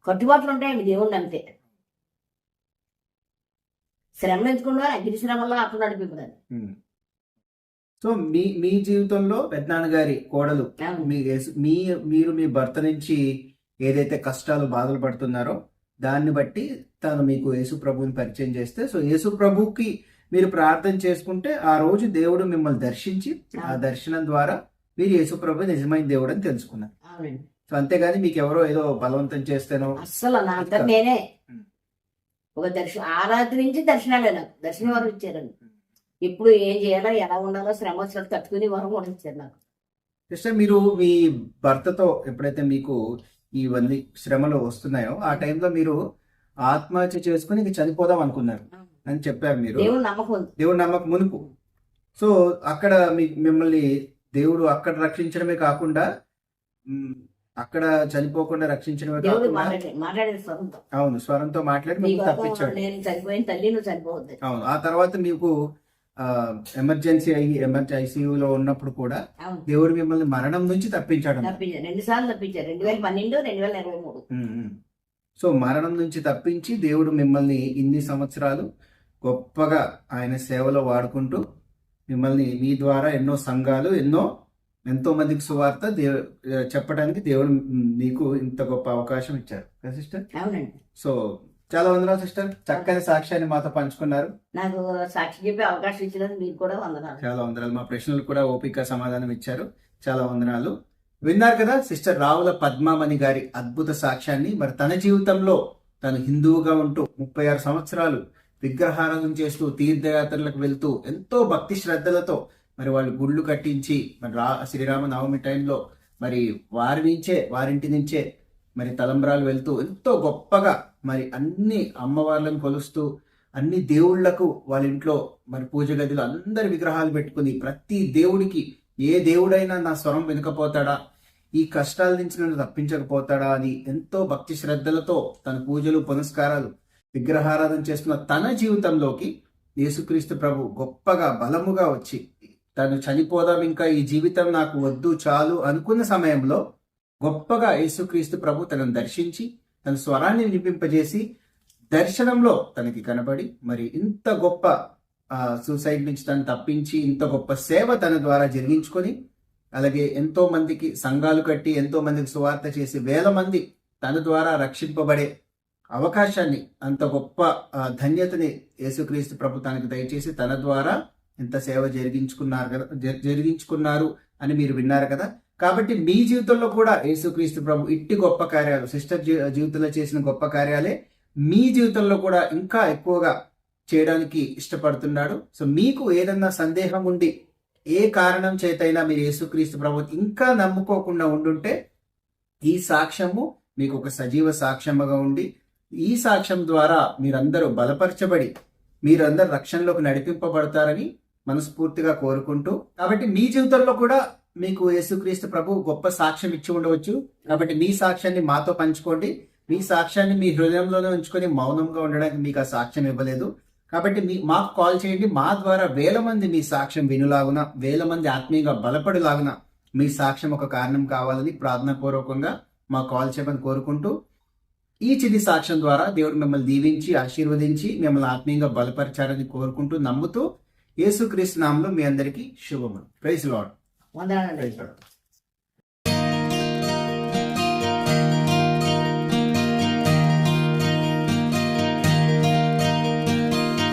కట్టుబాట్లు ఉంటాయండి దేవుణ్ణి అంతే. శ్రమ ఎంచుకున్నా అగ్ని శ్రమల్లో అప్పుడు నడిపిపోతుంది. సో మీ జీవితంలో పెద్దనాన్న గారి కోడలు మీరు మీ భర్త నుంచి ఏదైతే కష్టాలు బాధలు పడుతున్నారో దాన్ని బట్టి తను మీకు యేసు ప్రభువుని పరిచయం చేస్తే, సో యేసు ప్రభువుకి మీరు ప్రార్థన చేసుకుంటే ఆ రోజు దేవుడు మిమ్మల్ని దర్శించి ఆ దర్శనం ద్వారా మీరు యేసు ప్రభు నిజమైన దేవుడు అని తెలుసుకున్నారు. సో అంతేగాని మీకు ఎవరో ఏదో బలవంతం చేస్తేనో అస్సలు నా అంతా నేనే ఒక దర్శనం. ఆ రాత్రి నుంచి దర్శనాలే నాకు. దర్శనం వరం ఇచ్చారండి. ఇప్పుడు ఏం చేయాలో ఎలా ఉండాలో శ్రమ వచ్చినట్టు తట్టుకుని వరం కూడా ఇచ్చారు నాకు. సిస్టర్, మీరు మీ భర్తతో ఎప్పుడైతే మీకు ఇవన్నీ శ్రమలు వస్తున్నాయో ఆ టైంలో మీరు ఆత్మహత్య చేసుకుని ఇంక చనిపోదాం అనుకున్నారు అని చెప్పారు మీరు. దేవుడు నమ్మకం మునుపు. సో అక్కడ మిమ్మల్ని దేవుడు అక్కడ రక్షించడమే కాకుండా అక్కడ చనిపోకుండా రక్షించడమే కాకుండా అవును స్వరంతో మాట్లాడి మీకు తప్పించాడు. అవును. ఆ తర్వాత మీకు ఎమర్జెన్సీ ఐసీయూలో ఉన్నప్పుడు కూడా దేవుడు మిమ్మల్ని మరణం నుంచి తప్పించాడు. 2 సార్లు తప్పించారు, 2012, 2023. సో మరణం నుంచి తప్పించి దేవుడు మిమ్మల్ని ఇన్ని సంవత్సరాలు గొప్పగా ఆయన సేవలో వాడుకుంటూ మిమ్మల్ని మీ ద్వారా ఎన్నో సంఘాలు ఎంతో మందికి సువార్త చెప్పడానికి దేవుడు మీకు ఇంత గొప్ప అవకాశం ఇచ్చారు కదా సిస్టర్. అవునండి. సో చాలా వందనాలు సిస్టర్, చక్కని సాక్ష్యాన్ని మాతో పంచుకున్నారు. నాకు సాక్షి చెప్పే అవకాశం ఇచ్చినందుకు మీకు కూడా వందనాలు. చాలా వందనాలు. మా ప్రశ్నలు కూడా ఓపిక సమాధానం ఇచ్చారు. చాలా వందనాలు. విన్నారు కదా సిస్టర్ రావుల పద్మామణి గారి అద్భుత సాక్ష్యాన్ని. మరి తన జీవితంలో తను హిందువుగా ఉంటూ 36 సంవత్సరాలు విగ్రహారాధన చేస్తూ తీర్థయాత్రలకు వెళ్తూ ఎంతో భక్తి శ్రద్ధలతో మరి వాళ్ళు గుళ్ళు కట్టించి మరి శ్రీరామ నవమి టైంలో మరి వారింటి నుంచే మరి తలంబ్రాలు వెళ్తూ ఎంతో గొప్పగా మరి అన్ని అమ్మవార్లను కొలుస్తూ అన్ని దేవుళ్లకు వాళ్ళ ఇంట్లో మరి పూజ గదిలో అందరి విగ్రహాలు పెట్టుకుని ప్రతి దేవుడికి ఏ దేవుడైనా నా స్వరం వినకపోతాడా, ఈ కష్టాల నుంచి నన్ను తప్పించకపోతాడా అని ఎంతో భక్తి శ్రద్ధలతో తన పూజలు పునస్కారాలు విగ్రహారాధన చేస్తున్న తన జీవితంలోకి యేసుక్రీస్తు ప్రభు గొప్పగా బలముగా వచ్చి తను చనిపోదాం, ఇంకా ఈ జీవితం నాకు వద్దు చాలు అనుకున్న సమయంలో గొప్పగా యేసుక్రీస్తు ప్రభు తనను దర్శించి తన స్వరాన్ని వినిపింపజేసి దర్శనంలో తనకి కనబడి మరి ఇంత గొప్ప సూసైడ్ నుంచి తను తప్పించి ఇంత గొప్ప సేవ తన ద్వారా జరిగించుకొని అలాగే ఎంతో మందికి సంఘాలు కట్టి ఎంతో మందికి సువార్త చేసి 1000 మంది తన ద్వారా రక్షింపబడే అవకాశాన్ని, అంత గొప్ప ధన్యతని యేసుక్రీస్తు ప్రభు తనకు దయచేసి తన ద్వారా ఇంత సేవ జరిగించుకున్నారు అని మీరు విన్నారు కదా. కాబట్టి మీ జీవితంలో కూడా యేసుక్రీస్తు ప్రభు ఇట్టి గొప్ప కార్యాలు సిస్టర్ జీవితంలో చేసిన గొప్ప కార్యాలే మీ జీవితంలో కూడా ఇంకా ఎక్కువగా చేయడానికి ఇష్టపడుతున్నాడు. సో మీకు ఏదన్నా సందేహం ఉండి ఏ కారణం చేతైనా మీరు యేసుక్రీస్తు ప్రభు ఇంకా నమ్ముకోకుండా ఉండుంటే ఈ సాక్ష్యము మీకు ఒక సజీవ సాక్ష్యముగా ఉండి ఈ సాక్ష్యం ద్వారా మీరందరూ బలపరచబడి మీరందరూ రక్షణలోకి నడిపింపబడతారని మనస్ఫూర్తిగా కోరుకుంటూ, కాబట్టి మీ జీవితంలో కూడా మీకు యేసుక్రీస్తు ప్రభు గొప్ప సాక్ష్యం ఇచ్చి ఉండవచ్చు. కాబట్టి మీ సాక్ష్యాన్ని మాతో పంచుకోండి. మీ సాక్ష్యాన్ని మీ హృదయంలోనే ఉంచుకొని మౌనంగా ఉండడానికి మీకు ఆ సాక్ష్యం ఇవ్వలేదు. కాబట్టి మాకు కాల్ చేయండి. మా ద్వారా వేల మంది మీ సాక్ష్యం వినులాగున, వేల మంది ఆత్మీయంగా బలపడులాగున మీ సాక్ష్యం ఒక కారణం కావాలని ప్రార్థనాపూర్వకంగా మాకు కాల్ చేయమని కోరుకుంటూ, ఈ చిన్న సాక్ష్యం ద్వారా దేవుడు మిమ్మల్ని దీవించి ఆశీర్వదించి మిమ్మల్ని ఆత్మీయంగా బలపరిచారని కోరుకుంటూ నమ్ముతూ యేసుక్రీస్తు నామములో మీ అందరికీ శుభములు. Praise Lord. వందనాలండి. Praise lord.